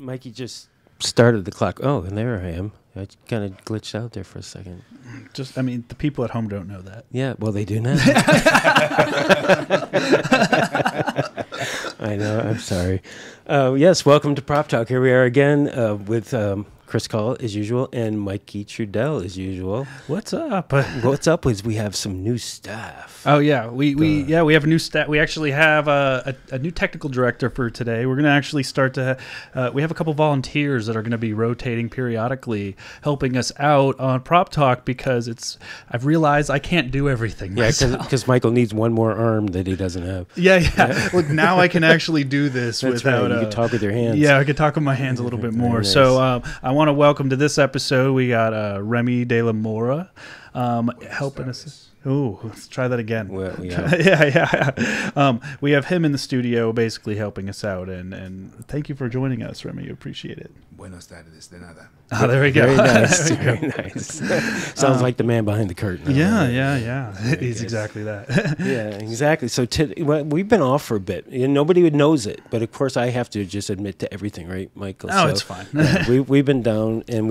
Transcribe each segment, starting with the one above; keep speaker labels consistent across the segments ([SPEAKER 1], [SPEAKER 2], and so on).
[SPEAKER 1] Mikey just started the clock. Oh, and there I am. I kind of glitched out there for a second.
[SPEAKER 2] I mean, the people at home don't know that.
[SPEAKER 1] Yeah, well, they do now. I know. I'm sorry. Yes, welcome to Prop Talk. Here we are again with Chris Call, as usual, and Mikey Trudel, as usual.
[SPEAKER 2] What's up?
[SPEAKER 1] What's up is we have some new staff.
[SPEAKER 2] Oh yeah, we have a new staff. We actually have a new technical director for today. We're going to actually start to. We have a couple volunteers that are going to be rotating periodically, helping us out on Prop Talk because I've realized I can't do everything.
[SPEAKER 1] Yeah, because Michael needs one more arm that he doesn't have.
[SPEAKER 2] Yeah. Look, now I can actually do this without.
[SPEAKER 1] Right. You can talk with your hands.
[SPEAKER 2] Yeah, I can talk with my hands a little bit more. Nice. So I want to welcome to this episode. We got Remy De La Mora helping us. Oh, let's try that again.
[SPEAKER 1] Well,
[SPEAKER 2] yeah. We have him in the studio basically helping us out, and thank you for joining us, Remy. Appreciate it.
[SPEAKER 3] Buenos tardes, de nada.
[SPEAKER 2] Oh, there we go.
[SPEAKER 1] Very nice. Very nice. Sounds like the man behind the curtain.
[SPEAKER 2] Yeah. He's exactly that.
[SPEAKER 1] Yeah, exactly. So we've been off for a bit. Nobody knows it, but of course I have to just admit to everything, right, Michael?
[SPEAKER 2] Oh, it's fine.
[SPEAKER 1] We've been down, and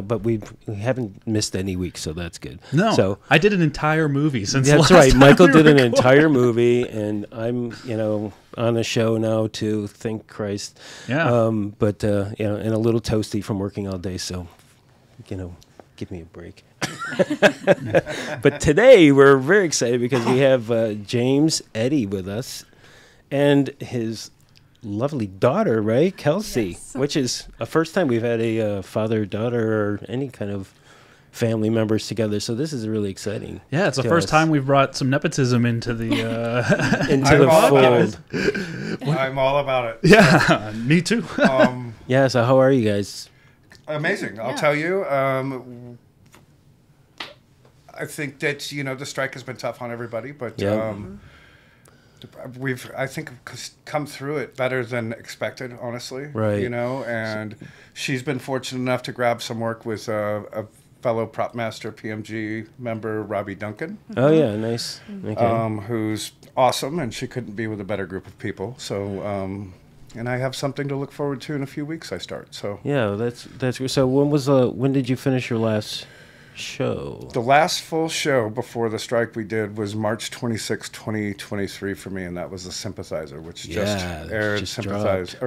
[SPEAKER 1] but we haven't missed any weeks, so that's good.
[SPEAKER 2] No,
[SPEAKER 1] so
[SPEAKER 2] I did an entire movie since.
[SPEAKER 1] That's right. Michael did an entire movie, and I'm on a show now too. Thank Christ.
[SPEAKER 2] Yeah.
[SPEAKER 1] But and a little toasty from working all day, so give me a break. But today we're very excited because we have James Eddy with us and his lovely daughter, right, Kelsi, yes. Which is a first time we've had a father-daughter or any kind of family members together, so this is really exciting.
[SPEAKER 2] Yeah, it's the first time we've brought some nepotism into the
[SPEAKER 3] fold. I'm all about it.
[SPEAKER 2] Yeah, me too.
[SPEAKER 1] Yeah, so how are you guys?
[SPEAKER 3] Amazing. I'll tell you. I think that the strike has been tough on everybody, but we've come through it better than expected, honestly.
[SPEAKER 1] Right.
[SPEAKER 3] And she's been fortunate enough to grab some work with a fellow prop master PMG member, Robbie Duncan.
[SPEAKER 1] Oh yeah, nice. Okay.
[SPEAKER 3] Who's awesome, and she couldn't be with a better group of people. So, and I have something to look forward to in a few weeks. I start. So
[SPEAKER 1] yeah, that's good. So when did you finish your last show?
[SPEAKER 3] The last full show before the strike we did was March 26, 2023 for me, and that was The Sympathizer, which just aired Sympathizer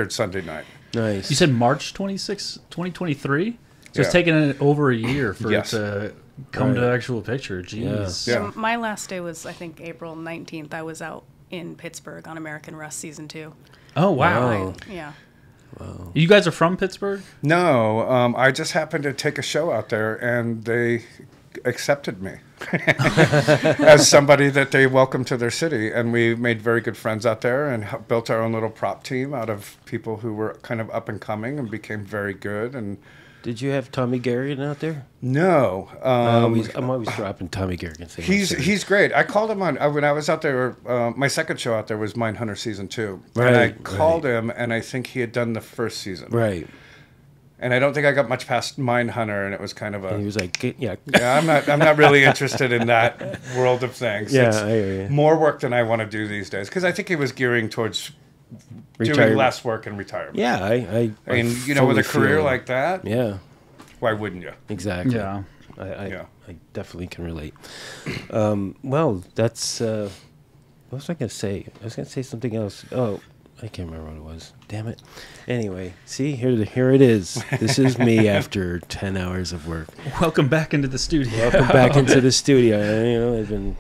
[SPEAKER 3] Sunday night.
[SPEAKER 1] Nice.
[SPEAKER 2] You said March 26, 2023? So it's taken it over a year for it to come to actual picture. Jeez.
[SPEAKER 4] Yeah. So my last day was, I think, April 19th. I was out in Pittsburgh on American Rust Season 2.
[SPEAKER 2] Oh, wow.
[SPEAKER 4] Yeah.
[SPEAKER 1] Wow.
[SPEAKER 2] You guys are from Pittsburgh?
[SPEAKER 3] No, I just happened to take a show out there, and they accepted me as somebody that they welcomed to their city. And we made very good friends out there and built our own little prop team out of people who were kind of up and coming and became very good. And
[SPEAKER 1] did you have Tommy Garrigan out there?
[SPEAKER 3] No.
[SPEAKER 1] I'm always dropping Tommy Garrigan.
[SPEAKER 3] He's great. I called him on when I was out there. My second show out there was Mindhunter Season 2.
[SPEAKER 1] Right.
[SPEAKER 3] And I called him, and I think he had done the first season.
[SPEAKER 1] Right.
[SPEAKER 3] And I don't think I got much past Mindhunter, and it was kind of
[SPEAKER 1] and he was like, yeah,
[SPEAKER 3] I'm not really interested in that world of things.
[SPEAKER 1] Yeah,
[SPEAKER 3] it's
[SPEAKER 1] I hear you.
[SPEAKER 3] More work than I want to do these days, because I think he was gearing towards doing less work and retirement.
[SPEAKER 1] Yeah, I
[SPEAKER 3] mean, with a career like that,
[SPEAKER 1] yeah,
[SPEAKER 3] why wouldn't you?
[SPEAKER 1] Exactly.
[SPEAKER 2] Yeah,
[SPEAKER 1] I definitely can relate. Well, that's what was I going to say? I was going to say something else. Oh, I can't remember what it was. Damn it. Anyway, see, here it is. This is me after 10 hours of work.
[SPEAKER 2] Welcome back into the studio.
[SPEAKER 1] Welcome back into the studio. I've been,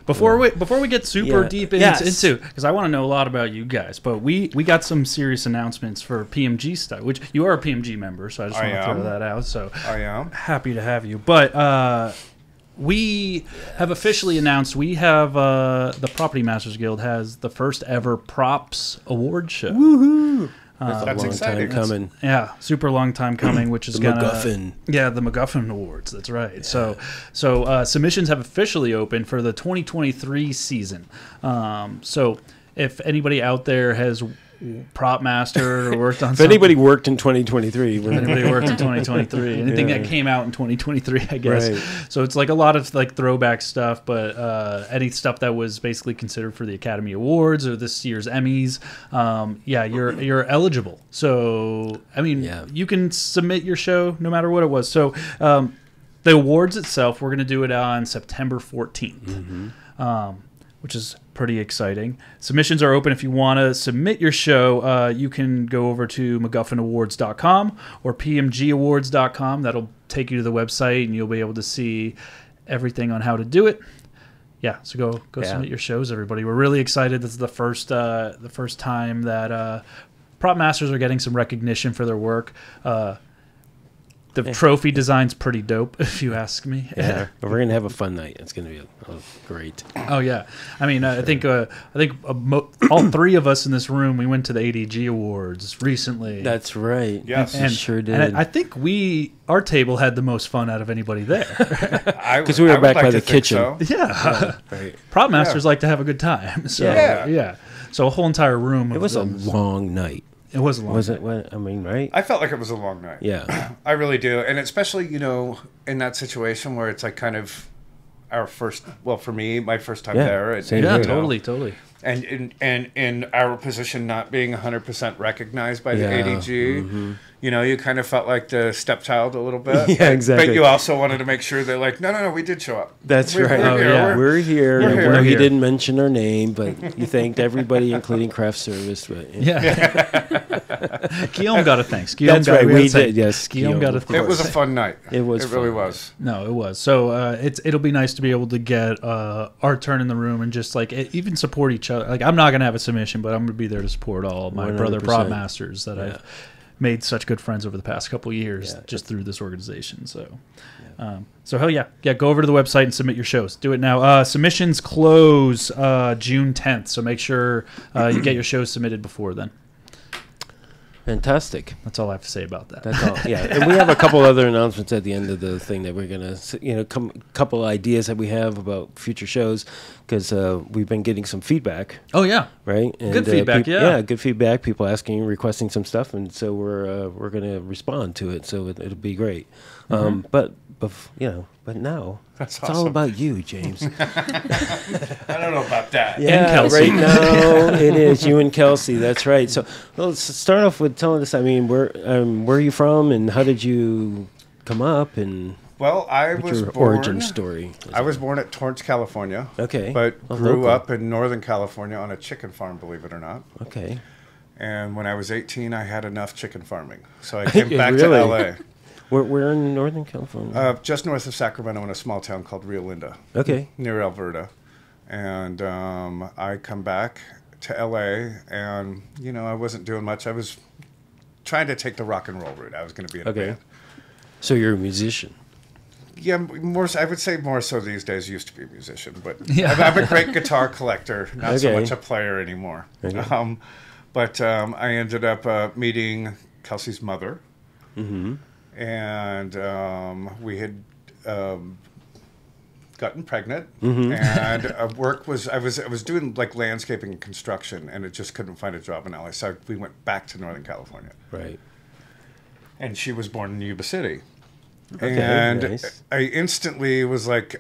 [SPEAKER 2] Before we get super deep into, because I want to know a lot about you guys, but we got some serious announcements for PMG stuff, which you are a PMG member, so I just want to throw that out. So
[SPEAKER 3] I am
[SPEAKER 2] happy to have you. But we have officially announced we have the Property Masters Guild has the first ever props award show.
[SPEAKER 1] Woohoo!
[SPEAKER 3] That's exciting.
[SPEAKER 1] Time coming.
[SPEAKER 2] Yeah, super long time coming, which is
[SPEAKER 1] the MacGuffin.
[SPEAKER 2] Yeah, the MacGuffin Awards. That's right. Yeah. So submissions have officially opened for the 2023 season. So if anybody out there has prop master or worked on
[SPEAKER 1] If anybody worked in 2023,
[SPEAKER 2] if anybody worked in 2023, anything that came out in 2023, I guess.
[SPEAKER 1] Right.
[SPEAKER 2] So it's like a lot of like throwback stuff, but any stuff that was basically considered for the Academy Awards or this year's Emmys, you're eligible. So I mean, you can submit your show no matter what it was. So the awards itself, we're going to do it on September 14th. Which is pretty exciting. Submissions are open. If you want to submit your show, you can go over to MacGuffinAwards.com or PMGAwards.com. That'll take you to the website, and you'll be able to see everything on how to do it. Yeah, so go submit your shows, everybody. We're really excited. This is the first time that prop masters are getting some recognition for their work. The trophy design's pretty dope, if you ask me.
[SPEAKER 1] Yeah, but we're gonna have a fun night. It's gonna be great.
[SPEAKER 2] Oh yeah, I mean, I think all three of us in this room, we went to the ADG Awards recently.
[SPEAKER 1] That's right.
[SPEAKER 3] Yes,
[SPEAKER 2] and
[SPEAKER 1] sure did.
[SPEAKER 2] And I think our table had the most fun out of anybody there.
[SPEAKER 1] Because we were back by the kitchen.
[SPEAKER 3] So.
[SPEAKER 2] Yeah,
[SPEAKER 1] right.
[SPEAKER 2] Prop masters like to have a good time. So yeah. So a whole entire room.
[SPEAKER 1] It was a long night.
[SPEAKER 2] It was a long.
[SPEAKER 1] Was it? I mean, right?
[SPEAKER 3] I felt like it was a long night.
[SPEAKER 1] Yeah,
[SPEAKER 3] I really do, and especially in that situation where it's like kind of our first. Well, for me, my first time there.
[SPEAKER 2] Totally.
[SPEAKER 3] And in our position not being 100% recognized by the ADG, you kind of felt like the stepchild a little bit.
[SPEAKER 1] Yeah, exactly.
[SPEAKER 3] But you also wanted to make sure that, like, no, we did show up.
[SPEAKER 1] That's right. We're here. He didn't mention our name, but you thanked everybody, including craft service. But,
[SPEAKER 2] Guillaume got a thanks.
[SPEAKER 1] That's right. We did. Yes,
[SPEAKER 2] Guillaume got a thanks.
[SPEAKER 3] It was a fun night.
[SPEAKER 1] It was.
[SPEAKER 3] It really was.
[SPEAKER 2] No, it was. So it'll be nice to be able to get our turn in the room and just like even support each other. Like I'm not gonna have a submission, but I'm gonna be there to support all my 100%. Brother prop masters that I've made such good friends over the past couple of years just through this organization. So, so hell yeah, go over to the website and submit your shows. Do it now. Submissions close June 10th, so make sure you get your shows submitted before then.
[SPEAKER 1] Fantastic.
[SPEAKER 2] That's all I have to say about that.
[SPEAKER 1] That's all. Yeah, and we have a couple other announcements at the end of the thing that we're gonna, couple ideas that we have about future shows because we've been getting some feedback.
[SPEAKER 2] Oh yeah,
[SPEAKER 1] right. And,
[SPEAKER 2] good feedback.
[SPEAKER 1] Yeah, good feedback. People asking, requesting some stuff, and so we're gonna respond to it. So it'll be great. But now
[SPEAKER 3] that's
[SPEAKER 1] it's all about you, James.
[SPEAKER 3] I don't know about that.
[SPEAKER 1] Yeah, right now it is you and Kelsi. That's right. So let's start off with telling us. I mean, where are you from, and how did you come up? And
[SPEAKER 3] well, I was
[SPEAKER 1] your
[SPEAKER 3] born.
[SPEAKER 1] Origin story.
[SPEAKER 3] I was born at Torrance, California.
[SPEAKER 1] Okay,
[SPEAKER 3] but grew up in Northern California on a chicken farm. Believe it or not.
[SPEAKER 1] Okay.
[SPEAKER 3] And when I was 18, I had enough chicken farming, so I came back to LA.
[SPEAKER 1] We're in Northern California.
[SPEAKER 3] Just north of Sacramento in a small town called Rio Linda.
[SPEAKER 1] Okay.
[SPEAKER 3] Near Alberta. And I come back to LA and, I wasn't doing much. I was trying to take the rock and roll route. I was going to be in a band.
[SPEAKER 1] So you're a musician?
[SPEAKER 3] Yeah, I would say more so these days. Used to be a musician, but I'm a great guitar collector, not so much a player anymore.
[SPEAKER 1] Okay.
[SPEAKER 3] But I ended up meeting Kelsi's mother.
[SPEAKER 1] Mm-hmm.
[SPEAKER 3] And we had gotten pregnant,
[SPEAKER 1] mm-hmm.
[SPEAKER 3] and work was I was doing like landscaping and construction, and it just couldn't find a job in LA, so we went back to Northern California.
[SPEAKER 1] Right.
[SPEAKER 3] And she was born in Yuba City,
[SPEAKER 1] and
[SPEAKER 3] nice. I instantly was like,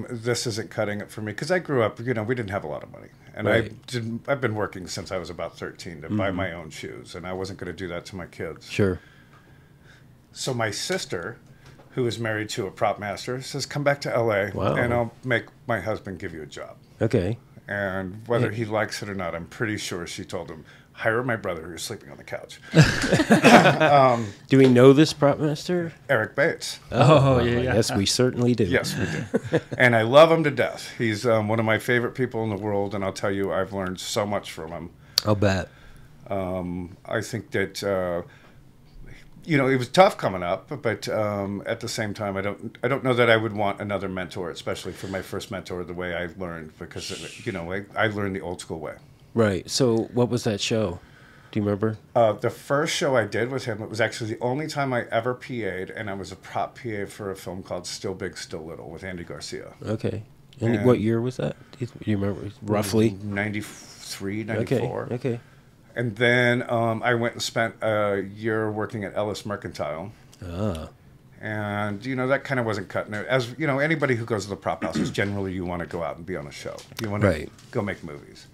[SPEAKER 3] "This isn't cutting it for me," because I grew up, we didn't have a lot of money, and I've been working since I was about 13 to buy my own shoes, and I wasn't going to do that to my kids.
[SPEAKER 1] Sure.
[SPEAKER 3] So my sister, who is married to a prop master, says, come back to LA and I'll make my husband give you a job.
[SPEAKER 1] Okay.
[SPEAKER 3] And whether he likes it or not, I'm pretty sure she told him, hire my brother who's sleeping on the couch.
[SPEAKER 1] Do we know this prop master?
[SPEAKER 3] Eric Bates.
[SPEAKER 2] Oh, yeah.
[SPEAKER 1] Yes, we certainly do.
[SPEAKER 3] Yes, we do. And I love him to death. He's one of my favorite people in the world, and I'll tell you, I've learned so much from him.
[SPEAKER 1] I'll bet.
[SPEAKER 3] I think that... it was tough coming up, but at the same time, I don't know that I would want another mentor, especially for my first mentor, the way I learned, because I learned the old school way.
[SPEAKER 1] Right. So, what was that show? Do you remember?
[SPEAKER 3] The first show I did with him, it was actually the only time I ever PA'd, and I was a prop PA for a film called Still Big, Still Little with Andy Garcia.
[SPEAKER 1] Okay. And what year was that? Do you remember roughly?
[SPEAKER 3] 93, 94.
[SPEAKER 1] Okay.
[SPEAKER 3] And then I went and spent a year working at Ellis Mercantile. And, you know, that kind of wasn't cutting it. As, you know, anybody who goes to the prop houses, generally you want to go out and be on a show. You want to go make movies.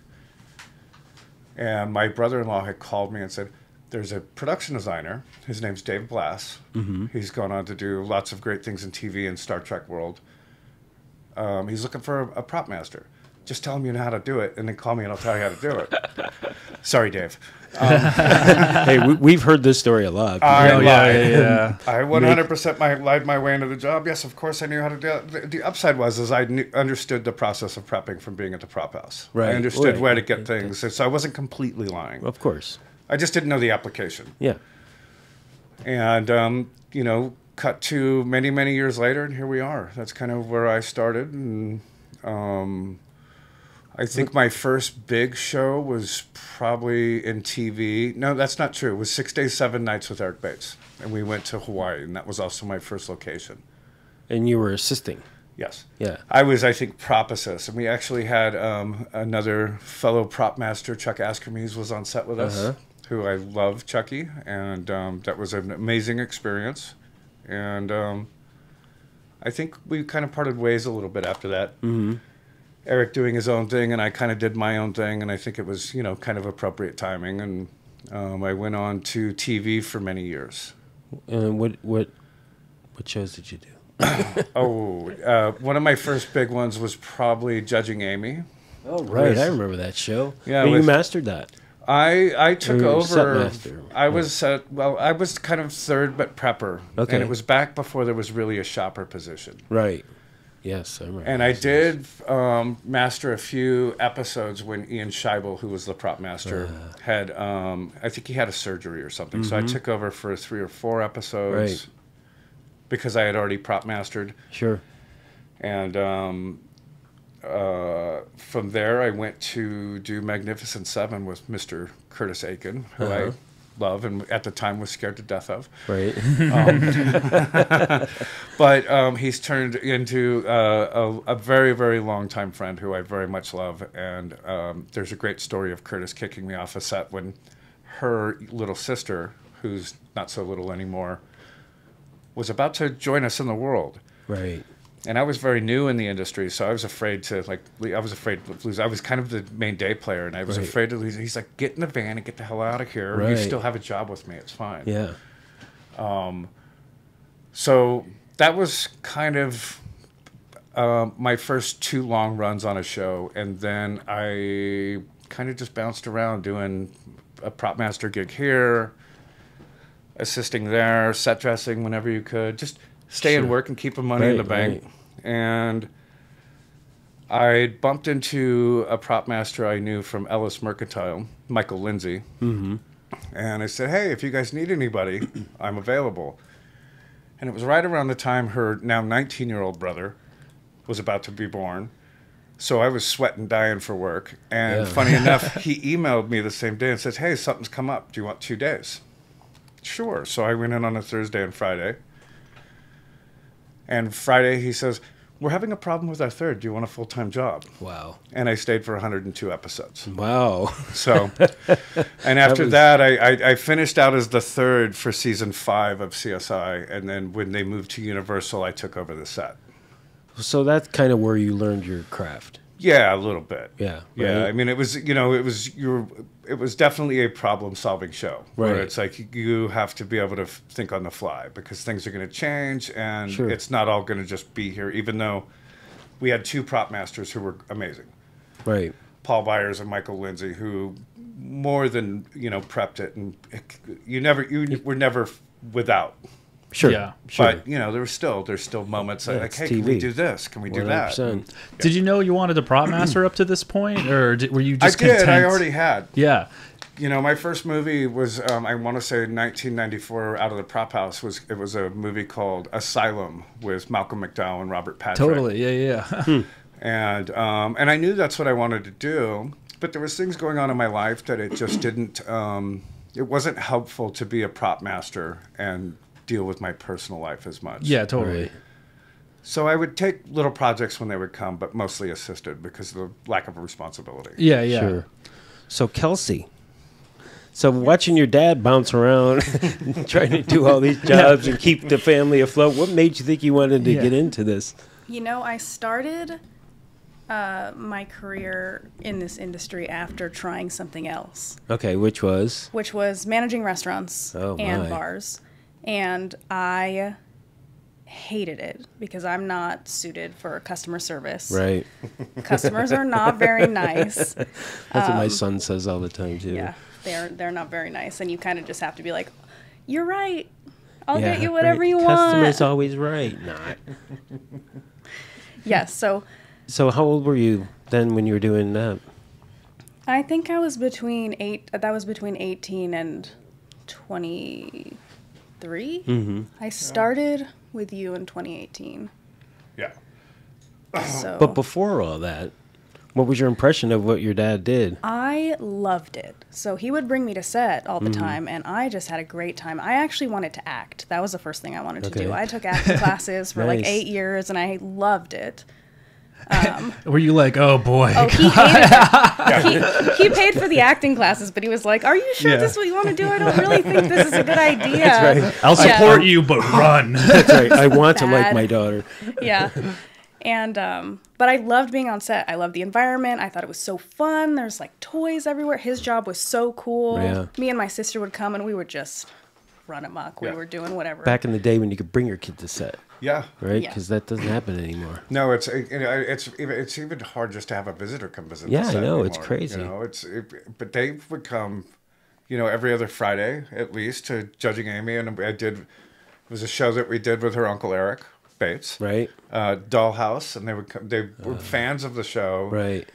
[SPEAKER 3] And my brother-in-law had called me and said, there's a production designer. His name's Dave Blass. He's gone on to do lots of great things in TV and Star Trek world. He's looking for a prop master. Just tell him you know how to do it, and then call me and I'll tell you how to do it. Sorry, Dave.
[SPEAKER 1] Hey, we've heard this story a lot.
[SPEAKER 3] I
[SPEAKER 2] yeah.
[SPEAKER 3] I 100% lied my way into the job. Yes, of course I knew how to do it. The upside was I understood the process of prepping from being at the prop house.
[SPEAKER 1] Right.
[SPEAKER 3] I understood where to get things, so I wasn't completely lying.
[SPEAKER 1] Of course.
[SPEAKER 3] I just didn't know the application.
[SPEAKER 1] Yeah.
[SPEAKER 3] And, you know, cut to many, many years later, and here we are. That's kind of where I started. And I think my first big show was probably in TV. No, that's not true. It was 6 Days, 7 Nights with Eric Bates. And we went to Hawaii, and that was also my first location.
[SPEAKER 1] And you were assisting.
[SPEAKER 3] Yes.
[SPEAKER 1] Yeah.
[SPEAKER 3] I was, I think, prop assist. And we actually had another fellow prop master, Chuck Askermes, was on set with us, who I love, Chucky. And that was an amazing experience. And I think we kind of parted ways a little bit after that. Eric doing his own thing, and I kind of did my own thing, and I think it was, you know, kind of appropriate timing. And I went on to TV for many years.
[SPEAKER 1] And what shows did you do?
[SPEAKER 3] One of my first big ones was probably Judging Amy.
[SPEAKER 1] Oh, right. I remember that show.
[SPEAKER 3] Yeah,
[SPEAKER 1] you mastered that.
[SPEAKER 3] I took over.
[SPEAKER 1] Set master.
[SPEAKER 3] I was I was kind of third but prepper, and it was back before there was really a shopper position.
[SPEAKER 1] Right. Yes, I remember.
[SPEAKER 3] And I did master a few episodes when Ian Scheibel, who was the prop master, had I think he had a surgery or something. So I took over for 3 or 4 episodes because I had already prop mastered.
[SPEAKER 1] Sure.
[SPEAKER 3] And from there, I went to do Magnificent Seven with Mr. Curtis Aiken, who I love and at the time was scared to death of.
[SPEAKER 1] Right.
[SPEAKER 3] But he's turned into a very, very long-time friend who I very much love. And there's a great story of Curtis kicking me off a set when her little sister, who's not so little anymore, was about to join us in the world.
[SPEAKER 1] Right.
[SPEAKER 3] And I was very new in the industry, so I was afraid to lose. I was kind of the main day player, and I was afraid to lose. He's like, "Get in the van and get the hell out of here. You still have a job with me. It's fine."
[SPEAKER 1] Yeah.
[SPEAKER 3] So that was kind of my first 2 long runs on a show, and then I kind of just bounced around doing a prop master gig here, assisting there, set dressing whenever you could, just stay and work and keep the money in the bank. And I bumped into a prop master I knew from Ellis Mercantile, Michael Lindsay. And I said, "Hey, if you guys need anybody, I'm available." And it was right around the time her now 19-year-old brother was about to be born. So I was sweating, dying for work. And funny enough, he emailed me the same day and says, "Hey, something's come up. Do you want 2 days?" Sure. So I went in on a Thursday and Friday. And Friday he says, "We're having a problem with our third. Do you want a full-time job?"
[SPEAKER 1] Wow.
[SPEAKER 3] And I stayed for 102 episodes.
[SPEAKER 1] Wow.
[SPEAKER 3] So, and after that, I finished out as the third for season 5 of CSI. And then when they moved to Universal, I took over the set.
[SPEAKER 1] So that's kind of where you learned your craft.
[SPEAKER 3] Yeah, a little bit.
[SPEAKER 1] Yeah.
[SPEAKER 3] Yeah.
[SPEAKER 1] Right?
[SPEAKER 3] I mean, it was definitely a problem-solving show. Where
[SPEAKER 1] Right.
[SPEAKER 3] it's like you have to be able to think on the fly because things are going to change, and
[SPEAKER 1] Sure.
[SPEAKER 3] it's not all going to just be here. Even though we had 2 prop masters who were amazing,
[SPEAKER 1] Right.
[SPEAKER 3] Paul Byers and Michael Lindsay, who more than prepped it, and you were never without.
[SPEAKER 1] Sure.
[SPEAKER 2] Yeah.
[SPEAKER 1] Sure.
[SPEAKER 3] But there's still moments like,
[SPEAKER 1] it's
[SPEAKER 3] "Hey, can
[SPEAKER 1] TV.
[SPEAKER 3] we do this? Can we do that?"
[SPEAKER 1] 100%.
[SPEAKER 2] Did you know you wanted a prop master up to this point, or were you just
[SPEAKER 3] I did.
[SPEAKER 2] content?
[SPEAKER 3] I already had.
[SPEAKER 2] Yeah.
[SPEAKER 3] My first movie was, I want to say 1994, out of the prop house. It was a movie called Asylum with Malcolm McDowell and Robert Patrick.
[SPEAKER 2] Totally. Yeah.
[SPEAKER 3] And I knew that's what I wanted to do, but there was things going on in my life that it just didn't. It wasn't helpful to be a prop master and deal with my personal life as much.
[SPEAKER 2] Yeah. Totally.
[SPEAKER 1] Right.
[SPEAKER 3] So I would take little projects when they would come, but mostly assisted because of the lack of responsibility.
[SPEAKER 2] Yeah. Yeah.
[SPEAKER 1] Sure. So Kelsi, So watching your dad bounce around, trying to do all these jobs and keep the family afloat, what made you think you wanted to get into this?
[SPEAKER 4] You know, I started my career in this industry after trying something else.
[SPEAKER 1] Okay, which was?
[SPEAKER 4] Which was managing restaurants and bars. And I hated it because I'm not suited for customer service.
[SPEAKER 1] Right.
[SPEAKER 4] Customers are not very nice.
[SPEAKER 1] That's what my son says all the time, too.
[SPEAKER 4] Yeah, they're not very nice. And you kind of just have to be like, you're right. I'll get you whatever you want.
[SPEAKER 1] Customer's always right. Not.
[SPEAKER 4] Yes,
[SPEAKER 1] So how old were you then when you were doing that?
[SPEAKER 4] I think I was between 18 and 23. Mm-hmm. I started with you in 2018.
[SPEAKER 3] Yeah.
[SPEAKER 4] So
[SPEAKER 1] But before all that, what was your impression of what your dad did?
[SPEAKER 4] I loved it. So he would bring me to set all the time, and I just had a great time. I actually wanted to act. That was the first thing I wanted to do. I took acting classes for like 8 years, and I loved it.
[SPEAKER 2] Were you like, oh boy?
[SPEAKER 4] Oh, he hated it. He paid for the acting classes, but he was like, "Are you sure this is what you want to do? I don't really think this is a good idea."
[SPEAKER 1] That's right.
[SPEAKER 2] I'll support you, but run.
[SPEAKER 1] That's right. I want to like my daughter.
[SPEAKER 4] Yeah. And but I loved being on set. I loved the environment. I thought it was so fun. There's like toys everywhere. His job was so cool.
[SPEAKER 1] Yeah.
[SPEAKER 4] Me and my sister would come and we would just run amok. We were doing whatever.
[SPEAKER 1] Back in the day when you could bring your kid to set,
[SPEAKER 3] Yeah.
[SPEAKER 1] right?
[SPEAKER 4] Yeah.
[SPEAKER 1] Because that doesn't happen anymore.
[SPEAKER 3] No, it's even hard just to have a visitor come visit.
[SPEAKER 1] Yeah,
[SPEAKER 3] the
[SPEAKER 1] I
[SPEAKER 3] set
[SPEAKER 1] know, it's
[SPEAKER 3] anymore,
[SPEAKER 1] crazy.
[SPEAKER 3] You know, but they would come, you know, every other Friday at least to Judging Amy, and it was a show that we did with her uncle Eric Bates,
[SPEAKER 1] Right.
[SPEAKER 3] Dollhouse, and they would come. They were fans of the show,
[SPEAKER 1] Right.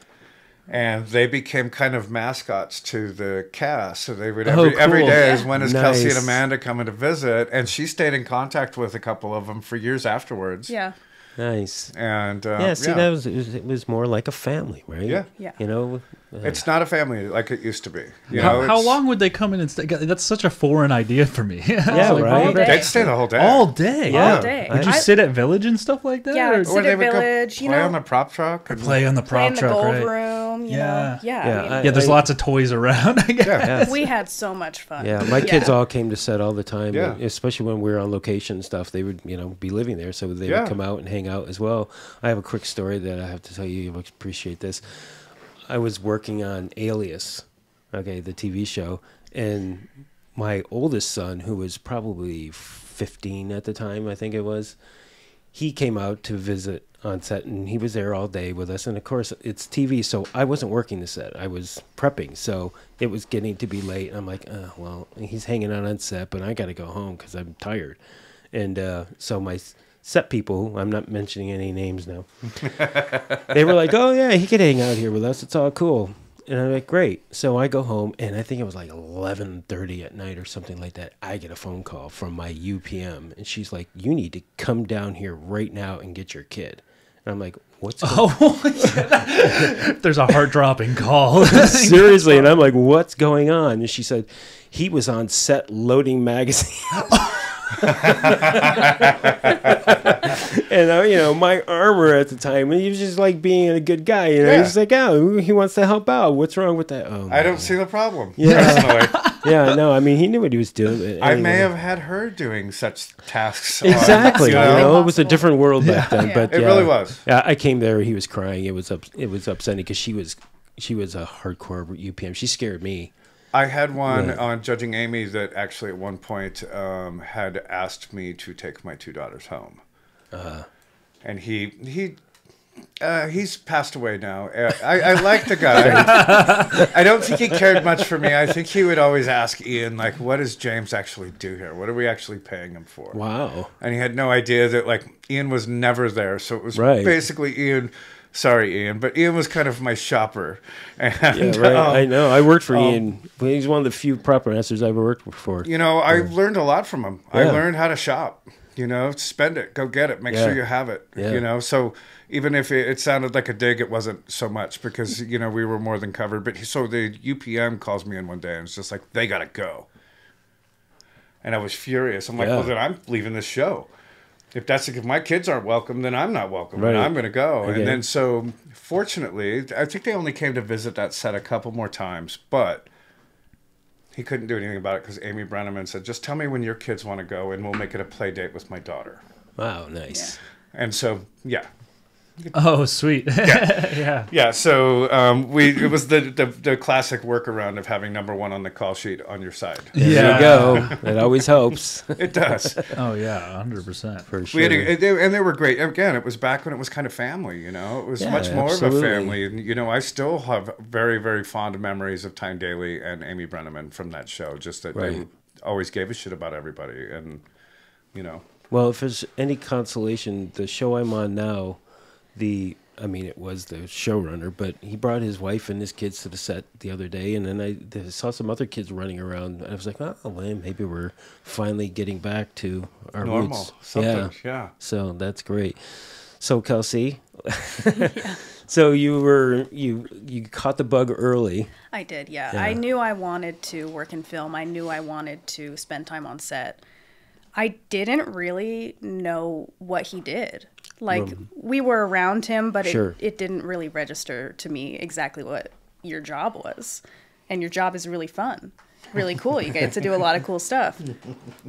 [SPEAKER 3] and they became kind of mascots to the cast. So they would
[SPEAKER 1] Oh,
[SPEAKER 3] every
[SPEAKER 1] cool.
[SPEAKER 3] day is when is Kelsi
[SPEAKER 1] Nice.
[SPEAKER 3] and Amanda coming to visit, and she stayed in contact with a couple of them for years afterwards.
[SPEAKER 4] Yeah.
[SPEAKER 1] Nice.
[SPEAKER 3] And
[SPEAKER 1] Yeah, see, it was more like a family, right?
[SPEAKER 3] Yeah.
[SPEAKER 4] Yeah.
[SPEAKER 1] You know,
[SPEAKER 3] it's not a family like it used to be. You
[SPEAKER 2] How,
[SPEAKER 3] know,
[SPEAKER 2] how
[SPEAKER 3] it's-
[SPEAKER 2] long would they come in and stay? That's such a foreign idea for me.
[SPEAKER 1] Yeah,
[SPEAKER 2] Like,
[SPEAKER 1] right.
[SPEAKER 4] All day.
[SPEAKER 3] They'd stay the whole day.
[SPEAKER 2] All day.
[SPEAKER 1] Yeah.
[SPEAKER 4] All day.
[SPEAKER 2] Did you sit at Village and stuff like that?
[SPEAKER 4] Yeah,
[SPEAKER 2] or
[SPEAKER 4] I'd sit
[SPEAKER 3] Or they
[SPEAKER 4] at
[SPEAKER 3] would go
[SPEAKER 4] Village,
[SPEAKER 3] play
[SPEAKER 4] you know,
[SPEAKER 3] on the prop truck. And
[SPEAKER 2] play on the
[SPEAKER 4] play in
[SPEAKER 2] prop
[SPEAKER 4] the
[SPEAKER 2] truck,
[SPEAKER 4] gold
[SPEAKER 2] right?
[SPEAKER 4] room, you
[SPEAKER 2] Yeah.
[SPEAKER 4] know. Yeah.
[SPEAKER 1] Yeah,
[SPEAKER 4] I mean,
[SPEAKER 2] Yeah, there's lots of toys around. I guess.
[SPEAKER 1] Yeah.
[SPEAKER 4] we had so much fun.
[SPEAKER 1] Yeah, my kids all came to set all the time,
[SPEAKER 3] Yeah.
[SPEAKER 1] especially when we were on location and stuff. They would, be living there, so they
[SPEAKER 3] Yeah.
[SPEAKER 1] would come out and hang out as well. I have a quick story that I have to tell you. You'll appreciate this. I was working on Alias, okay, the TV show, and my oldest son, who was probably 15 at the time, I think it was, he came out to visit on set, and he was there all day with us. And of course, it's TV, so I wasn't working the set. I was prepping, so it was getting to be late. I'm like, well, he's hanging out on set, but I got to go home because I'm tired. And so my set people, I'm not mentioning any names now, they were like, oh, yeah, he could hang out here with us. It's all cool. And I'm like, great. So I go home, and I think it was like 11:30 at night or something like that. I get a phone call from my UPM, and she's like, you need to come down here right now and get your kid. And I'm like, what's going
[SPEAKER 2] There's a heart-dropping call.
[SPEAKER 1] Seriously, and I'm like, what's going on? And she said, he was on set loading magazines. And my armor at the time, and he was just like being a good guy.
[SPEAKER 3] Yeah.
[SPEAKER 1] He's like, oh, he wants to help out. What's wrong with that? Oh,
[SPEAKER 3] I don't see the problem.
[SPEAKER 1] Yeah.
[SPEAKER 3] Personally.
[SPEAKER 1] Yeah, no, I mean, he knew what he was doing. But
[SPEAKER 3] I
[SPEAKER 1] anyway.
[SPEAKER 3] may have had her doing such tasks.
[SPEAKER 1] Exactly.
[SPEAKER 3] on,
[SPEAKER 1] It was a different world back then.
[SPEAKER 4] Yeah.
[SPEAKER 1] But
[SPEAKER 3] It
[SPEAKER 1] yeah.
[SPEAKER 3] really was.
[SPEAKER 1] Yeah, I came there. He was crying. It was upsetting because she was a hardcore UPM. She scared me.
[SPEAKER 3] I had one
[SPEAKER 1] Yeah.
[SPEAKER 3] on Judging Amy that actually at one point had asked me to take my two daughters home. And he's passed away now. I like the guy. I don't think he cared much for me. I think he would always ask Ian, like, what does James actually do here? What are we actually paying him for?
[SPEAKER 1] Wow.
[SPEAKER 3] And he had no idea that, like, Ian was never there. So it was
[SPEAKER 1] Right.
[SPEAKER 3] basically Ian. Sorry, Ian, but Ian was kind of my shopper. And,
[SPEAKER 1] Yeah, right. I know. I worked for Ian. He's one of the few proper answers I ever worked for.
[SPEAKER 3] You know, I learned a lot from him. I
[SPEAKER 1] Yeah.
[SPEAKER 3] learned how to shop. You know, spend it, go get it, make
[SPEAKER 1] Yeah.
[SPEAKER 3] sure you have it.
[SPEAKER 1] Yeah.
[SPEAKER 3] You know, so even if it sounded like a dig, it wasn't so much because we were more than covered. But so the UPM calls me in one day and it's just like, they gotta go, and I was furious. I'm like,
[SPEAKER 1] Yeah.
[SPEAKER 3] well, then I'm leaving this show. If my kids aren't welcome, then I'm not welcome,
[SPEAKER 1] Right.
[SPEAKER 3] and I'm gonna go.
[SPEAKER 1] Okay.
[SPEAKER 3] And then so fortunately, I think they only came to visit that set a couple more times, but he couldn't do anything about it because Amy Brenneman said, just tell me when your kids want to go and we'll make it a play date with my daughter.
[SPEAKER 1] Wow, nice.
[SPEAKER 4] Yeah.
[SPEAKER 3] And so, yeah.
[SPEAKER 2] Oh, sweet.
[SPEAKER 3] Yeah. Yeah. So it was the classic workaround of having number one on the call sheet on your side.
[SPEAKER 1] There you go. It always helps.
[SPEAKER 3] It does.
[SPEAKER 2] Oh yeah, 100%.
[SPEAKER 1] For sure.
[SPEAKER 3] And they were great. Again, it was back when it was kind of family. You know, it was much more of a family. And you know, I still have very, very fond memories of Tyne Daly and Amy Brenneman from that show. Just that they always gave a shit about everybody, and you know.
[SPEAKER 1] Well, if there's any consolation, the show I'm on now. It was the showrunner, but he brought his wife and his kids to the set the other day, and then I saw some other kids running around. I was like, oh, well, maybe we're finally getting back to our
[SPEAKER 3] normal
[SPEAKER 1] roots.
[SPEAKER 3] Something, yeah.
[SPEAKER 1] So that's great. So Kelsi, so you caught the bug early.
[SPEAKER 4] I did, yeah. I knew I wanted to work in film. I knew I wanted to spend time on set. I didn't really know what he did. Like, we were around him, but it didn't really register to me exactly what your job was. And your job is really fun, really cool. You get to do a lot of cool stuff.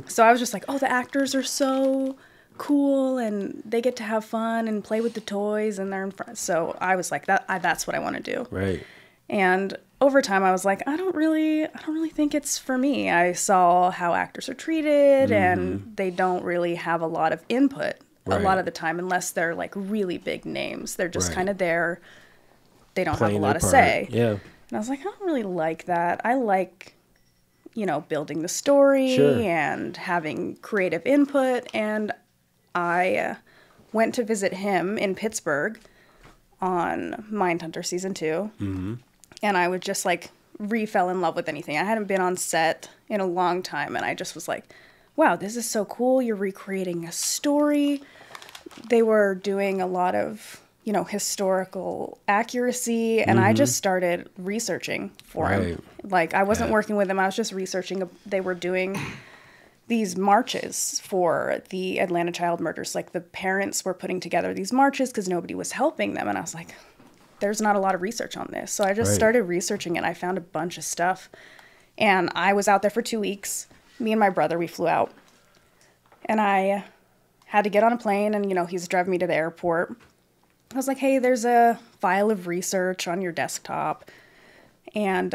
[SPEAKER 4] So I was just like, oh, the actors are so cool, and they get to have fun and play with the toys, and they're in front. So I was like, that's what I want to do.
[SPEAKER 1] Right.
[SPEAKER 4] And over time, I was like, I don't really think it's for me. I saw how actors are treated, and they don't really have a lot of input a lot of the time, unless they're like really big names. They're just kind of there. They don't have a lot of say.
[SPEAKER 1] Yeah.
[SPEAKER 4] And I was like, I don't really like that. I like, building the story and having creative input. And I went to visit him in Pittsburgh on Mindhunter season 2. Mm-hmm. And I would just like fell in love with anything. I hadn't been on set in a long time, and I just was like, wow, this is so cool. You're recreating a story. They were doing a lot of, historical accuracy, and I just started researching for him. Like, I wasn't working with him. I was just researching. They were doing these marches for the Atlanta child murders. Like, the parents were putting together these marches because nobody was helping them, and I was like, there's not a lot of research on this. So I just started researching it. I found a bunch of stuff, and I was out there for 2 weeks. Me and my brother, we flew out, and I had to get on a plane, and, he's driving me to the airport. I was like, hey, there's a file of research on your desktop. And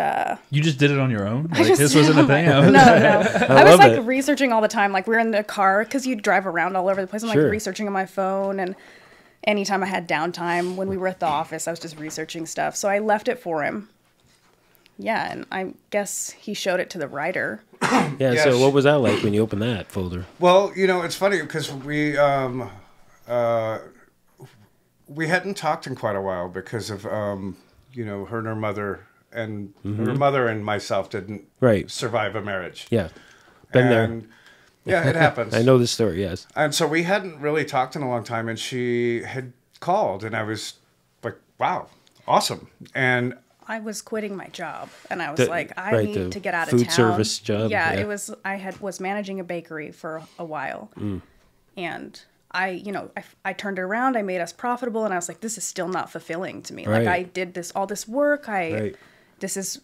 [SPEAKER 2] you just did it on your own? Like, this wasn't a thing?
[SPEAKER 4] No. I was like researching all the time. Like, we were in the car because you drive around all over the place. I'm like researching on my phone, and anytime I had downtime when we were at the office, I was just researching stuff. So I left it for him. Yeah, and I guess he showed it to the writer.
[SPEAKER 1] So what was that like when you opened that folder?
[SPEAKER 3] Well, it's funny because we hadn't talked in quite a while because of, her and her mother, and her mother and myself didn't survive a marriage.
[SPEAKER 1] Yeah, been there.
[SPEAKER 3] Yeah, it happens.
[SPEAKER 1] I know this story, yes.
[SPEAKER 3] And so we hadn't really talked in a long time, and she had called, and I was like, wow, awesome. And
[SPEAKER 4] I was quitting my job, and I was like, I need to get out of town.
[SPEAKER 1] Food service job.
[SPEAKER 4] Yeah, it was. I was managing a bakery for a while, and I turned it around. I made us profitable, and I was like, this is still not fulfilling to me. Like, I did all this work. This is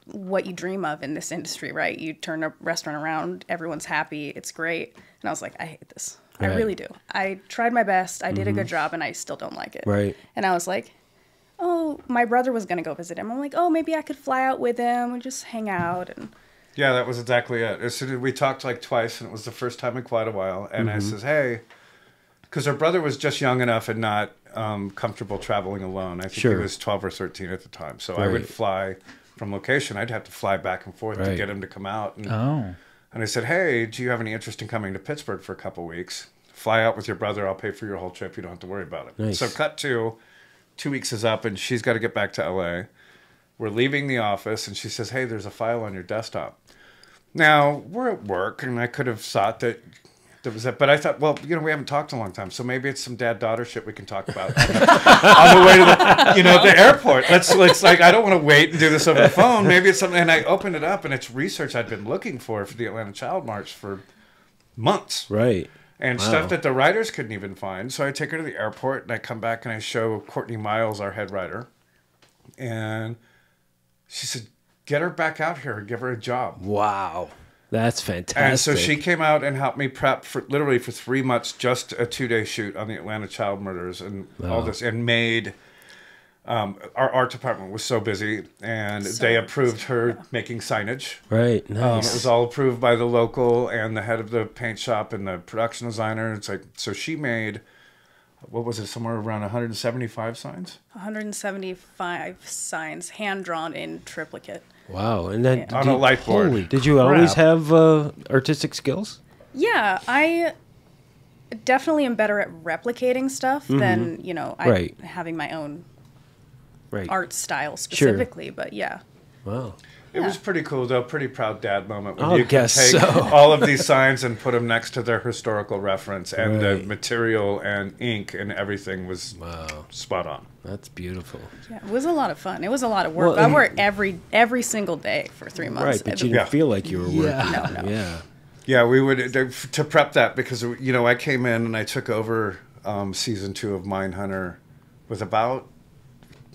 [SPEAKER 4] what you dream of in this industry, right? You turn a restaurant around, everyone's happy, it's great. And I was like, I hate this. I really do. I tried my best. I did a good job, and I still don't like it.
[SPEAKER 1] Right.
[SPEAKER 4] And I was like, oh, my brother was going to go visit him. I'm like, oh, maybe I could fly out with him and just hang out. And
[SPEAKER 3] yeah, that was exactly it. As soon as we talked like twice, and it was the first time in quite a while. And I says, hey, because her brother was just young enough and not comfortable traveling alone. I think he was 12 or 13 at the time. So I would fly from location. I'd have to fly back and forth to get him to come out. And, and I said, hey, do you have any interest in coming to Pittsburgh for a couple weeks? Fly out with your brother. I'll pay for your whole trip. You don't have to worry about it.
[SPEAKER 1] Nice.
[SPEAKER 3] So cut to 2 weeks is up, and she's got to get back to LA. We're leaving the office, and she says, hey, there's a file on your desktop. Now, we're at work, and I could have thought that there was that, but I thought, well, we haven't talked in a long time, so maybe it's some dad-daughter shit we can talk about on the way to the airport. Let's like, I don't want to wait and do this over the phone. Maybe it's something, and I opened it up, and it's research I'd been looking for the Atlanta Child March for months.
[SPEAKER 1] Right.
[SPEAKER 3] And stuff that the writers couldn't even find. So I take her to the airport, and I come back, and I show Courtney Miles, our head writer. And she said, get her back out here and give her a job.
[SPEAKER 1] Wow. That's fantastic.
[SPEAKER 3] And so she came out and helped me prep for literally for 3 months, just a 2-day shoot on the Atlanta child murders and all this, and made our art department was so busy, and they approved her making signage.
[SPEAKER 1] Right, nice.
[SPEAKER 3] It was all approved by the local and the head of the paint shop and the production designer. It's like, so she made, what was it, somewhere around 175 signs?
[SPEAKER 4] 175 signs, hand drawn in triplicate.
[SPEAKER 1] Wow, and then
[SPEAKER 3] on a light board.
[SPEAKER 1] Holy, did you always have artistic skills?
[SPEAKER 4] Yeah, I definitely am better at replicating stuff than, you know, having my own art style specifically, but yeah.
[SPEAKER 1] Wow.
[SPEAKER 3] It was pretty cool, though. Pretty proud dad moment when
[SPEAKER 1] I'll
[SPEAKER 3] you can take
[SPEAKER 1] so.
[SPEAKER 3] all of these signs and put them next to their historical reference, and the material and ink and everything was spot on.
[SPEAKER 1] That's beautiful.
[SPEAKER 4] Yeah, it was a lot of fun. It was a lot of work. I worked every single day for 3 months.
[SPEAKER 1] Right, but you didn't feel like you were working.
[SPEAKER 4] No.
[SPEAKER 3] Yeah, we would to prep that because, you know, I came in and I took over season 2 of Mindhunter with about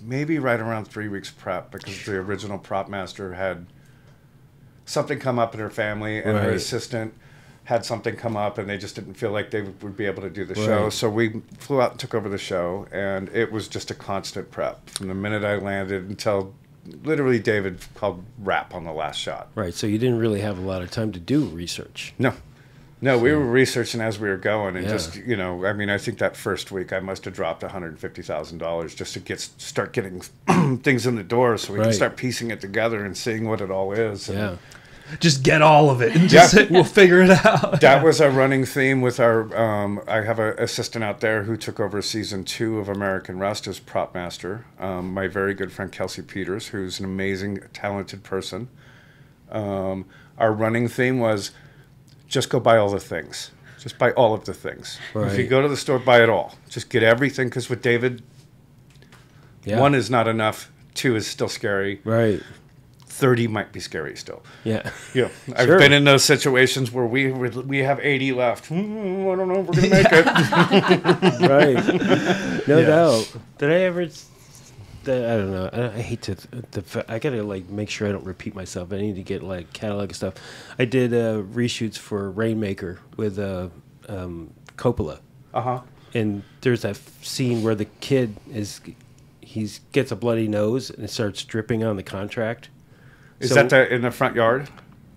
[SPEAKER 3] maybe right around 3 weeks prep, because the original prop master had something come up in her family, and her assistant had something come up, and they just didn't feel like they would be able to do the show. So we flew out and took over the show, and it was just a constant prep from the minute I landed until literally David called wrap on the last shot.
[SPEAKER 1] Right, so you didn't really have a lot of time to do research.
[SPEAKER 3] No, we were researching as we were going, and just, you know, I mean, I think that first week I must have dropped $150,000 just to start getting things in the door, so we can start piecing it together and seeing what it all is. And
[SPEAKER 2] just get all of it, and just we'll figure it out.
[SPEAKER 3] That was a running theme with our. I have an assistant out there who took over season 2 of American Rust as prop master. My very good friend Kelsi Peters, who's an amazing, talented person. Our running theme was, just go buy all the things. Just buy all of the things. Right. If you go to the store, buy it all. Just get everything, because with David, 1 is not enough. 2 is still scary.
[SPEAKER 1] Right.
[SPEAKER 3] 30 might be scary still.
[SPEAKER 1] Yeah.
[SPEAKER 3] Yeah. I've been in those situations where we have 80 left. I don't know if we're going to make it.
[SPEAKER 1] Right. No doubt. Did I ever... I don't know. I hate to... I got to, like, make sure I don't repeat myself. I need to get, like, catalog stuff. I did reshoots for Rainmaker with Coppola.
[SPEAKER 3] Uh-huh.
[SPEAKER 1] And there's that scene where the kid gets a bloody nose and it starts dripping on the contract.
[SPEAKER 3] Is that in the front yard?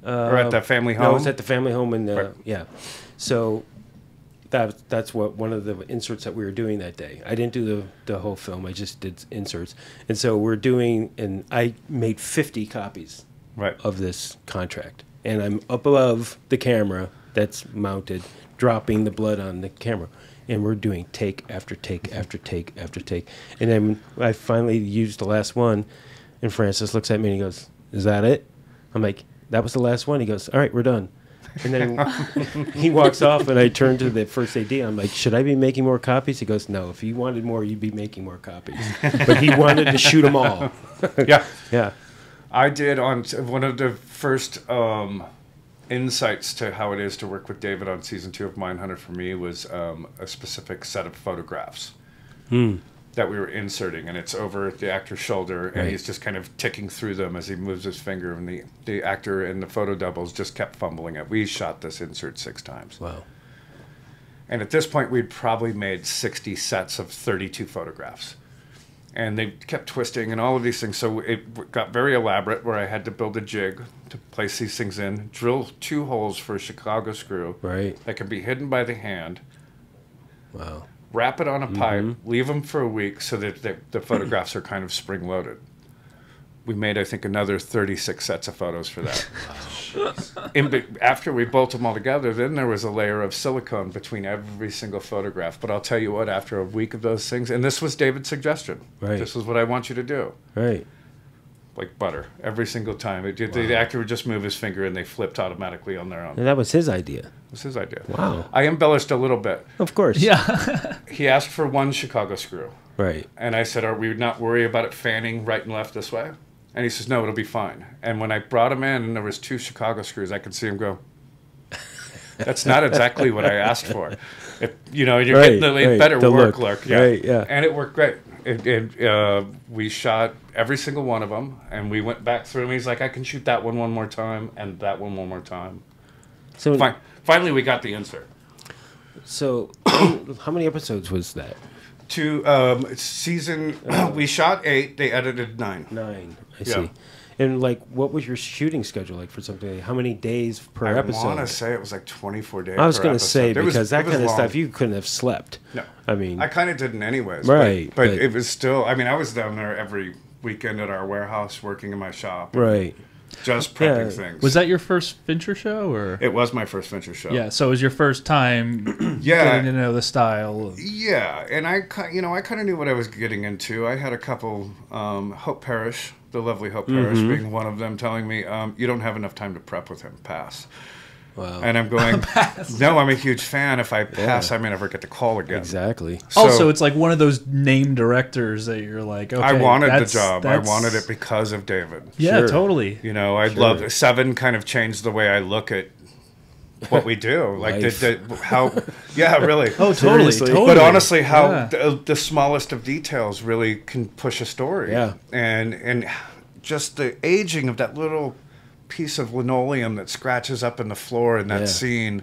[SPEAKER 3] Or at the family home?
[SPEAKER 1] No, it's at the family home. Yeah. So that's what one of the inserts that we were doing that day. I didn't do the whole film. I just did inserts. And so we're doing, and I made 50 copies of this contract. And I'm up above the camera that's mounted, dropping the blood on the camera. And we're doing take after take after take after take. And then I finally used the last one, and Francis looks at me and he goes, "Is that it?" I'm like, "That was the last one." He goes, "All right, we're done." And then he walks off, and I turn to the first AD. I'm like, "Should I be making more copies?" He goes, "No, if you wanted more, you'd be making more copies." But he wanted to shoot them all. Yeah.
[SPEAKER 3] I did on one of the first insights to how it is to work with David on season 2 of Mindhunter for me was a specific set of photographs that we were inserting, and it's over the actor's shoulder, and he's just kind of ticking through them as he moves his finger, and the actor and the photo doubles just kept fumbling it. We shot this insert 6 times.
[SPEAKER 1] Wow.
[SPEAKER 3] And at this point, we'd probably made 60 sets of 32 photographs. And they kept twisting and all of these things. So it got very elaborate, where I had to build a jig to place these things in, drill 2 holes for a Chicago screw that can be hidden by the hand.
[SPEAKER 1] Wow.
[SPEAKER 3] Wrap it on a pipe, leave them for a week so that the photographs are kind of spring-loaded. We made, I think, another 36 sets of photos for that. After we bolted them all together, then there was a layer of silicone between every single photograph. But I'll tell you what, after a week of those things, and this was David's suggestion. This is what I want you to do. Like butter, every single time. The actor would just move his finger, and they flipped automatically on their own.
[SPEAKER 1] And that was his idea.
[SPEAKER 3] It was his idea.
[SPEAKER 1] Wow.
[SPEAKER 3] I embellished a little bit.
[SPEAKER 1] Of course.
[SPEAKER 2] Yeah.
[SPEAKER 3] He asked for 1 Chicago screw.
[SPEAKER 1] Right.
[SPEAKER 3] And I said, "Are we not worried about it fanning right and left this way?" And he says, "No, it'll be fine." And when I brought him in and there was 2 Chicago screws, I could see him go, "That's not exactly what I asked for." You're getting the better work look.
[SPEAKER 1] Yeah.
[SPEAKER 3] And it worked great. We shot every single one of them, and we went back through them. He's like, I can shoot that one more time, and that one more time.
[SPEAKER 1] So
[SPEAKER 3] Finally, we got the insert.
[SPEAKER 1] So, how many episodes was that?
[SPEAKER 3] Season, we shot 8. They edited 9.
[SPEAKER 1] 9. I see. And like, what was your shooting schedule like for something? How many days per episode?
[SPEAKER 3] I want to say it was like 24 days.
[SPEAKER 1] I was
[SPEAKER 3] going to
[SPEAKER 1] say because that kind of stuff you couldn't have slept.
[SPEAKER 3] No,
[SPEAKER 1] I mean,
[SPEAKER 3] I kind of didn't anyways.
[SPEAKER 1] Right,
[SPEAKER 3] but it was still. I mean, I was down there every weekend at our warehouse working in my shop.
[SPEAKER 1] Right.
[SPEAKER 3] Just prepping things.
[SPEAKER 2] Was that your first Fincher show, or
[SPEAKER 3] it was my first Fincher show?
[SPEAKER 2] Yeah, so it was your first time getting to know the style.
[SPEAKER 3] Yeah, and I kind of knew what I was getting into. I had a couple, Hope Parrish, the lovely Hope Parrish, being one of them, telling me, "You don't have enough time to prep with him. Pass."
[SPEAKER 1] Wow.
[SPEAKER 3] And I'm going, no, I'm a huge fan. If I pass, I may never get the call again.
[SPEAKER 1] Exactly.
[SPEAKER 2] So, also, it's like one of those name directors that you're like, okay,
[SPEAKER 3] I wanted the job. I wanted it because of David.
[SPEAKER 2] Yeah, totally.
[SPEAKER 3] You know, I loved it. 7 kind of changed the way I look at what we do. Like, how, yeah, really.
[SPEAKER 2] Oh, totally.
[SPEAKER 3] But honestly, how the smallest of details really can push a story.
[SPEAKER 1] Yeah.
[SPEAKER 3] And just the aging of that little piece of linoleum that scratches up in the floor in that scene,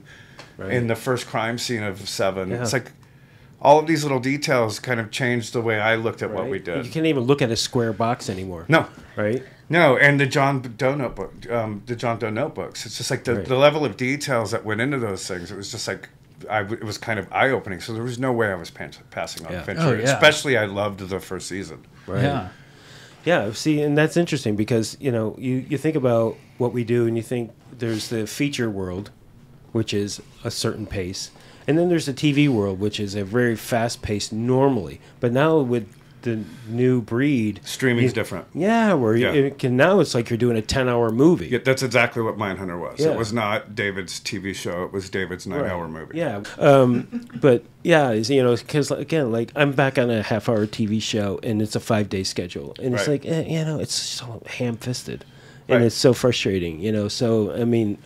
[SPEAKER 3] in the first crime scene of 7. It's like all of these little details kind of changed the way I looked at what we did.
[SPEAKER 1] You can't even look at a square box anymore.
[SPEAKER 3] No.
[SPEAKER 1] Right?
[SPEAKER 3] No, and the John Doe notebook, the John Doe notebooks. It's just like the level of details that went into those things. It was just like it was kind of eye opening. So there was no way I was passing on Fincher. Especially, I loved the first season.
[SPEAKER 1] Right.
[SPEAKER 2] Yeah.
[SPEAKER 1] Yeah, see, and that's interesting because, you know, you think about what we do and you think there's the feature world, which is a certain pace, and then there's the TV world, which is a very fast pace normally. But now with the new breed,
[SPEAKER 3] streaming's different.
[SPEAKER 1] Yeah, where it can now it's like you're doing a 10-hour movie.
[SPEAKER 3] Yeah, that's exactly what Mindhunter was.
[SPEAKER 1] Yeah.
[SPEAKER 3] It was not David's TV show. It was David's 9-hour movie.
[SPEAKER 1] Yeah, but yeah, you know, because again, like I'm back on a half-hour TV show and it's a 5-day schedule, and it's like you know, it's so ham-fisted, and it's so frustrating, you know. So I mean.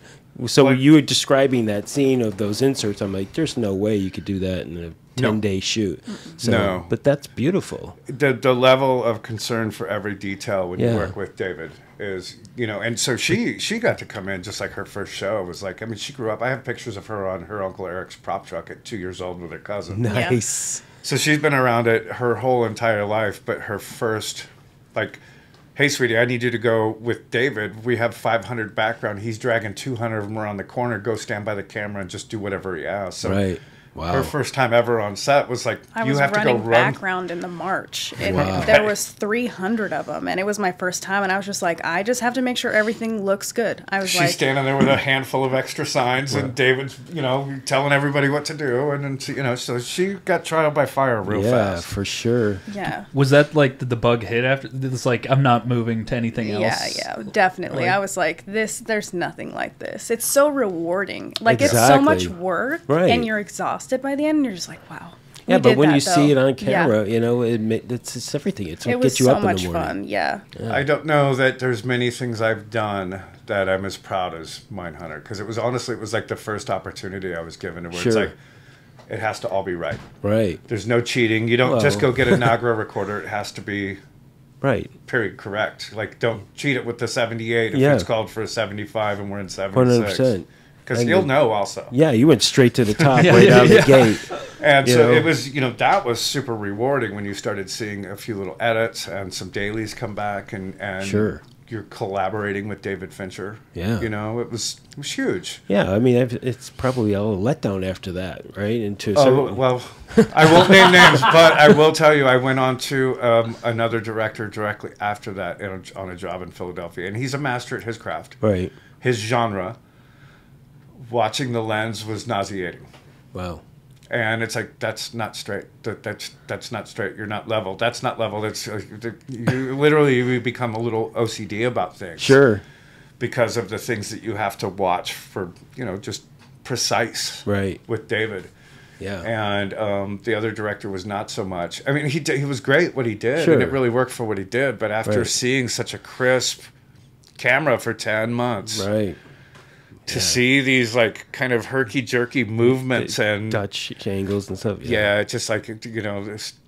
[SPEAKER 1] So you were describing that scene of those inserts. I'm like, there's no way you could do that in a 10-day shoot. So, but that's beautiful.
[SPEAKER 3] The level of concern for every detail when you work with David is, you know, and so she got to come in just like her first show. It was like, I mean, she grew up. I have pictures of her on her Uncle Eric's prop truck at 2 years old with her cousin.
[SPEAKER 1] Nice.
[SPEAKER 4] Yeah.
[SPEAKER 3] So she's been around it her whole entire life, but her first, like, hey, sweetie, I need you to go with David. We have 500 background. He's dragging 200 of them around the corner. Go stand by the camera and just do whatever he asks. So
[SPEAKER 1] Wow.
[SPEAKER 3] Her first time ever on set was like,
[SPEAKER 4] I
[SPEAKER 3] you
[SPEAKER 4] was
[SPEAKER 3] have to go
[SPEAKER 4] running background in the March, and there was 300 of them, and it was my first time, and I was just like, I just have to make sure everything looks good. I was
[SPEAKER 3] She's standing there with a handful of extra signs, and David's, you know, telling everybody what to do, and then she, you know, so she got trial by fire real fast.
[SPEAKER 1] Yeah, for sure.
[SPEAKER 4] Yeah.
[SPEAKER 2] Was that like did the bug hit after? It's like I'm not moving to anything else.
[SPEAKER 4] Yeah, definitely. I was like, there's nothing like this. It's so rewarding. Like it's so much work, and you're exhausted by the end, and you're just like, wow.
[SPEAKER 1] Yeah, but when you see it on camera, you know, it's everything. It's what gets you up in the morning. It was so much fun,
[SPEAKER 4] yeah.
[SPEAKER 3] I don't know that there's many things I've done that I'm as proud as Mindhunter, because it was honestly, it was like the first opportunity I was given where it's like, it has to all be right.
[SPEAKER 1] Right.
[SPEAKER 3] There's no cheating. You don't just go get a Nagra recorder. It has to be period correct. Like, don't cheat it with the 78 if it's called for a 75 and we're in 76. 100%. Because you'll know also.
[SPEAKER 1] Yeah, you went straight to the top right out of the gate.
[SPEAKER 3] And so it was, you know, that was super rewarding when you started seeing a few little edits and some dailies come back and you're collaborating with David Fincher.
[SPEAKER 1] Yeah.
[SPEAKER 3] You know, it was huge.
[SPEAKER 1] Yeah, I mean, it's probably all a letdown after that, right?
[SPEAKER 3] Well, I won't name names, but I will tell you I went on to another director directly after that on a job in Philadelphia. And he's a master at his craft.
[SPEAKER 1] Right.
[SPEAKER 3] His genre. Watching the lens was nauseating.
[SPEAKER 1] Wow.
[SPEAKER 3] And it's like, that's not straight. That's not straight. You're not level. That's not level. That's you literally become a little OCD about things.
[SPEAKER 1] Sure.
[SPEAKER 3] Because of the things that you have to watch for, you know, just precise.
[SPEAKER 1] Right.
[SPEAKER 3] With David.
[SPEAKER 1] Yeah.
[SPEAKER 3] And the other director was not so much. I mean, he was great what he did, and it really worked for what he did. But after seeing such a crisp camera for 10 months.
[SPEAKER 1] Right.
[SPEAKER 3] to see these like kind of herky-jerky movements and
[SPEAKER 1] Dutch angles and stuff.
[SPEAKER 3] Yeah, it's just like, you know,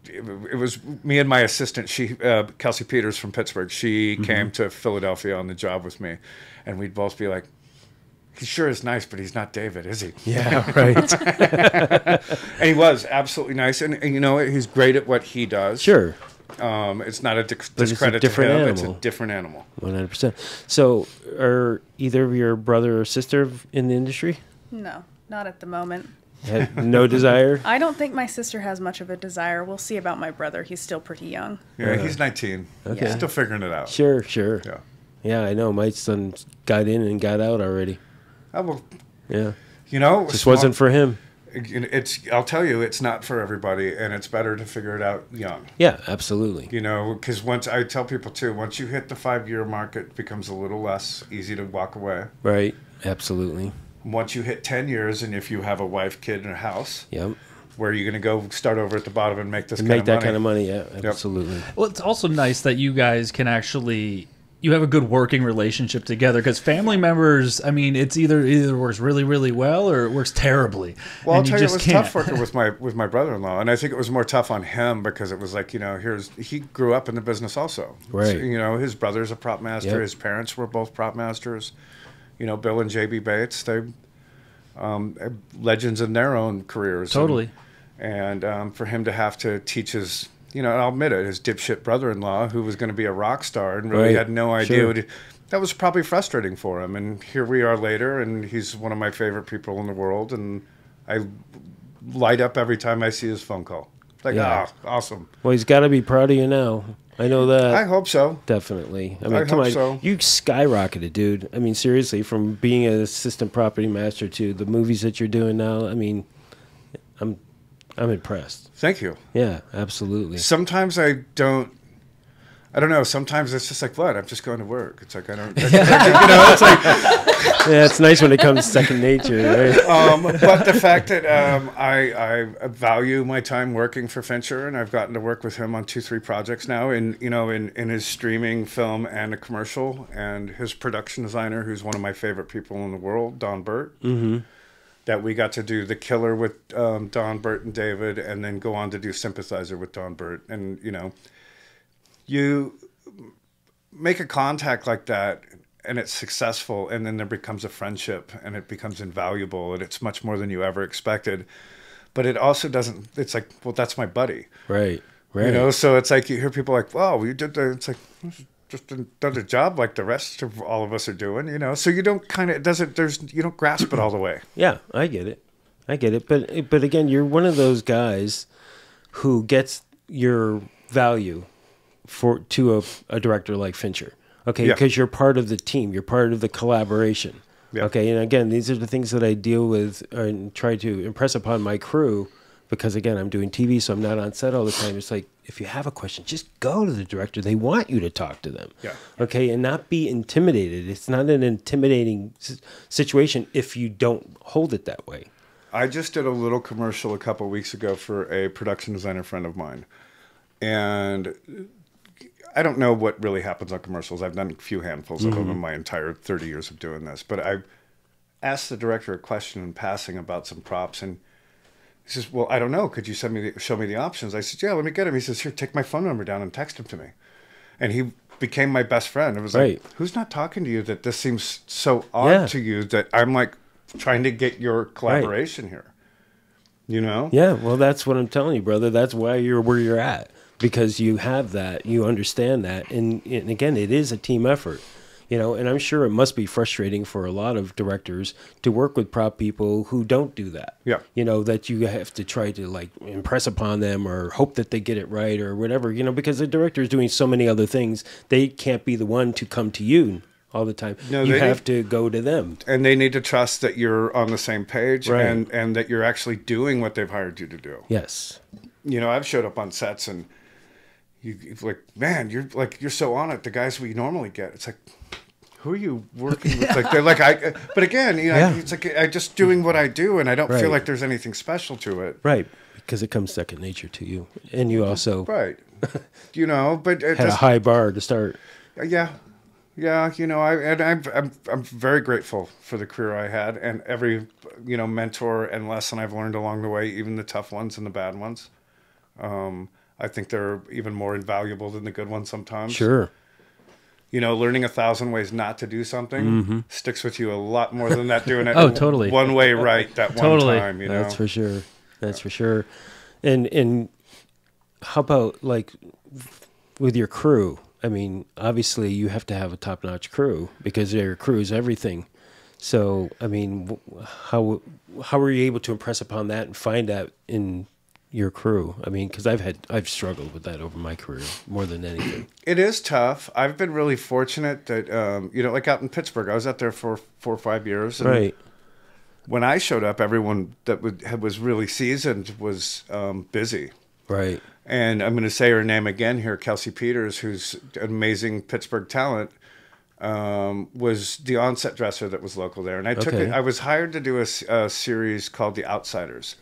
[SPEAKER 3] it was me and my assistant, Kelsi Peters from Pittsburgh. She came to Philadelphia on the job with me, and we'd both be like, he sure is nice, but he's not David, is he?
[SPEAKER 1] Yeah, right.
[SPEAKER 3] And he was absolutely nice, and you know, he's great at what he does.
[SPEAKER 1] Sure.
[SPEAKER 3] It's not a discredit to him. Animal. It's a different animal.
[SPEAKER 1] 100%. So, are either of your brother or sister in the industry?
[SPEAKER 4] No, not at the moment.
[SPEAKER 1] Had no desire?
[SPEAKER 4] I don't think my sister has much of a desire. We'll see about my brother. He's still pretty young.
[SPEAKER 3] Yeah, he's 19.
[SPEAKER 1] Okay.
[SPEAKER 3] He's still figuring it out.
[SPEAKER 1] Sure.
[SPEAKER 3] Yeah.
[SPEAKER 1] Yeah, I know. My son got in and got out already.
[SPEAKER 3] Oh, well,
[SPEAKER 1] yeah.
[SPEAKER 3] You know,
[SPEAKER 1] just wasn't for him.
[SPEAKER 3] I'll tell you, it's not for everybody, and it's better to figure it out young.
[SPEAKER 1] Yeah, absolutely.
[SPEAKER 3] You know, because once I tell people too, once you hit the 5-year mark, it becomes a little less easy to walk away.
[SPEAKER 1] Right. Absolutely.
[SPEAKER 3] Once you hit 10 years, and if you have a wife, kid, and a house,
[SPEAKER 1] yep.
[SPEAKER 3] Where are you going to go start over at the bottom and make
[SPEAKER 1] kind of money? Yeah, absolutely.
[SPEAKER 2] Yep. Well, it's also nice that you guys can actually. You have a good working relationship together, because family members, I mean, it's either works really, really well or it works terribly.
[SPEAKER 3] Well, I'll tell you, it was tough working with my brother-in-law, and I think it was more tough on him because it was like, you know, he grew up in the business also.
[SPEAKER 1] Right.
[SPEAKER 3] So, you know, his brother's a prop master.
[SPEAKER 1] Yep.
[SPEAKER 3] His parents were both prop masters. You know, Bill and J.B. Bates, they legends in their own careers.
[SPEAKER 2] Totally.
[SPEAKER 3] And for him to have to teach his... You know, and I'll admit it, his dipshit brother-in-law, who was going to be a rock star and really had no idea. That was probably frustrating for him. And here we are later, and he's one of my favorite people in the world. And I light up every time I see his phone call. Like, awesome.
[SPEAKER 1] Well, he's got to be proud of you now. I know that.
[SPEAKER 3] I hope so.
[SPEAKER 1] Definitely. I mean, come on.
[SPEAKER 3] So.
[SPEAKER 1] You skyrocketed, dude. I mean, seriously, from being an assistant property master to the movies that you're doing now. I mean, I'm impressed.
[SPEAKER 3] Thank you.
[SPEAKER 1] Yeah, absolutely.
[SPEAKER 3] Sometimes I don't know. Sometimes it's just like, what? I'm just going to work. It's like, you know, it's like.
[SPEAKER 1] Yeah, it's nice when it comes second nature, right?
[SPEAKER 3] But the fact that I value my time working for Fincher, and I've gotten to work with him on 2-3 projects now, in his streaming film and a commercial, and his production designer, who's one of my favorite people in the world, Don Burt. Mm-hmm. That we got to do The Killer with Don Burt and David, and then go on to do Sympathizer with Don Burt. And, you know, you make a contact like that, and it's successful, and then there becomes a friendship, and it becomes invaluable, and it's much more than you ever expected. But it also doesn't, it's like, well, that's my buddy.
[SPEAKER 1] Right.
[SPEAKER 3] You know, so it's like you hear people like, wow, you did that. It's like... just done a job like the rest of all of us are doing, you know. So you don't you don't grasp it all the way.
[SPEAKER 1] Yeah, I get it. But again, you're one of those guys who gets your value to a director like Fincher. Okay, because you're part of the team, you're part of the collaboration. Yeah. Okay, and again, these are the things that I deal with and try to impress upon my crew. Because, again, I'm doing TV, so I'm not on set all the time. It's like, if you have a question, just go to the director. They want you to talk to them.
[SPEAKER 3] Yeah.
[SPEAKER 1] Okay, and not be intimidated. It's not an intimidating situation if you don't hold it that way.
[SPEAKER 3] I just did a little commercial a couple of weeks ago for a production designer friend of mine. And I don't know what really happens on commercials. I've done a few handfuls of them in my entire 30 years of doing this. But I asked the director a question in passing about some props, and he says, well, I don't know. Could you show me the options? I said, yeah, let me get him. He says, here, take my phone number down and text him to me. And he became my best friend. It was like, who's not talking to you that this seems so odd to you that I'm like trying to get your collaboration here? You know?
[SPEAKER 1] Yeah, well, that's what I'm telling you, brother. That's why you're where you're at. Because you have that, you understand that. And again, it is a team effort. You know, and I'm sure it must be frustrating for a lot of directors to work with prop people who don't do that.
[SPEAKER 3] Yeah.
[SPEAKER 1] You know, that you have to try to like impress upon them or hope that they get it right or whatever, you know, because the director is doing so many other things. They can't be the one to come to you all the time. No, you have to go to them.
[SPEAKER 3] And they need to trust that you're on the same page and that you're actually doing what they've hired you to do.
[SPEAKER 1] Yes.
[SPEAKER 3] You know, I've showed up on sets and you're like, man, you're so on it. The guys we normally get, it's like, who are you working with? Like they're like but again, you know, it's like I just doing what I do, and I don't feel like there's anything special to it.
[SPEAKER 1] Right, because it comes second nature to you, and you also
[SPEAKER 3] you know, but it
[SPEAKER 1] had a high bar to start.
[SPEAKER 3] Yeah, Yeah, I'm very grateful for the career I had and every, mentor and lesson I've learned along the way, even the tough ones and the bad ones. I think they're even more invaluable than the good ones sometimes.
[SPEAKER 1] Sure.
[SPEAKER 3] Learning 1,000 ways not to do something sticks with you a lot more than that doing it
[SPEAKER 2] totally.
[SPEAKER 3] one way right that
[SPEAKER 2] Totally.
[SPEAKER 3] one time,
[SPEAKER 1] That's for sure. That's for sure. And how about like with your crew? I mean, obviously you have to have a top-notch crew because your crew is everything. So, I mean, how were you able to impress upon that and find that in your crew? I mean, because I've struggled with that over my career more than anything.
[SPEAKER 3] It is tough. I've been really fortunate that, like out in Pittsburgh, I was out there for 4 or 5 years. And
[SPEAKER 1] Right.
[SPEAKER 3] when I showed up, everyone that was really seasoned was busy.
[SPEAKER 1] Right.
[SPEAKER 3] And I'm going to say her name again here, Kelsi Peters, who's an amazing Pittsburgh talent, was the on-set dresser that was local there. And I was hired to do a series called The Outsiders.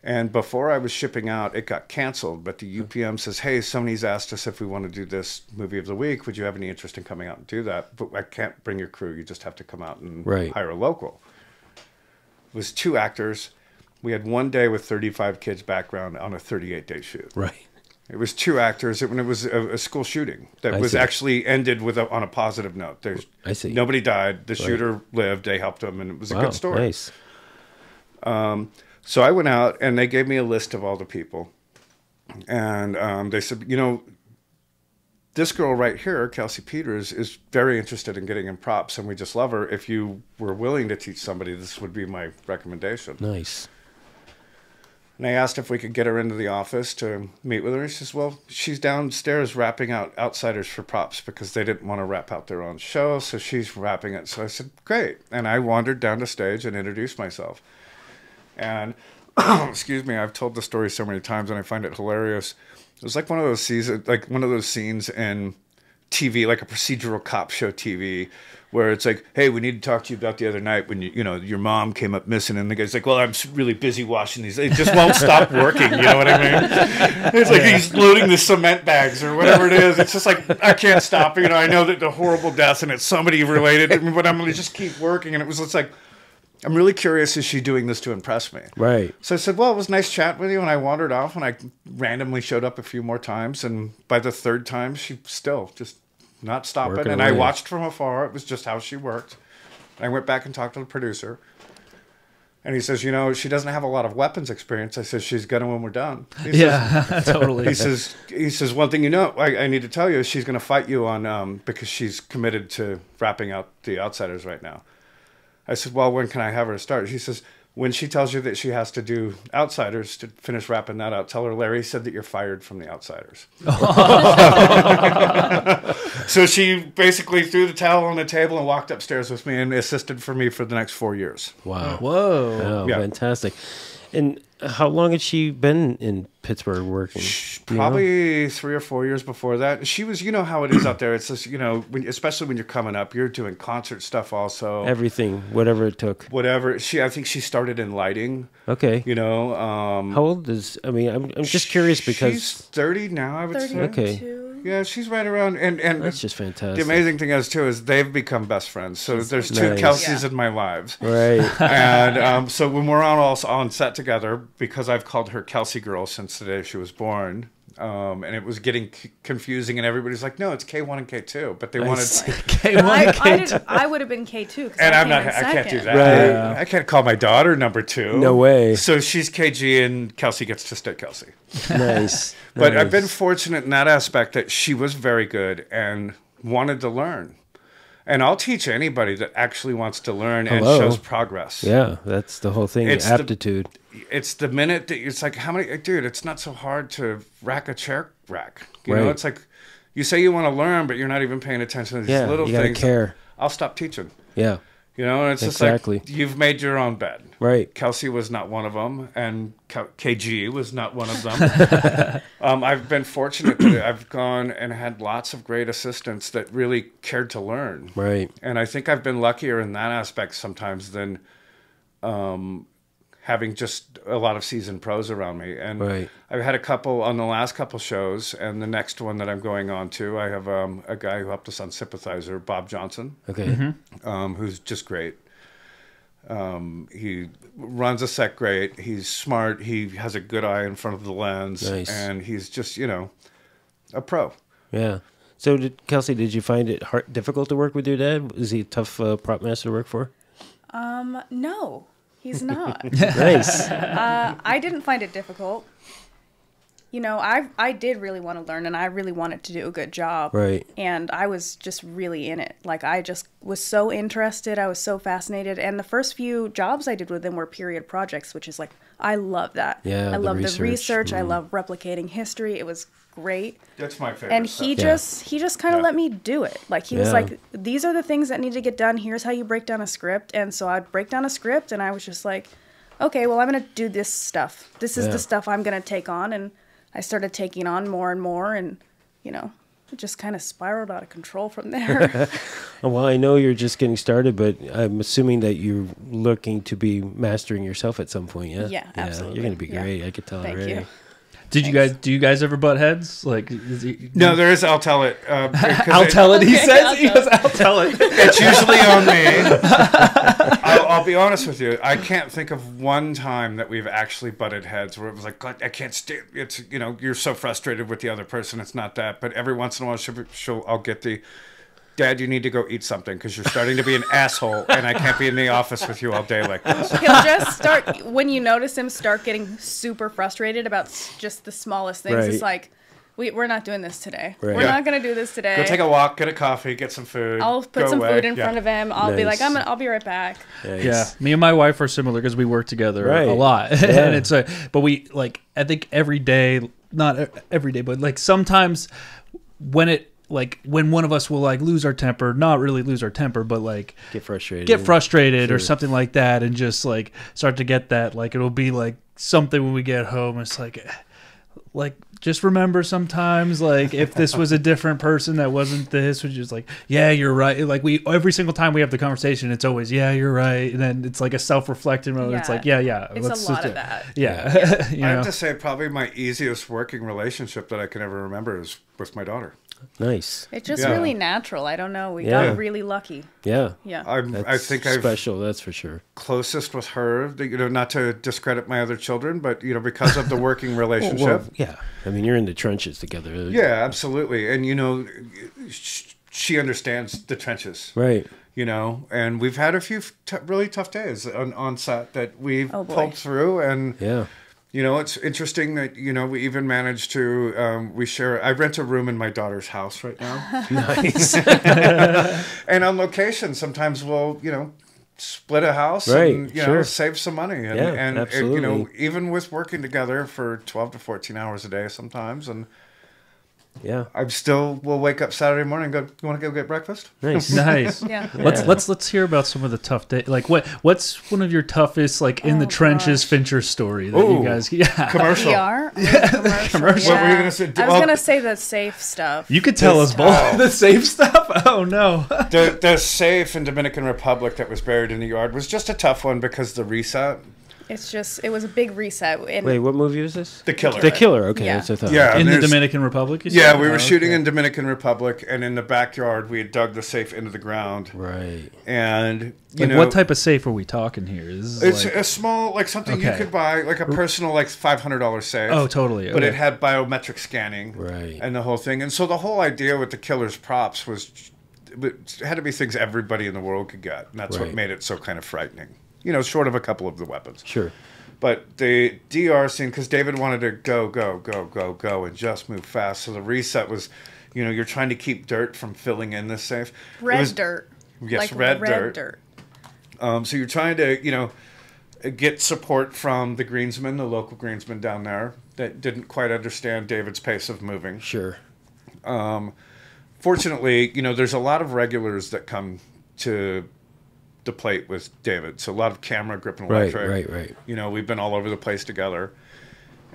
[SPEAKER 3] And before I was shipping out, it got canceled. But the UPM says, hey, Sony's asked us if we want to do this movie of the week. Would you have any interest in coming out and do that? But I can't bring your crew. You just have to come out and hire a local. It was 2 actors. We had 1 day with 35 kids background on a 38-day shoot.
[SPEAKER 1] Right.
[SPEAKER 3] It was 2 actors. It was a school shooting that was actually ended on a positive note.
[SPEAKER 1] I see.
[SPEAKER 3] Nobody died. The shooter lived. They helped him, and it was a good story.
[SPEAKER 1] Nice.
[SPEAKER 3] So I went out, and they gave me a list of all the people. And they said, this girl right here, Kelsi Peters, is very interested in getting in props, and we just love her. If you were willing to teach somebody, this would be my recommendation.
[SPEAKER 1] Nice.
[SPEAKER 3] And I asked if we could get her into the office to meet with her. He says, well, she's downstairs wrapping out Outsiders for props because they didn't want to wrap out their own show, so she's wrapping it. So I said, great. And I wandered down the stage and introduced myself. And, excuse me, I've told the story so many times and I find it hilarious. It was like one of those scenes in TV, like a procedural cop show TV, where it's like, hey, we need to talk to you about the other night when your mom came up missing, and the guy's like, well, I'm really busy washing these. It just won't stop working. You know what I mean? It's like he's loading the cement bags or whatever it is. It's just like, I can't stop. I know that the horrible death and it's somebody related, but I'm going to just keep working. And it was just like, I'm really curious, is she doing this to impress me?
[SPEAKER 1] Right.
[SPEAKER 3] So I said, well, it was nice chat with you. And I wandered off and I randomly showed up a few more times. And by the 3rd time, she still just not stopping.
[SPEAKER 1] Working
[SPEAKER 3] And
[SPEAKER 1] away.
[SPEAKER 3] I watched from afar. It was just how she worked. I went back and talked to the producer. And he says, she doesn't have a lot of weapons experience. I said, she's going to when we're done. He says,
[SPEAKER 2] totally.
[SPEAKER 3] He says, one thing I need to tell you is she's going to fight you on because she's committed to wrapping out The Outsiders right now. I said, well, when can I have her start? She says, when she tells you that she has to do Outsiders to finish wrapping that out, tell her Larry said that you're fired from The Outsiders. So she basically threw the towel on the table and walked upstairs with me and assisted for me for the next 4 years.
[SPEAKER 1] Wow.
[SPEAKER 2] Whoa.
[SPEAKER 1] Oh,
[SPEAKER 3] Yeah.
[SPEAKER 1] fantastic. And how long had she been in Pittsburgh working?
[SPEAKER 3] Probably 3 or 4 years before that. She was, how it is out there. It's just, especially when you're coming up, you're doing concert stuff also.
[SPEAKER 1] Everything, whatever it took.
[SPEAKER 3] Whatever. I think she started in lighting.
[SPEAKER 1] Okay.
[SPEAKER 3] How
[SPEAKER 1] old is? I mean, I'm just curious because
[SPEAKER 3] she's 30 now. I would say.
[SPEAKER 1] Okay.
[SPEAKER 3] Yeah, she's right around, and
[SPEAKER 1] That's just fantastic.
[SPEAKER 3] The amazing thing is too is they've become best friends. So there's 2
[SPEAKER 1] nice.
[SPEAKER 3] Kelsies in my lives,
[SPEAKER 1] Right.
[SPEAKER 3] and so when we're all on set together, because I've called her Kelsi Girl since the day she was born, and it was getting confusing, and everybody's like, no, it's K1 and K2, but they wanted.
[SPEAKER 4] I would have been K2.
[SPEAKER 3] And I'm not. I can't do that.
[SPEAKER 1] Right.
[SPEAKER 3] I can't call my daughter number 2.
[SPEAKER 1] No way.
[SPEAKER 3] So she's KG, and Kelsi gets to stay Kelsi.
[SPEAKER 1] Nice.
[SPEAKER 3] But
[SPEAKER 1] Nice.
[SPEAKER 3] I've been fortunate in that aspect that she was very good and wanted to learn. And I'll teach anybody that actually wants to learn and shows progress.
[SPEAKER 1] Yeah, that's the whole thing.
[SPEAKER 3] It's
[SPEAKER 1] Aptitude.
[SPEAKER 3] It's the minute that it's like, dude, it's not so hard to rack a chair rack. You
[SPEAKER 1] Right.
[SPEAKER 3] know, it's like you say you want to learn, but you're not even paying attention to these little
[SPEAKER 1] you gotta
[SPEAKER 3] things.
[SPEAKER 1] care.
[SPEAKER 3] I'll stop teaching.
[SPEAKER 1] Yeah.
[SPEAKER 3] And it's
[SPEAKER 1] Exactly.
[SPEAKER 3] just like, you've made your own bed.
[SPEAKER 1] Right.
[SPEAKER 3] Kelsi was not one of them, and KG was not one of them. I've been fortunate that I've gone and had lots of great assistants that really cared to learn. having just a lot of seasoned pros around me. And
[SPEAKER 1] Right.
[SPEAKER 3] I've had a couple on the last couple shows, and the next one that I'm going on to, I have a guy who helped us on Sympathizer, Bob Johnson,
[SPEAKER 1] Okay.
[SPEAKER 3] who's just great. He runs a set great. He's smart. He has a good eye in front of the lens.
[SPEAKER 1] Nice.
[SPEAKER 3] And he's just, a pro.
[SPEAKER 1] Yeah. So, Kelsi, did you find it difficult to work with your dad? Is he a tough prop master to work for?
[SPEAKER 4] No, he's not.
[SPEAKER 1] Nice.
[SPEAKER 4] I didn't find it difficult. I did really want to learn, and I really wanted to do a good job.
[SPEAKER 1] Right.
[SPEAKER 4] And I was just really in it. Like, I just was so interested. I was so fascinated. And the first few jobs I did with him were period projects, which is like, I love that.
[SPEAKER 1] Yeah,
[SPEAKER 4] I love the research.
[SPEAKER 1] Mm.
[SPEAKER 4] I love replicating history. It was great.
[SPEAKER 3] That's my favorite.
[SPEAKER 4] And
[SPEAKER 3] stuff.
[SPEAKER 4] he just kind of let me do it. Like, he was
[SPEAKER 1] Yeah.
[SPEAKER 4] like, these are the things that need to get done. Here's how you break down a script. And so I'd break down a script, and I was just like, okay, well, I'm going to do this stuff. This is
[SPEAKER 1] Yeah.
[SPEAKER 4] the stuff I'm going to take on. And I started taking on more and more, and, it just kind of spiraled out of control from there.
[SPEAKER 1] Well, I know you're just getting started, but I'm assuming that you're looking to be mastering yourself at some point, yeah?
[SPEAKER 4] Yeah, absolutely.
[SPEAKER 1] You're going to be
[SPEAKER 4] Yeah.
[SPEAKER 1] great. I could tell
[SPEAKER 4] Thank
[SPEAKER 1] already.
[SPEAKER 4] you.
[SPEAKER 2] Do you guys ever butt heads? Like,
[SPEAKER 3] No, there is. I'll tell it.
[SPEAKER 2] I'll tell it. He
[SPEAKER 4] Okay,
[SPEAKER 2] says.
[SPEAKER 4] I'll
[SPEAKER 2] He goes, I'll tell it.
[SPEAKER 3] It's usually on me. I'll be honest with you. I can't think of one time that we've actually butted heads where it was like, God, I can't stay. It's, you're so frustrated with the other person. It's not that. But every once in a while, I'll get the, Dad, you need to go eat something because you're starting to be an asshole, and I can't be in the office with you all day like this.
[SPEAKER 4] He'll just start, when you notice him start getting super frustrated about just the smallest things,
[SPEAKER 1] Right.
[SPEAKER 4] it's like, we're not doing this today.
[SPEAKER 1] Right.
[SPEAKER 4] We're
[SPEAKER 3] Yeah.
[SPEAKER 4] not going to do this today.
[SPEAKER 3] Go take a walk, get a coffee, get some food.
[SPEAKER 4] I'll put
[SPEAKER 3] go
[SPEAKER 4] some
[SPEAKER 3] away.
[SPEAKER 4] food in
[SPEAKER 3] Yeah.
[SPEAKER 4] front of him. I'll be
[SPEAKER 1] Nice.
[SPEAKER 4] like, I'll be right back.
[SPEAKER 1] Nice.
[SPEAKER 2] Yeah, me and my wife are similar because we work together
[SPEAKER 1] Right.
[SPEAKER 2] a lot,
[SPEAKER 1] Yeah.
[SPEAKER 2] and it's but we like I think every day, not every day, but like sometimes when one of us will like lose our temper, not really lose our temper, but like
[SPEAKER 1] Get frustrated.
[SPEAKER 2] or
[SPEAKER 1] Sure.
[SPEAKER 2] something like that, and just like start to get that like it'll be like something when we get home. It's like just remember sometimes like if this was a different person that wasn't this, which is like, yeah, you're right. Like every single time we have the conversation, it's always, yeah, you're right. And then it's like a self-reflective moment. It's
[SPEAKER 4] Yeah.
[SPEAKER 2] like, yeah.
[SPEAKER 4] It's a lot of that.
[SPEAKER 2] Yeah. You
[SPEAKER 3] I
[SPEAKER 2] know?
[SPEAKER 3] have to say, probably my easiest working relationship that I can ever remember is with my daughter.
[SPEAKER 1] Nice.
[SPEAKER 4] It's just
[SPEAKER 3] Yeah.
[SPEAKER 4] really natural. I don't know. We
[SPEAKER 1] Yeah.
[SPEAKER 4] got really lucky.
[SPEAKER 1] Yeah.
[SPEAKER 4] Yeah.
[SPEAKER 3] I think I'm
[SPEAKER 1] special, that's for sure.
[SPEAKER 3] closest with her, not to discredit my other children, but, because of the working relationship.
[SPEAKER 1] Well, yeah. I mean, you're in the trenches together.
[SPEAKER 3] Yeah, absolutely. And, she understands the trenches.
[SPEAKER 1] Right.
[SPEAKER 3] And we've had a few really tough days on set that we've
[SPEAKER 4] Oh, boy.
[SPEAKER 3] pulled through. And,
[SPEAKER 1] Yeah.
[SPEAKER 3] it's interesting that, we even managed to, I rent a room in my daughter's house right now.
[SPEAKER 1] Nice.
[SPEAKER 3] And on location, sometimes we'll, split a house
[SPEAKER 1] Right,
[SPEAKER 3] and,
[SPEAKER 1] sure.
[SPEAKER 3] save some money. And,
[SPEAKER 1] Yeah,
[SPEAKER 3] and
[SPEAKER 1] absolutely.
[SPEAKER 3] even with working together for 12 to 14 hours a day sometimes. And
[SPEAKER 1] Yeah.
[SPEAKER 3] we'll wake up Saturday morning and go, you want to go get breakfast?
[SPEAKER 1] Nice.
[SPEAKER 2] Nice.
[SPEAKER 4] Yeah.
[SPEAKER 2] Let's hear about some of the tough days. Like what's one of your toughest like in the
[SPEAKER 4] Oh,
[SPEAKER 2] trenches
[SPEAKER 4] gosh.
[SPEAKER 2] Fincher story that
[SPEAKER 3] Ooh.
[SPEAKER 2] you guys
[SPEAKER 3] Commercial.
[SPEAKER 4] PR? Commercial.
[SPEAKER 3] What were you gonna say?
[SPEAKER 4] I was
[SPEAKER 3] Well-
[SPEAKER 4] going to say the safe stuff.
[SPEAKER 2] You could tell us both the safe stuff. Oh no.
[SPEAKER 3] The safe in Dominican Republic that was buried in the yard was just a tough one because the reset.
[SPEAKER 4] It was a big reset. And
[SPEAKER 1] Wait, what movie was this?
[SPEAKER 3] The Killer.
[SPEAKER 1] The Killer. Okay,
[SPEAKER 4] Yeah.
[SPEAKER 1] that's what I thought.
[SPEAKER 3] Yeah.
[SPEAKER 2] In the
[SPEAKER 3] there's-
[SPEAKER 2] Dominican Republic, you
[SPEAKER 3] Yeah,
[SPEAKER 2] said?
[SPEAKER 3] we
[SPEAKER 2] Oh,
[SPEAKER 3] were shooting
[SPEAKER 2] okay.
[SPEAKER 3] in Dominican Republic, and in the backyard, we had dug the safe into the ground.
[SPEAKER 1] Right.
[SPEAKER 3] And,
[SPEAKER 2] Like, what type of safe are we talking here? This is
[SPEAKER 3] It's
[SPEAKER 2] like,
[SPEAKER 3] a small, like something you
[SPEAKER 2] Okay.
[SPEAKER 3] could buy, like a personal, like $500 safe.
[SPEAKER 2] oh, totally.
[SPEAKER 3] But
[SPEAKER 2] Okay.
[SPEAKER 3] it had biometric scanning.
[SPEAKER 1] Right.
[SPEAKER 3] And the whole thing. And so the whole idea with the Killer's props was it had to be things everybody in the world could get. And that's what
[SPEAKER 1] Right.
[SPEAKER 3] made it so kind of frightening. Short of a couple of the weapons.
[SPEAKER 1] Sure.
[SPEAKER 3] But the DR scene, because David wanted to go, and just move fast. So the reset was, you're trying to keep dirt from filling in this safe. It
[SPEAKER 4] red
[SPEAKER 3] was-
[SPEAKER 4] dirt.
[SPEAKER 3] Yes,
[SPEAKER 4] Like
[SPEAKER 3] red
[SPEAKER 4] red
[SPEAKER 3] dirt. So you're trying to, get support from the greensman, the local greensman down there, that didn't quite understand David's pace of moving.
[SPEAKER 1] Sure.
[SPEAKER 3] Fortunately, there's a lot of regulars that come to the plate with David. So a lot of camera, grip, and
[SPEAKER 1] Right,
[SPEAKER 3] electric.
[SPEAKER 1] right.
[SPEAKER 3] We've been all over the place together.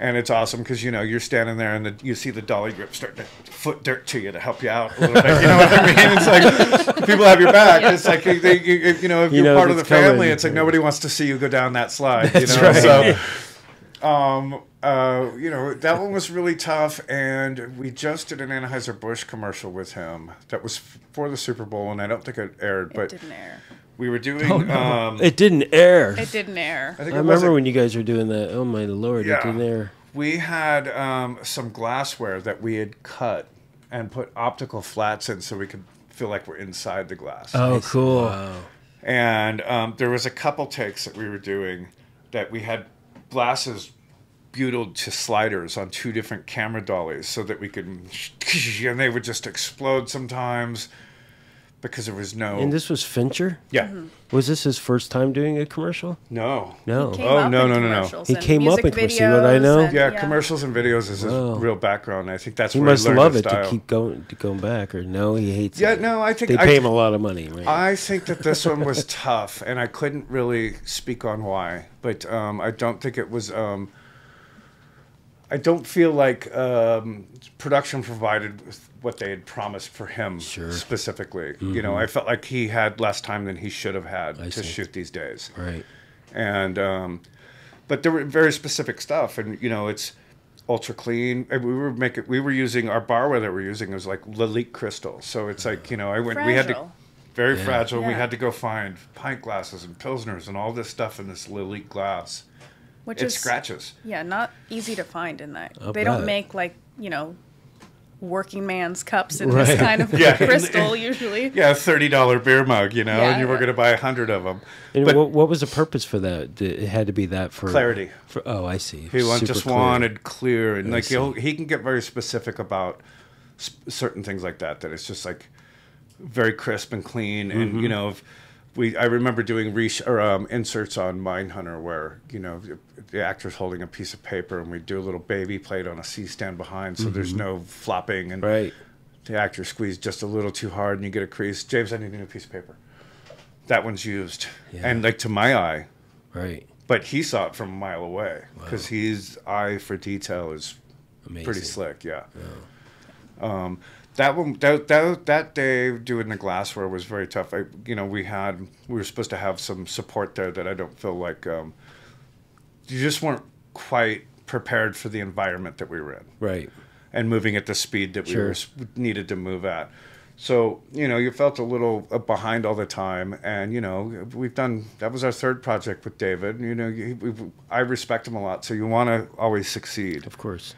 [SPEAKER 3] And it's awesome because, you know, you're standing there and you see the dolly grip start to foot dirt to you to help you out a little bit. You know what I mean? It's like people have your back. It's like, you know, if you're part of the family, it's like nobody wants to see you go down that slide.
[SPEAKER 1] That's
[SPEAKER 3] you know?
[SPEAKER 1] right.
[SPEAKER 3] So, you know, that one was really tough. And we just did an Anheuser-Busch commercial with him that was for the Super Bowl. And I don't think it aired. But
[SPEAKER 4] it didn't air.
[SPEAKER 3] we were doing...
[SPEAKER 1] It didn't air.
[SPEAKER 4] It didn't air.
[SPEAKER 3] I think
[SPEAKER 1] I remember when you guys were doing that. Oh, my Lord, it didn't air.
[SPEAKER 3] We had some glassware that we had cut and put optical flats in so we could feel like we're inside the glass.
[SPEAKER 2] Oh, cool.
[SPEAKER 1] Wow.
[SPEAKER 3] And there was a couple takes that we were doing that we had glasses butyl to sliders on 2 different camera dollies so that we could... And they would just explode sometimes because there was no...
[SPEAKER 1] And this was Fincher?
[SPEAKER 3] Yeah.
[SPEAKER 4] Mm-hmm.
[SPEAKER 1] Was this his first time doing a commercial?
[SPEAKER 3] No.
[SPEAKER 1] No.
[SPEAKER 3] No.
[SPEAKER 1] He came up in commercials. See what I know?
[SPEAKER 3] Yeah, commercials and videos is his real background. I think that's
[SPEAKER 1] he
[SPEAKER 3] where
[SPEAKER 1] must
[SPEAKER 3] he learned
[SPEAKER 1] love
[SPEAKER 3] his
[SPEAKER 1] it
[SPEAKER 3] style.
[SPEAKER 1] to keep going back, or no, he hates
[SPEAKER 3] Yeah,
[SPEAKER 1] it.
[SPEAKER 3] no, I think...
[SPEAKER 1] They pay him a lot of money, right?
[SPEAKER 3] I think that this one was tough, and I couldn't really speak on why. But I don't think it was... I don't feel like production provided what they had promised for him specifically. Mm-hmm. You know, I felt like he had less time than he should have had to shoot these days.
[SPEAKER 1] Right.
[SPEAKER 3] And but there were very specific stuff, and you know, it's ultra clean. And we were using our barware that we're using was like Lalique crystal, so it's like, you know, we had to very fragile. We had to go find pint glasses and pilsners and all this stuff in this Lalique glass.
[SPEAKER 4] Which
[SPEAKER 3] is scratches.
[SPEAKER 4] Yeah, not easy to find in that.
[SPEAKER 1] I'll
[SPEAKER 4] they
[SPEAKER 1] bet.
[SPEAKER 4] don't make, like, you know, working man's cups in this kind of crystal usually.
[SPEAKER 3] Yeah, a $30 beer mug, you know, and you were going to buy 100 of them.
[SPEAKER 1] And
[SPEAKER 3] but
[SPEAKER 1] what was the purpose for that? It had to be that for
[SPEAKER 3] clarity.
[SPEAKER 1] Oh, I see.
[SPEAKER 3] He wanted clear, and like
[SPEAKER 1] see.
[SPEAKER 3] he can get very specific about certain things like that. That it's just like very crisp and clean, and you know. I remember doing inserts on Mindhunter where, you know, the actor's holding a piece of paper and we do a little baby plate on a C-stand behind so there's no flopping, and the actor squeezed just a little too hard and you get a crease. James, I need a new piece of paper. That one's used. Yeah. And like to my eye.
[SPEAKER 1] Right.
[SPEAKER 3] But he saw it from a mile away because his eye for detail is pretty slick, That day doing the glassware was very tough. We were supposed to have some support there that I don't feel like you just weren't quite prepared for the environment that we were in.
[SPEAKER 1] Right.
[SPEAKER 3] And moving at the speed that we needed to move at. So, you know, you felt a little behind all the time. And, you know, that was our 3rd project with David. You know, I respect him a lot. So you want to always succeed.
[SPEAKER 1] Of course.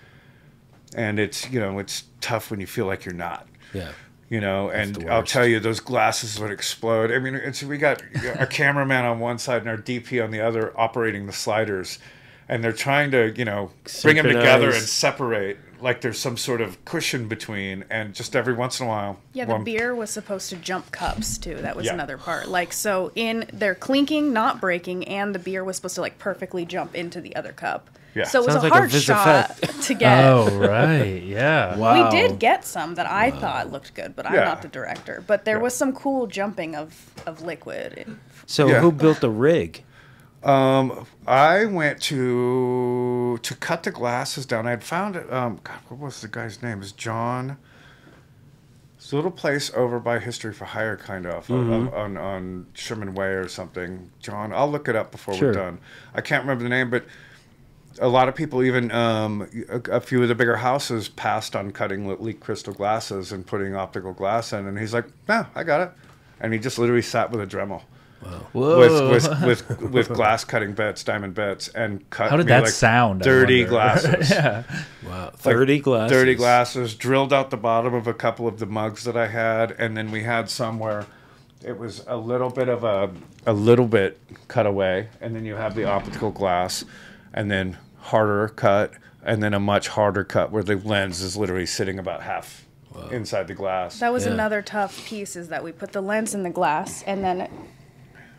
[SPEAKER 3] And it's, you know, it's tough when you feel like you're not.
[SPEAKER 1] Yeah.
[SPEAKER 3] You know, and I'll tell you, those glasses would explode. I mean, we got a cameraman on one side and our DP on the other operating the sliders. And they're trying to, you know, bring them together and separate like there's some sort of cushion between. And just every once in a while.
[SPEAKER 4] Yeah, the beer was supposed to jump cups, too. That was another part. Like, so they're clinking, not breaking, and the beer was supposed to, like, perfectly jump into the other cup. Yeah. So it was a hard shot to get.
[SPEAKER 2] Oh, right. Yeah.
[SPEAKER 1] Wow.
[SPEAKER 4] We did get some that I thought looked good, but I'm not the director. But there was some cool jumping of liquid.
[SPEAKER 1] So who built the rig?
[SPEAKER 3] I went to cut the glasses down. I had found it. God, what was the guy's name? It was John. It's a little place over by History for Hire, kind of, on Sherman Way or something. John, I'll look it up before we're done. I can't remember the name, but a lot of people, even a few of the bigger houses, passed on cutting Lalique crystal glasses and putting optical glass in. And he's like, "No, I got it," and he just literally sat with a Dremel.
[SPEAKER 1] Whoa.
[SPEAKER 3] With glass cutting bits, diamond bits, and cut.
[SPEAKER 2] How did that sound?
[SPEAKER 3] 30 glasses.
[SPEAKER 1] Wow, 30 glasses.
[SPEAKER 3] 30 glasses. Drilled out the bottom of a couple of the mugs that I had, and then we had some where it was a little bit cut away, and then you have the optical glass, and then harder cut, and then a much harder cut where the lens is literally sitting about half inside the glass.
[SPEAKER 4] That was another tough piece, is that we put the lens in the glass, and then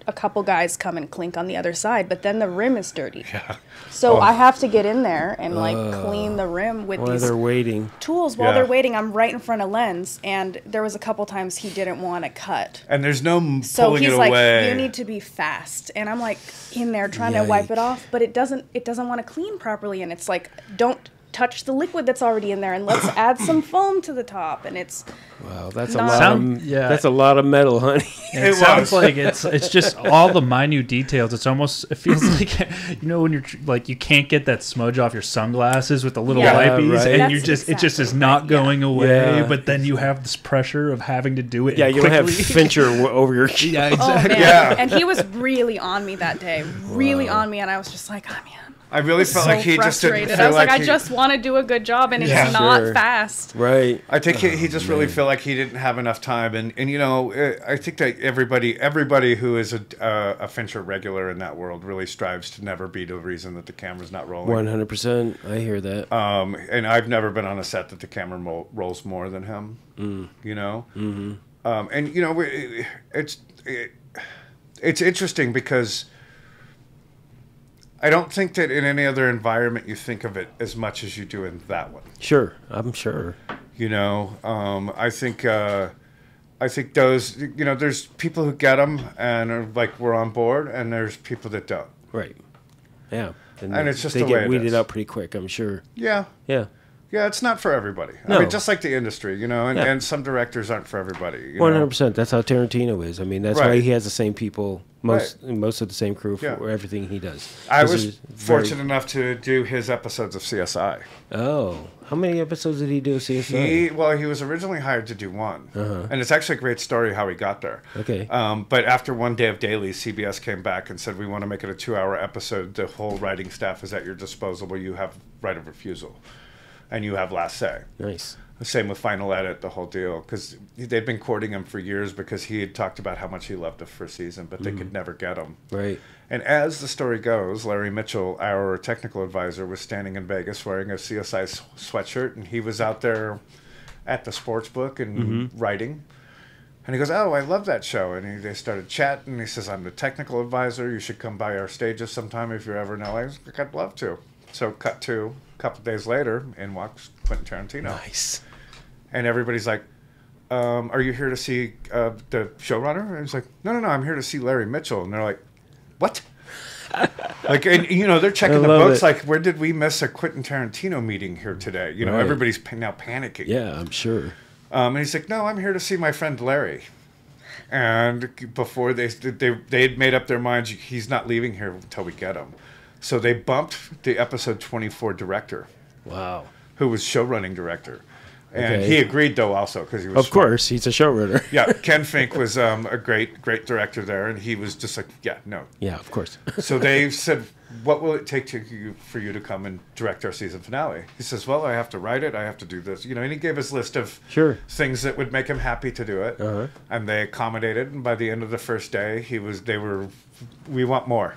[SPEAKER 4] a couple guys come and clink on the other side, but then the rim is dirty.
[SPEAKER 3] Yeah.
[SPEAKER 4] So I have to get in there and like clean the rim with
[SPEAKER 1] While
[SPEAKER 4] these
[SPEAKER 1] they're waiting.
[SPEAKER 4] tools. While they're waiting, I'm right in front of Lens, and there was a couple times he didn't want to cut.
[SPEAKER 3] And there's no pulling
[SPEAKER 4] So he's
[SPEAKER 3] it
[SPEAKER 4] like,
[SPEAKER 3] away.
[SPEAKER 4] "You need to be fast," and I'm like in there trying to wipe it off, but it doesn't want to clean properly, and it's like, don't touch the liquid that's already in there, and let's add some foam to the top, and it's
[SPEAKER 1] Wow, that's
[SPEAKER 4] Not-
[SPEAKER 1] a lot.
[SPEAKER 2] Sound-
[SPEAKER 1] Of,
[SPEAKER 2] yeah.
[SPEAKER 1] That's a lot of metal, honey.
[SPEAKER 2] It sounds like it's just all the minute details. It feels like, you know, when you're like, you can't get that smudge off your sunglasses with the little
[SPEAKER 4] Yeah.
[SPEAKER 2] wipies,
[SPEAKER 1] Right.
[SPEAKER 2] and
[SPEAKER 4] That's
[SPEAKER 2] you just it just is
[SPEAKER 4] exactly
[SPEAKER 2] not
[SPEAKER 4] right,
[SPEAKER 2] going away.
[SPEAKER 1] Yeah.
[SPEAKER 2] But then you have this pressure of having to do it.
[SPEAKER 1] Yeah, you don't have
[SPEAKER 2] quickly.
[SPEAKER 1] Fincher over your
[SPEAKER 2] Yeah,
[SPEAKER 4] oh
[SPEAKER 2] exactly.
[SPEAKER 4] man.
[SPEAKER 3] Yeah.
[SPEAKER 4] And he was really on me that day, really on me, and I was just like, oh man.
[SPEAKER 3] I really felt
[SPEAKER 4] So
[SPEAKER 3] like he just didn't
[SPEAKER 4] frustrated.
[SPEAKER 3] feel
[SPEAKER 4] I was like,
[SPEAKER 3] like
[SPEAKER 4] I just want to do a good job, and
[SPEAKER 3] Yeah.
[SPEAKER 4] it's not
[SPEAKER 1] Sure.
[SPEAKER 4] fast.
[SPEAKER 1] Right.
[SPEAKER 3] I think he just really felt like he didn't have enough time, and you know, I think that everybody who is a Fincher regular in that world really strives to never be the reason that the camera's not rolling.
[SPEAKER 1] 100%. I hear that.
[SPEAKER 3] And I've never been on a set that the camera rolls more than him. You know, and you know, it's interesting because I don't think that in any other environment you think of it as much as you do in that one.
[SPEAKER 1] Sure, I'm sure.
[SPEAKER 3] You know, I think those, you know, there's people who get them and are like, we're on board, and there's people that don't.
[SPEAKER 1] Right. Yeah.
[SPEAKER 3] And it's just
[SPEAKER 1] they
[SPEAKER 3] the
[SPEAKER 1] get
[SPEAKER 3] way it
[SPEAKER 1] weeded
[SPEAKER 3] is.
[SPEAKER 1] out pretty quick, I'm sure.
[SPEAKER 3] Yeah.
[SPEAKER 1] Yeah.
[SPEAKER 3] Yeah, it's not for everybody. I
[SPEAKER 1] No.
[SPEAKER 3] mean, just like the industry, you know, and,
[SPEAKER 1] Yeah.
[SPEAKER 3] and some directors aren't for everybody. You know?
[SPEAKER 1] 100%. That's how Tarantino is. I mean, that's why
[SPEAKER 3] Right.
[SPEAKER 1] he has the same people, most of the same crew for
[SPEAKER 3] Yeah.
[SPEAKER 1] everything he does.
[SPEAKER 3] I
[SPEAKER 1] 'Cause
[SPEAKER 3] was
[SPEAKER 1] he's
[SPEAKER 3] fortunate enough to do his episodes of CSI.
[SPEAKER 1] Oh, how many episodes did he do of CSI?
[SPEAKER 3] He was originally hired to do one, and it's actually a great story how he got there.
[SPEAKER 1] Okay.
[SPEAKER 3] But after one day of dailies, CBS came back and said, we want to make it a 2-hour episode. The whole writing staff is at your disposal. You have right of refusal, and you have last say.
[SPEAKER 1] Nice.
[SPEAKER 3] Same with Final Edit, the whole deal, because they'd been courting him for years because he had talked about how much he loved the first season, but they could never get him.
[SPEAKER 1] Right.
[SPEAKER 3] And as the story goes, Larry Mitchell, our technical advisor, was standing in Vegas wearing a CSI sweatshirt, and he was out there at the sports book and writing. And he goes, oh, I love that show. And they started chatting. He says, I'm the technical advisor. You should come by our stages sometime if you're ever in LA. I was like, I'd love to. So cut to a couple of days later, in walks Quentin Tarantino.
[SPEAKER 1] Nice.
[SPEAKER 3] And everybody's like, are you here to see the showrunner? And he's like, no, I'm here to see Larry Mitchell. And they're like, what? Like, and you know, they're checking the
[SPEAKER 1] love
[SPEAKER 3] books.
[SPEAKER 1] it.
[SPEAKER 3] Like, where did we miss a Quentin Tarantino meeting here today? You know,
[SPEAKER 1] Right.
[SPEAKER 3] everybody's now panicking.
[SPEAKER 1] Yeah, I'm sure.
[SPEAKER 3] And he's like, no, I'm here to see my friend Larry. And before they had made up their minds, he's not leaving here until we get him. So they bumped the episode 24 director,
[SPEAKER 1] Wow.
[SPEAKER 3] who was showrunning director. And
[SPEAKER 1] Okay.
[SPEAKER 3] he agreed, though, also, because he was
[SPEAKER 1] Of
[SPEAKER 3] smart.
[SPEAKER 1] course, he's a showrunner.
[SPEAKER 3] Yeah, Ken Fink was a great director there, and he was just like, yeah, no.
[SPEAKER 1] Yeah, of course.
[SPEAKER 3] So they said, what will it take for you to come and direct our season finale? He says, well, I have to write it, I have to do this. You know, and he gave us a list of
[SPEAKER 1] Sure.
[SPEAKER 3] things that would make him happy to do it.
[SPEAKER 1] Uh-huh.
[SPEAKER 3] And they accommodated, and by the end of the first day, we want more.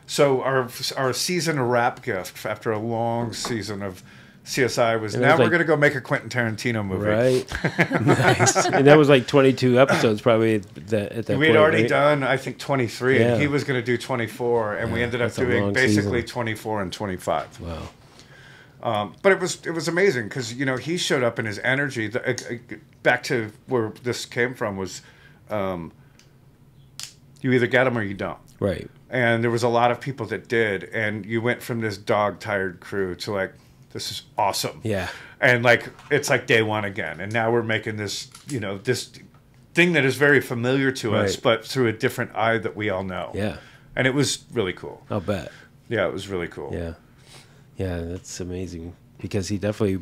[SPEAKER 3] So our season wrap gift after a long season of CSI was,
[SPEAKER 1] And it
[SPEAKER 3] now
[SPEAKER 1] was
[SPEAKER 3] we're
[SPEAKER 1] like-
[SPEAKER 3] going to go make a Quentin Tarantino movie.
[SPEAKER 1] Right. Nice. And that was like 22 episodes probably at that
[SPEAKER 3] We
[SPEAKER 1] point.
[SPEAKER 3] had already
[SPEAKER 1] right?
[SPEAKER 3] done, I think, 23,
[SPEAKER 1] Yeah.
[SPEAKER 3] and he was going to do 24, and we ended up
[SPEAKER 1] that's a
[SPEAKER 3] doing
[SPEAKER 1] long
[SPEAKER 3] basically
[SPEAKER 1] season.
[SPEAKER 3] 24 and 25.
[SPEAKER 1] Wow.
[SPEAKER 3] But it was amazing because, you know, he showed up in his energy. Back to where this came from was you either get him or you don't.
[SPEAKER 1] Right.
[SPEAKER 3] And there was a lot of people that did, and you went from this dog-tired crew to like, this is awesome.
[SPEAKER 1] Yeah.
[SPEAKER 3] And like, it's like day one again. And now we're making this, you know, this thing that is very familiar to us,
[SPEAKER 1] Right.
[SPEAKER 3] but through a different eye that we all know.
[SPEAKER 1] Yeah.
[SPEAKER 3] And it was really cool.
[SPEAKER 1] I'll bet.
[SPEAKER 3] Yeah, it was really cool.
[SPEAKER 1] Yeah. Yeah, that's amazing because he definitely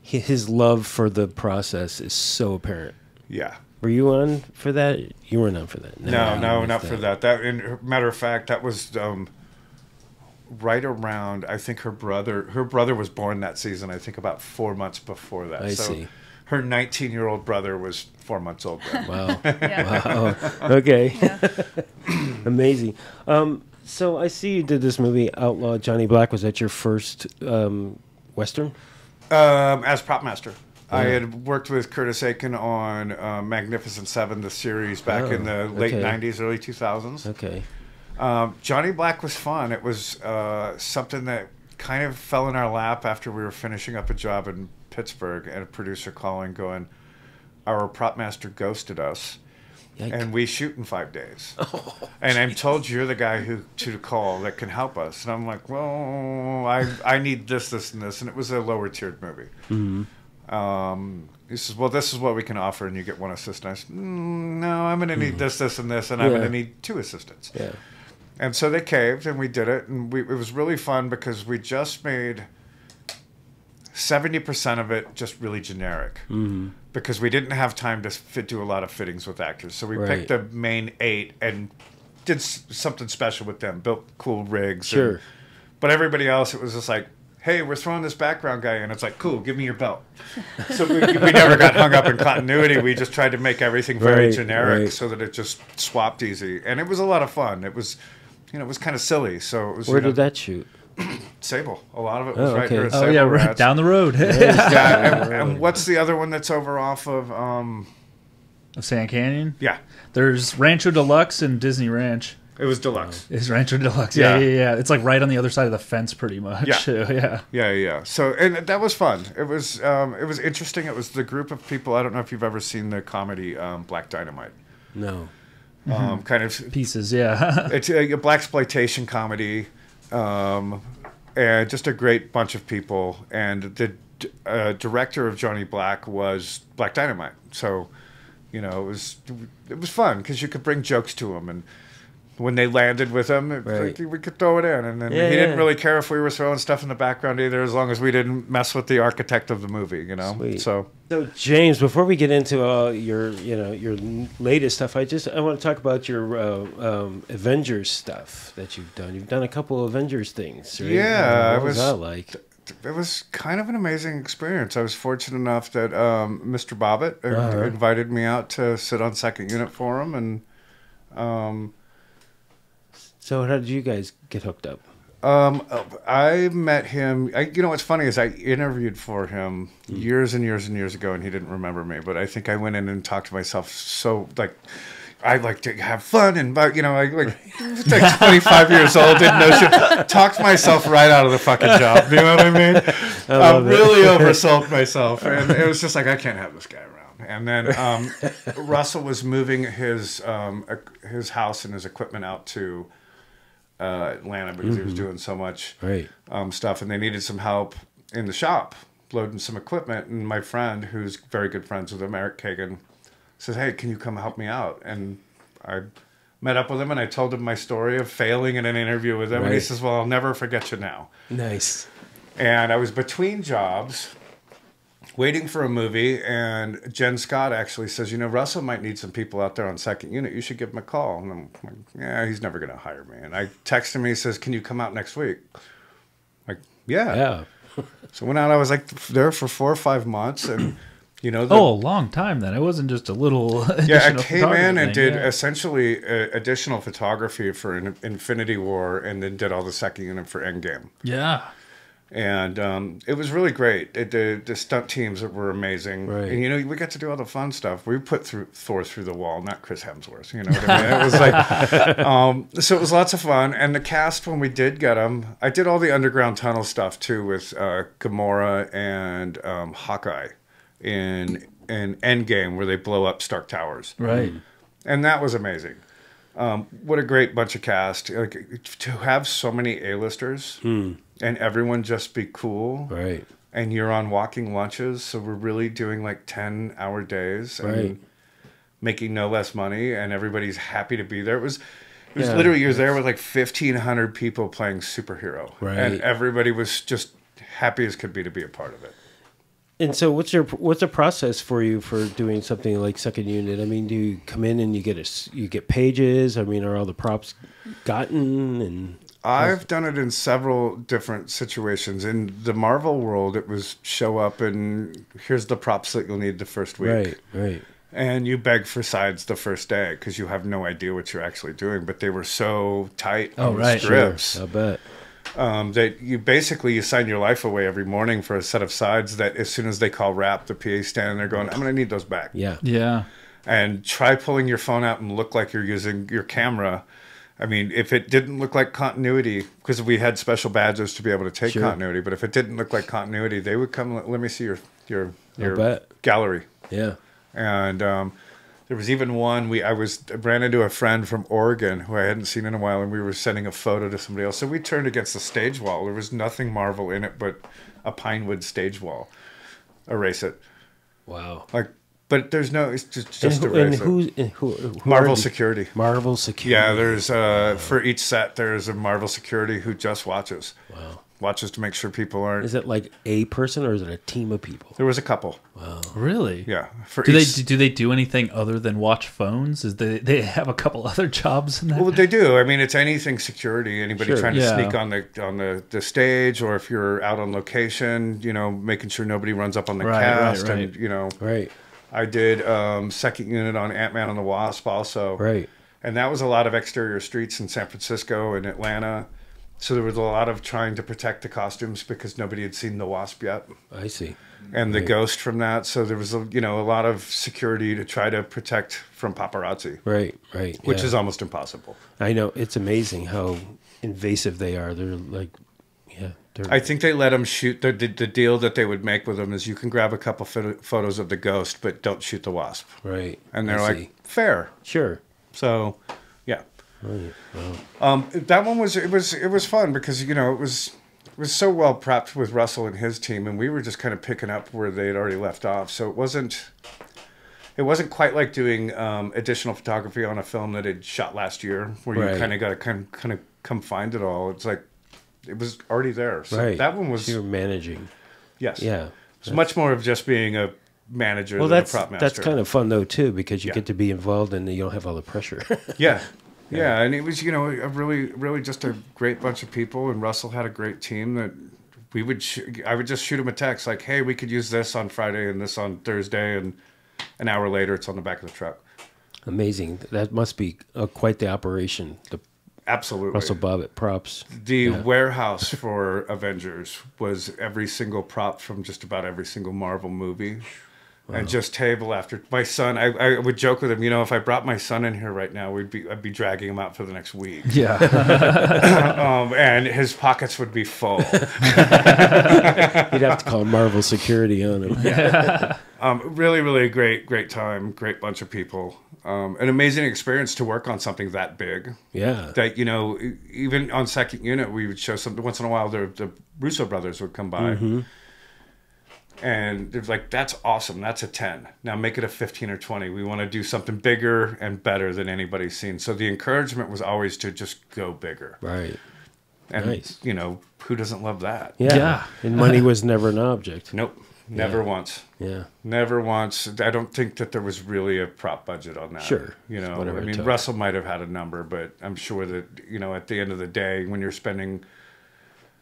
[SPEAKER 1] his love for the process is so apparent.
[SPEAKER 3] Yeah.
[SPEAKER 1] Were you on for that? You weren't on for that.
[SPEAKER 3] No,
[SPEAKER 1] you
[SPEAKER 3] not
[SPEAKER 1] missed
[SPEAKER 3] for that. That, matter of fact, that was right around. I think her brother was born that season. I think about 4 months before that.
[SPEAKER 1] I see.
[SPEAKER 3] Her 19-year-old brother was 4 months old then.
[SPEAKER 1] Wow.
[SPEAKER 4] Yeah.
[SPEAKER 1] Wow. Okay.
[SPEAKER 4] Yeah.
[SPEAKER 1] Amazing. So I see you did this movie, Outlaw Johnny Black. Was that your first Western?
[SPEAKER 3] As prop master. I had worked with Curtis Aiken on Magnificent Seven, the series, back in the late 90s, early 2000s.
[SPEAKER 1] Okay.
[SPEAKER 3] Johnny Black was fun. It was something that kind of fell in our lap after we were finishing up a job in Pittsburgh, and a producer calling going, our prop master ghosted us. Yikes. And we shoot in 5 days. And I'm told you're the guy to call that can help us. And I'm like, well, I need this, and this. And it was a lower tiered movie. Mm-hmm. He says, well, this is what we can offer, and you get one assistant. I said, no, I'm going to need this, and this, and I'm going to need 2 assistants. Yeah. And so they caved, and we did it. And it was really fun because we just made 70% of it just really generic. Mm-hmm. Because we didn't have time to do a lot of fittings with actors. So we picked the main 8 and did something special with them, built cool rigs.
[SPEAKER 1] Sure.
[SPEAKER 3] But everybody else, it was just like, hey, we're throwing this background guy in. It's like, cool, give me your belt. So we never got hung up in continuity. We just tried to make everything very generic so that it just swapped easy. And it was a lot of fun. It was, it was kind of silly. So it was.
[SPEAKER 1] Where did that shoot?
[SPEAKER 3] Sable. A lot of it was right here at
[SPEAKER 2] Oh,
[SPEAKER 3] Sable
[SPEAKER 2] yeah,
[SPEAKER 3] right
[SPEAKER 2] right down the road.
[SPEAKER 3] And what's the other one that's over off of...
[SPEAKER 2] Sand Canyon?
[SPEAKER 3] Yeah.
[SPEAKER 2] There's Rancho Deluxe and Disney Ranch.
[SPEAKER 3] It was Deluxe.
[SPEAKER 2] It's Rancho Deluxe. Yeah. It's like right on the other side of the fence pretty much.
[SPEAKER 3] Yeah. So, and that was fun. It was interesting. It was the group of people. I don't know if you've ever seen the comedy Black Dynamite.
[SPEAKER 1] No.
[SPEAKER 3] Kind of...
[SPEAKER 2] Pieces, yeah.
[SPEAKER 3] It's a blaxploitation comedy. And just a great bunch of people, and the director of Johnny Black was Black Dynamite, so it was fun because you could bring jokes to him, and when they landed with him, like, we could throw it in, and then he didn't really care if we were throwing stuff in the background either, as long as we didn't mess with the architect of the movie,
[SPEAKER 1] Sweet.
[SPEAKER 3] So
[SPEAKER 1] James, before we get into your latest stuff, I want to talk about your Avengers stuff that you've done. You've done a couple of Avengers things, right?
[SPEAKER 3] Yeah,
[SPEAKER 1] what was that like?
[SPEAKER 3] It was kind of an amazing experience. I was fortunate enough that Mr. Bobbitt invited me out to sit on second unit for him, and
[SPEAKER 1] so how did you guys get hooked up?
[SPEAKER 3] I met him. What's funny is I interviewed for him years and years and years ago, and he didn't remember me. But I think I went in and talked to myself. So I like to have fun, and I like 25 years old, didn't know shit. Talked myself right out of the fucking job. You know what I mean? I really oversold myself, and it was just like, I can't have this guy around. And then Russell was moving his house and his equipment out to Atlanta because he was doing so much stuff, and they needed some help in the shop loading some equipment. And my friend, who's very good friends with him, Eric Kagan, says, hey, can you come help me out? And I met up with him, and I told him my story of failing in an interview with him. And he says, well, I'll never forget you now.
[SPEAKER 1] Nice.
[SPEAKER 3] And I was between jobs waiting for a movie, and Jen Scott actually says, Russell might need some people out there on second unit. You should give him a call. And I'm like, yeah, he's never going to hire me. And I text him, he says, can you come out next week? Like, yeah. So went out. I was there for 4 or 5 months, and a
[SPEAKER 2] long time then. It wasn't just a little.
[SPEAKER 3] I came in and did essentially additional photography for Infinity War, and then did all the second unit for Endgame.
[SPEAKER 2] Yeah.
[SPEAKER 3] And it was really great. The stunt teams were amazing.
[SPEAKER 1] Right.
[SPEAKER 3] And, we got to do all the fun stuff. We put Thor through the wall, not Chris Hemsworth. You know what I mean? It was like, so it was lots of fun. And the cast, when we did get them, I did all the underground tunnel stuff too with Gamora and Hawkeye in Endgame, where they blow up Stark Towers.
[SPEAKER 2] Right.
[SPEAKER 3] And that was amazing. What a great bunch of cast. Like, to have so many A-listers and everyone just be cool.
[SPEAKER 1] Right.
[SPEAKER 3] And you're on walking lunches, so we're really doing like 10-hour days and making no less money, and everybody's happy to be there. It was literally, you're there with like 1,500 people playing superhero.
[SPEAKER 1] Right.
[SPEAKER 3] And everybody was just happy as could be to be a part of it.
[SPEAKER 1] And so what's the process for you for doing something like second unit? I mean, do you come in and you get pages? I mean, are all the props gotten? And
[SPEAKER 3] I've done it in several different situations. In the Marvel world, it was show up and here's the props that you'll need the first week.
[SPEAKER 1] Right.
[SPEAKER 3] And you beg for sides the first day because you have no idea what you're actually doing. But they were so tight on the scripts.
[SPEAKER 1] Sure. I bet.
[SPEAKER 3] that you sign your life away every morning for a set of sides that as soon as they call wrap, the PA standing there going, I'm going to need those back.
[SPEAKER 1] Yeah.
[SPEAKER 2] Yeah.
[SPEAKER 3] And try pulling your phone out and look like you're using your camera. I mean, if it didn't look like continuity, because we had special badges to be able to take continuity, but if it didn't look like continuity, they would come, let me see your gallery.
[SPEAKER 1] Yeah.
[SPEAKER 3] And there was even one, I ran into a friend from Oregon who I hadn't seen in a while, and we were sending a photo to somebody else. So we turned against the stage wall. There was nothing Marvel in it but a pinewood stage wall. Erase it.
[SPEAKER 1] Wow.
[SPEAKER 3] But there's no, it's just
[SPEAKER 1] erase
[SPEAKER 3] it.
[SPEAKER 1] Who
[SPEAKER 3] Marvel Security.
[SPEAKER 1] Marvel Security.
[SPEAKER 3] Yeah, there's, for each set, there's a Marvel Security who just watches.
[SPEAKER 1] Wow.
[SPEAKER 3] Watches to make sure people aren't.
[SPEAKER 1] Is it like a person or is it a team of people?
[SPEAKER 3] There was a couple.
[SPEAKER 1] Wow.
[SPEAKER 2] Really?
[SPEAKER 3] Yeah.
[SPEAKER 2] Do they do anything other than watch phones? They have a couple other jobs in that?
[SPEAKER 3] Well, they do. I mean, it's anything security. Anybody trying to
[SPEAKER 2] Yeah.
[SPEAKER 3] sneak on the stage, or if you're out on location, making sure nobody runs up on the cast,
[SPEAKER 2] right.
[SPEAKER 3] and
[SPEAKER 1] Right.
[SPEAKER 3] I did second unit on Ant-Man and the Wasp also.
[SPEAKER 1] Right.
[SPEAKER 3] And that was a lot of exterior streets in San Francisco and Atlanta. So there was a lot of trying to protect the costumes because nobody had seen the Wasp yet.
[SPEAKER 1] I see.
[SPEAKER 3] And the Ghost from that. So there was a lot of security to try to protect from paparazzi.
[SPEAKER 1] Right.
[SPEAKER 3] Which is almost impossible.
[SPEAKER 1] I know. It's amazing how invasive they are. They're like,
[SPEAKER 3] I think they let them shoot. The deal that they would make with them is you can grab a couple photos of the Ghost, but don't shoot the Wasp.
[SPEAKER 1] Right.
[SPEAKER 3] And they're like, fair.
[SPEAKER 1] Sure.
[SPEAKER 3] So, yeah.
[SPEAKER 1] Right. Wow.
[SPEAKER 3] That one was fun because it was so well prepped with Russell and his team, and we were just kind of picking up where they had already left off. So it wasn't quite like doing additional photography on a film that had shot last year, where you kind of got to kind of come find it all. It's like it was already there. So that one was.
[SPEAKER 1] So you were managing.
[SPEAKER 3] Yes.
[SPEAKER 1] Yeah.
[SPEAKER 3] It's much more of just being a manager than a prop master.
[SPEAKER 1] That's kind of fun though too, because you get to be involved and you don't have all the pressure.
[SPEAKER 3] Yeah, and it was a really just a great bunch of people, and Russell had a great team that I would just shoot him a text like, hey, we could use this on Friday and this on Thursday, and an hour later it's on the back of the truck.
[SPEAKER 1] Amazing. That must be quite the operation.
[SPEAKER 3] Absolutely.
[SPEAKER 1] Russell Bobbitt props.
[SPEAKER 3] The warehouse for Avengers was every single prop from just about every single Marvel movie. Wow. And just table after my son, I would joke with him, if I brought my son in here right now, I'd be dragging him out for the next week.
[SPEAKER 2] Yeah.
[SPEAKER 3] And his pockets would be full.
[SPEAKER 1] You'd have to call Marvel Security on him.
[SPEAKER 3] Yeah. Really, really great time, great bunch of people. An amazing experience to work on something that big.
[SPEAKER 1] Yeah.
[SPEAKER 3] That, even on second unit, we would show something once in a while. The Russo brothers would come by. Mm-hmm. And they're like, that's awesome. That's a 10. Now make it a 15 or 20. We want to do something bigger and better than anybody's seen. So the encouragement was always to just go bigger.
[SPEAKER 1] Right.
[SPEAKER 3] And,
[SPEAKER 1] nice.
[SPEAKER 3] Who doesn't love that?
[SPEAKER 1] Yeah. And money was never an object.
[SPEAKER 3] Nope. Never once.
[SPEAKER 1] Yeah.
[SPEAKER 3] Never once. I don't think that there was really a prop budget on that.
[SPEAKER 1] Sure.
[SPEAKER 3] Russell might have had a number, but I'm sure that, at the end of the day, when you're spending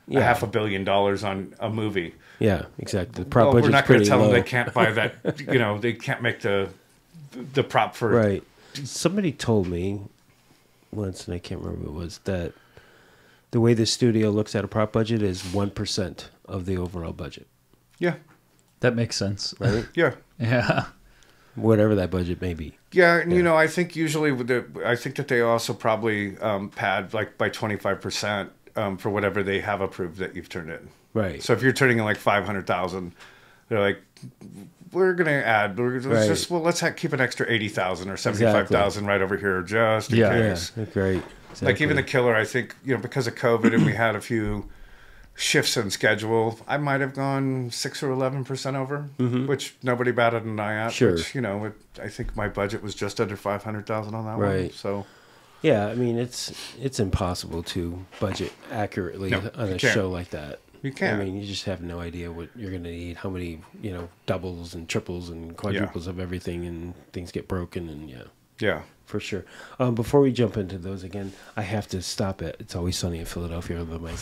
[SPEAKER 3] $500 million on a movie.
[SPEAKER 1] Yeah, exactly. The prop budget's
[SPEAKER 3] we're not going to tell
[SPEAKER 1] low.
[SPEAKER 3] them they can't buy that. They can't make the prop for.
[SPEAKER 1] Right. Somebody told me once, and I can't remember what it was, that the way the studio looks at a prop budget is 1% of the overall budget.
[SPEAKER 3] Yeah,
[SPEAKER 2] that makes sense.
[SPEAKER 1] Right.
[SPEAKER 2] Yeah.
[SPEAKER 1] Whatever that budget may be.
[SPEAKER 3] Yeah, and I think usually I think that they also probably pad like by 25%. For whatever they have approved that you've turned in.
[SPEAKER 1] Right.
[SPEAKER 3] So if you're turning in like 500,000, they're like, we're going to add, let's keep an extra 80,000 or 75,000 right over here just in case.
[SPEAKER 1] Yeah, great. Exactly.
[SPEAKER 3] Like even The Killer, I think, because of COVID and we had a few shifts in schedule, I might have gone 6 or 11% over, which nobody batted an eye at.
[SPEAKER 1] Sure.
[SPEAKER 3] Which, I think my budget was just under 500,000 on that one. So.
[SPEAKER 1] Yeah, I mean, it's impossible to budget accurately on a show like that.
[SPEAKER 3] You can't.
[SPEAKER 1] I mean, you just have no idea what you're going to need, how many, doubles and triples and quadruples of everything, and things get broken, and
[SPEAKER 3] Yeah.
[SPEAKER 1] For sure. Before we jump into those again, I have to stop at It's Always Sunny in Philadelphia, although my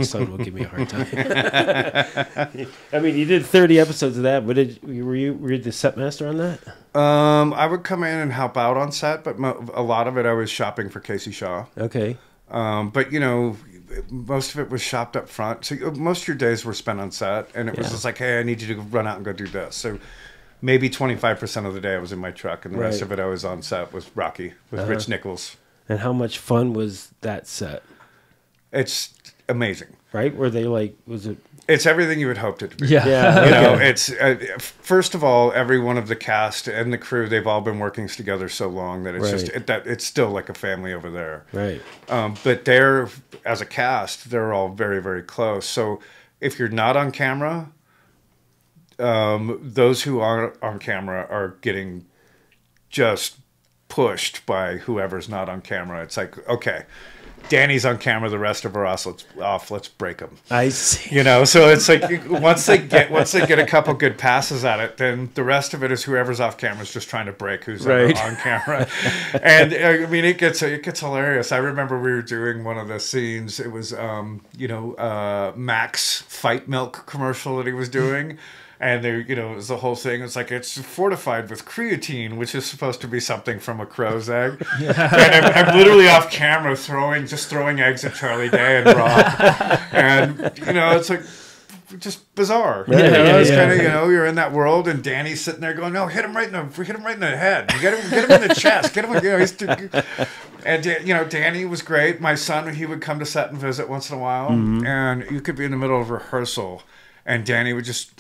[SPEAKER 1] son will give me a hard time. I mean, you did 30 episodes of that. Were you the set master on that?
[SPEAKER 3] I would come in and help out on set, but a lot of it I was shopping for Casey Shaw.
[SPEAKER 1] Okay.
[SPEAKER 3] But most of it was shopped up front. So most of your days were spent on set, and it was just like, hey, I need you to run out and go do this. So maybe 25% of the day I was in my truck, and the rest of it I was on set with Rocky, with Rich Nichols.
[SPEAKER 1] And how much fun was that set?
[SPEAKER 3] It's amazing.
[SPEAKER 1] Right? Were they like, was it?
[SPEAKER 3] It's everything you would hope it to be.
[SPEAKER 2] Yeah.
[SPEAKER 3] You know, it's first of all, every one of the cast and the crew, they've all been working together so long that it's just it's still like a family over there.
[SPEAKER 1] Right.
[SPEAKER 3] But they're, as a cast, they're all very, very close. So if you're not on camera, those who are on camera are getting just pushed by whoever's not on camera. It's like, okay, Danny's on camera, the rest of us let's break them.
[SPEAKER 1] I see.
[SPEAKER 3] You know, so it's like once they get a couple good passes at it, then the rest of it is whoever's off camera is just trying to break who's on camera. And I mean, it gets hilarious. I remember we were doing one of the scenes. It was Max Fight Milk commercial that he was doing. And there, you know, it was the whole thing. It's like, it's fortified with creatine, which is supposed to be something from a crow's egg. And I'm literally off camera throwing eggs at Charlie Day and Rob. And, you know, it's like just bizarre. It's kind of, you know, you're in that world, and Danny's sitting there going, no, hit him right in the head. You get him in the chest. Get him, you know, he's too. And, you know, Danny was great. My son, he would come to set and visit once in a while. And you could be in the middle of rehearsal, and Danny would just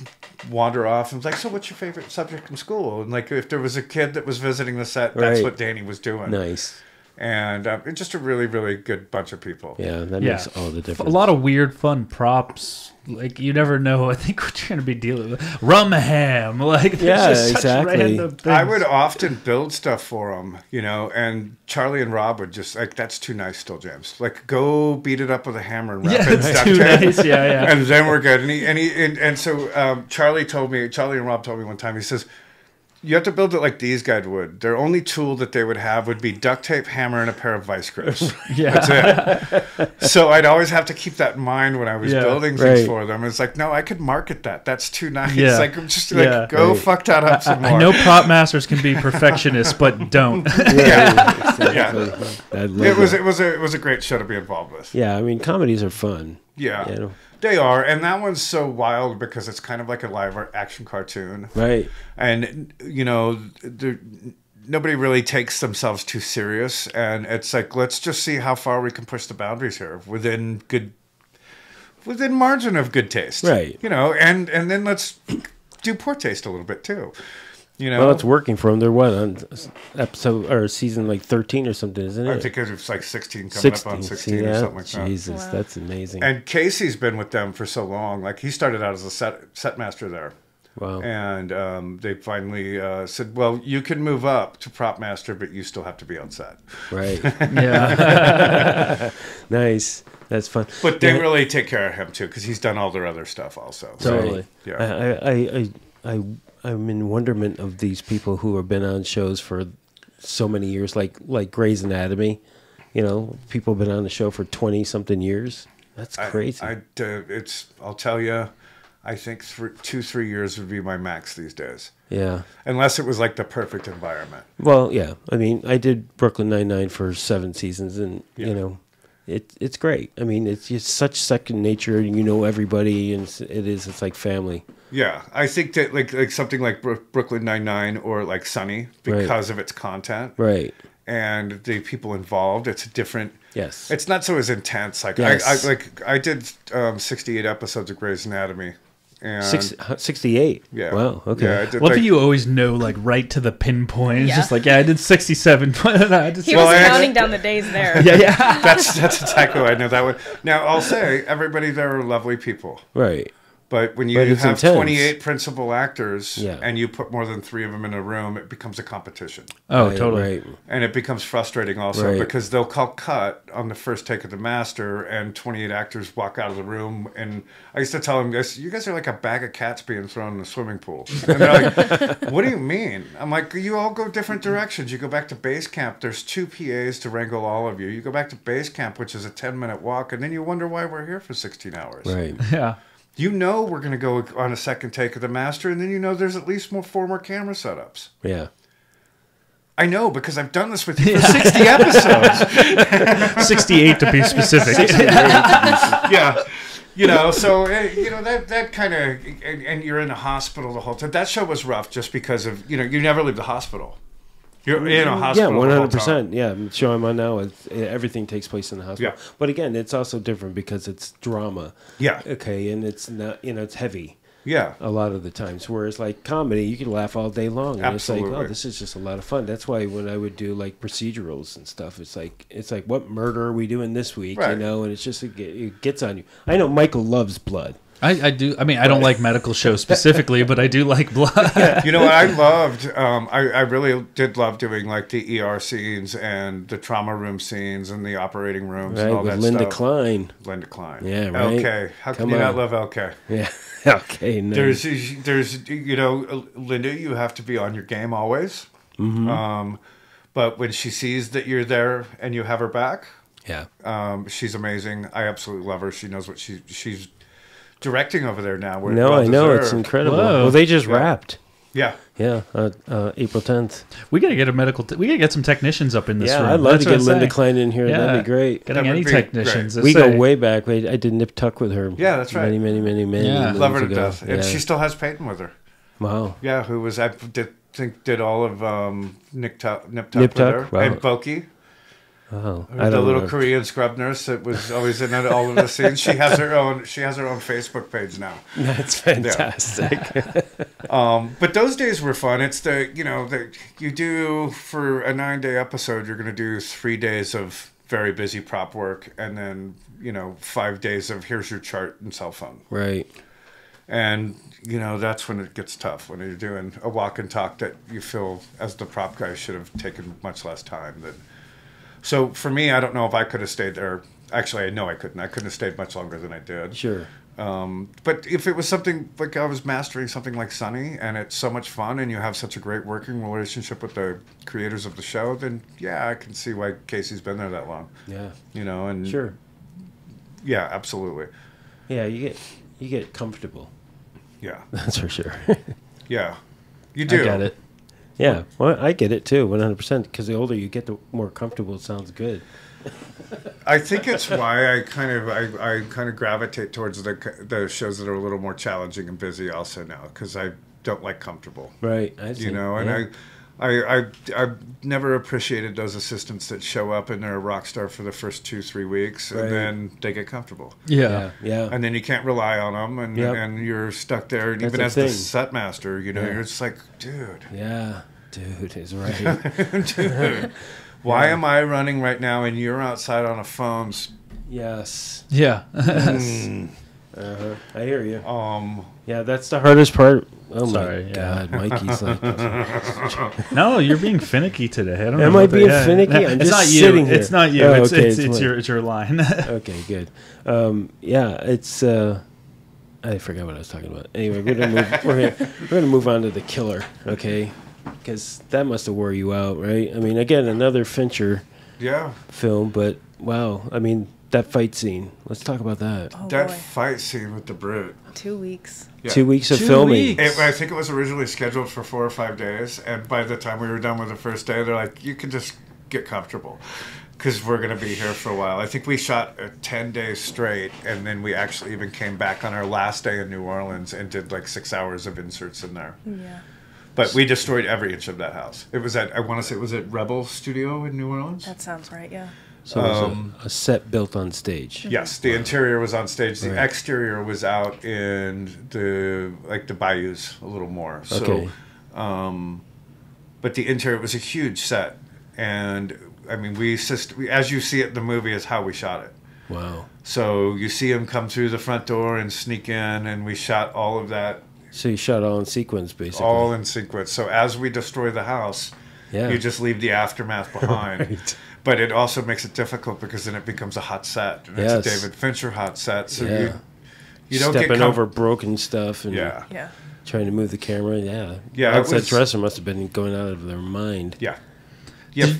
[SPEAKER 3] wander off and was like, so what's your favorite subject in school? And like, if there was a kid that was visiting the set, that's what Danny was doing.
[SPEAKER 1] Nice.
[SPEAKER 3] And it's just a really, really good bunch of people.
[SPEAKER 1] Yeah, that makes all the difference.
[SPEAKER 2] A lot of weird, fun props. Like, you never know, I think, what you're going to be dealing with. Rum ham. Like, just such random things.
[SPEAKER 3] I would often build stuff for them, you know, and Charlie and Rob would just, like, that's too nice still, James. Like, go beat it up with a hammer and wrap it in duct
[SPEAKER 2] tape.
[SPEAKER 3] Nice.
[SPEAKER 2] Yeah.
[SPEAKER 3] And then we're good. And so Charlie and Rob told me one time, he says, you have to build it like these guys would. Their only tool that they would have would be duct tape, hammer, and a pair of vice grips. That's it. So I'd always have to keep that in mind when I was building things for them. It's like, no, I could market that. That's too nice. Like, I'm just like, go fuck that up some more.
[SPEAKER 2] I know prop masters can be perfectionists, but don't.
[SPEAKER 3] It was a great show to be involved with.
[SPEAKER 1] Yeah, I mean, comedies are fun.
[SPEAKER 3] Yeah.
[SPEAKER 1] You know?
[SPEAKER 3] They are, and that one's so wild because it's kind of like a live action cartoon.
[SPEAKER 1] Right.
[SPEAKER 3] And, you know, nobody really takes themselves too serious, and it's like, let's just see how far we can push the boundaries here within margin of good taste.
[SPEAKER 1] Right.
[SPEAKER 3] You know, and then let's do poor taste a little bit too. You know?
[SPEAKER 1] Well, it's working for them. They're what, on episode or season like 13 or something, isn't it?
[SPEAKER 3] I think it's like 16 coming up on 16 or something like that.
[SPEAKER 1] Jesus, that's amazing.
[SPEAKER 3] And Casey's been with them for so long. Like, he started out as a set master there.
[SPEAKER 1] Wow.
[SPEAKER 3] And they finally said, well, you can move up to prop master, but you still have to be on set.
[SPEAKER 1] Right.
[SPEAKER 2] Yeah.
[SPEAKER 1] Nice. That's fun.
[SPEAKER 3] But they really take care of him too, because he's done all their other stuff also.
[SPEAKER 1] Totally.
[SPEAKER 3] So, yeah.
[SPEAKER 1] I'm in wonderment of these people who have been on shows for so many years, like Grey's Anatomy. You know, people have been on the show for 20-something years. That's crazy.
[SPEAKER 3] I'll tell you, I think 2-3 years would be my max these days.
[SPEAKER 1] Yeah.
[SPEAKER 3] Unless it was like the perfect environment.
[SPEAKER 1] Well, yeah. I mean, I did Brooklyn Nine-Nine for 7 seasons, and, you know, it's great. I mean, it's just such second nature, and you know everybody, and it's like family.
[SPEAKER 3] Yeah, I think that like something like Brooklyn Nine-Nine or like Sunny, because of its content,
[SPEAKER 1] right,
[SPEAKER 3] and the people involved, it's different.
[SPEAKER 1] Yes,
[SPEAKER 3] it's not so as intense. Like I did 68 episodes of Grey's Anatomy. And
[SPEAKER 1] 68.
[SPEAKER 3] Yeah.
[SPEAKER 1] Wow. Okay.
[SPEAKER 3] Yeah, I did,
[SPEAKER 2] what do you always know, like right to the pinpoint? It's just like, I did 67.
[SPEAKER 4] He was counting down the days there.
[SPEAKER 2] Yeah.
[SPEAKER 3] That's exactly what I know that one. Now I'll say everybody there are lovely people.
[SPEAKER 1] Right.
[SPEAKER 3] But when you have intense. 28 principal actors and you put more than 3 of them in a room, it becomes a competition.
[SPEAKER 2] Oh, totally.
[SPEAKER 1] Right.
[SPEAKER 3] And it becomes frustrating also because they'll call cut on the first take of the master and 28 actors walk out of the room. And I used to tell them, you guys are like a bag of cats being thrown in a swimming pool. And they're like, what do you mean? I'm like, you all go different directions. You go back to base camp. There's 2 PAs to wrangle all of you. You go back to base camp, which is a 10-minute walk. And then you wonder why we're here for 16 hours.
[SPEAKER 1] Right.
[SPEAKER 2] Yeah.
[SPEAKER 3] You know we're going to go on a second take of the master, and then you know there's at least 4 more camera setups.
[SPEAKER 1] Yeah.
[SPEAKER 3] I know, because I've done this with you for 60 episodes.
[SPEAKER 2] 68 to be specific.
[SPEAKER 3] Yeah. You know, so, you know, that kind of, and you're in the hospital the whole time. That show was rough just because of, you know, you never leave the hospital. You're in a hospital.
[SPEAKER 1] Yeah,
[SPEAKER 3] the whole time.
[SPEAKER 1] 100%. Yeah, the show I'm on now, everything takes place in the hospital.
[SPEAKER 3] Yeah.
[SPEAKER 1] But again, it's also different because it's drama.
[SPEAKER 3] Yeah.
[SPEAKER 1] Okay, and it's not, you know, it's heavy.
[SPEAKER 3] Yeah.
[SPEAKER 1] A lot of the times, whereas like comedy, you can laugh all day long, and
[SPEAKER 3] Absolutely.
[SPEAKER 1] it's like, oh, this is just a lot of fun. That's why when I would do like procedurals and stuff, it's like what murder are we doing this week,
[SPEAKER 3] Right.
[SPEAKER 1] you know? And it's just it gets on you. I know Michael loves blood.
[SPEAKER 2] I do. I mean, I don't like medical shows specifically, but I do like blood.
[SPEAKER 3] You know what I loved? I really did love doing like the ER scenes and the trauma room scenes and the operating rooms
[SPEAKER 1] Right,
[SPEAKER 3] and all
[SPEAKER 1] with
[SPEAKER 3] that
[SPEAKER 1] Linda
[SPEAKER 3] stuff.
[SPEAKER 1] Klein.
[SPEAKER 3] Linda Klein.
[SPEAKER 1] Yeah, right.
[SPEAKER 3] LK. How can
[SPEAKER 1] Come
[SPEAKER 3] you not
[SPEAKER 1] on.
[SPEAKER 3] love LK?
[SPEAKER 1] Yeah. Okay. Nice.
[SPEAKER 3] There's, you know, Linda, you have to be on your game always.
[SPEAKER 1] Mm-hmm.
[SPEAKER 3] But when she sees that you're there and you have her back,
[SPEAKER 1] Yeah.
[SPEAKER 3] she's amazing. I absolutely love her. She knows what she's directing over there now.
[SPEAKER 1] No, I know, it's incredible.
[SPEAKER 2] Whoa.
[SPEAKER 1] Well, they just
[SPEAKER 3] Yeah.
[SPEAKER 1] wrapped.
[SPEAKER 3] Yeah.
[SPEAKER 1] Yeah, April 10th.
[SPEAKER 2] We gotta get a medical. We gotta get some technicians up in this room.
[SPEAKER 1] Yeah, I'd love
[SPEAKER 2] That's
[SPEAKER 1] to
[SPEAKER 2] what
[SPEAKER 1] get
[SPEAKER 2] I'm
[SPEAKER 1] Linda
[SPEAKER 2] saying.
[SPEAKER 1] Klein in here.
[SPEAKER 2] Yeah.
[SPEAKER 1] That'd be great.
[SPEAKER 2] Getting
[SPEAKER 3] That
[SPEAKER 2] any
[SPEAKER 3] would be
[SPEAKER 2] technicians.
[SPEAKER 1] We
[SPEAKER 2] let's
[SPEAKER 1] go
[SPEAKER 2] say.
[SPEAKER 1] way back. I did Nip Tuck with her.
[SPEAKER 3] Yeah, that's right.
[SPEAKER 1] Many
[SPEAKER 2] Yeah.
[SPEAKER 1] moons
[SPEAKER 3] Love her to
[SPEAKER 1] ago.
[SPEAKER 3] death. And
[SPEAKER 1] Yeah.
[SPEAKER 3] she still has Peyton with her.
[SPEAKER 1] Wow.
[SPEAKER 3] Yeah, who was, I did all of Nip Tuck
[SPEAKER 1] Nip
[SPEAKER 3] with
[SPEAKER 1] Tuck?
[SPEAKER 3] her.
[SPEAKER 1] Wow.
[SPEAKER 3] And Boki.
[SPEAKER 1] Oh,
[SPEAKER 3] The little Korean scrub nurse that was always in all of the scenes. She has her own Facebook page now.
[SPEAKER 1] That's fantastic.
[SPEAKER 3] But those days were fun. It's you do for a 9-day episode, you're going to do 3 days of very busy prop work, and then 5 days of here's your chart and cell phone.
[SPEAKER 1] Right.
[SPEAKER 3] And that's when it gets tough, when you're doing a walk and talk that you feel as the prop guy should have taken much less time. So for me, I don't know if I could have stayed there. Actually, I know I couldn't. I couldn't have stayed much longer than I did.
[SPEAKER 1] Sure.
[SPEAKER 3] But if it was something like I was mastering something like Sunny, and it's so much fun, and you have such a great working relationship with the creators of the show, then yeah, I can see why Casey's been there that long.
[SPEAKER 1] Yeah.
[SPEAKER 3] And
[SPEAKER 1] Sure.
[SPEAKER 3] Yeah, absolutely.
[SPEAKER 1] Yeah, you get comfortable.
[SPEAKER 3] Yeah.
[SPEAKER 1] That's for sure.
[SPEAKER 3] Yeah. You do.
[SPEAKER 2] I get it.
[SPEAKER 1] Yeah, well, I get it too, 100%. Because the older you get, the more comfortable it sounds good.
[SPEAKER 3] I think it's why I kind of gravitate towards the shows that are a little more challenging and busy also now, because I don't like comfortable.
[SPEAKER 1] Right. I see.
[SPEAKER 3] And I've never appreciated those assistants that show up and they're a rock star for the first 2-3 weeks,
[SPEAKER 1] Right.
[SPEAKER 3] and then they get comfortable.
[SPEAKER 2] Yeah.
[SPEAKER 1] Yeah.
[SPEAKER 3] And then you can't rely on them, and
[SPEAKER 1] Yep.
[SPEAKER 3] and you're stuck there. And
[SPEAKER 1] That's
[SPEAKER 3] even
[SPEAKER 1] the
[SPEAKER 3] as the
[SPEAKER 1] thing.
[SPEAKER 3] set master,
[SPEAKER 1] Yeah.
[SPEAKER 3] you're just like, dude,
[SPEAKER 1] Yeah. Dude is right.
[SPEAKER 3] dude, why am I running right now and you're outside on a phone?
[SPEAKER 1] Yes.
[SPEAKER 2] Yeah.
[SPEAKER 1] Uh-huh. I hear you. Yeah, that's the hardest part. Oh
[SPEAKER 2] Sorry,
[SPEAKER 1] my
[SPEAKER 2] yeah.
[SPEAKER 1] God, Mikey's like,
[SPEAKER 2] No, you're being finicky today. I don't know.
[SPEAKER 1] Am I
[SPEAKER 2] what
[SPEAKER 1] being
[SPEAKER 2] yeah.
[SPEAKER 1] finicky?
[SPEAKER 2] No,
[SPEAKER 1] I'm
[SPEAKER 2] it's
[SPEAKER 1] just
[SPEAKER 2] not you.
[SPEAKER 1] sitting here.
[SPEAKER 2] It's not you.
[SPEAKER 1] Oh,
[SPEAKER 2] it's
[SPEAKER 1] okay,
[SPEAKER 2] it's,
[SPEAKER 1] it's
[SPEAKER 2] it's
[SPEAKER 1] my-
[SPEAKER 2] your line.
[SPEAKER 1] okay, good. Yeah, it's. I forgot what I was talking about. Anyway, we're gonna move on to The Killer, okay? Because that must have wore you out, right? I mean, again, another Fincher
[SPEAKER 3] Yeah.
[SPEAKER 1] film, but wow, I mean, that fight scene. Let's talk about that.
[SPEAKER 4] Oh
[SPEAKER 3] That
[SPEAKER 4] boy.
[SPEAKER 3] fight scene with the brute.
[SPEAKER 4] 2 weeks.
[SPEAKER 3] Yeah.
[SPEAKER 1] 2 weeks of
[SPEAKER 2] 2
[SPEAKER 1] filming.
[SPEAKER 2] weeks.
[SPEAKER 3] I think it was originally scheduled for 4 or 5 days, and by the time we were done with the first day, they're like, "You can just get comfortable, because we're going to be here for a while." I think we shot 10 days straight, and then we actually even came back on our last day in New Orleans and did like 6 hours of inserts in there.
[SPEAKER 4] Yeah.
[SPEAKER 3] But we destroyed every inch of that house. It was at, I want to say, it was at Rebel Studio in New Orleans?
[SPEAKER 4] That sounds right, yeah.
[SPEAKER 1] So it was a set built on stage.
[SPEAKER 3] Yes, the interior was on stage. The
[SPEAKER 1] Right.
[SPEAKER 3] exterior was out in the bayous a little more. So,
[SPEAKER 1] Okay.
[SPEAKER 3] but the interior was a huge set, and I mean, we as you see it in the movie is how we shot it.
[SPEAKER 1] Wow.
[SPEAKER 3] So you see him come through the front door and sneak in, and we shot all of that
[SPEAKER 1] So you shot all in sequence, basically.
[SPEAKER 3] all in sequence. So as we destroy the house,
[SPEAKER 1] Yeah.
[SPEAKER 3] you just leave the aftermath behind.
[SPEAKER 1] Right.
[SPEAKER 3] But it also makes it difficult because then it becomes a hot set, and it's a
[SPEAKER 1] Yes.
[SPEAKER 3] David Fincher hot set. So
[SPEAKER 1] Yeah.
[SPEAKER 3] you don't
[SPEAKER 1] stepping
[SPEAKER 3] get
[SPEAKER 1] over broken stuff and
[SPEAKER 3] Yeah,
[SPEAKER 4] Yeah.
[SPEAKER 1] trying to move the camera. Yeah.
[SPEAKER 3] Yeah, it
[SPEAKER 1] Outside
[SPEAKER 3] was-
[SPEAKER 1] dresser must have been going out of their mind.
[SPEAKER 3] yeah, yeah.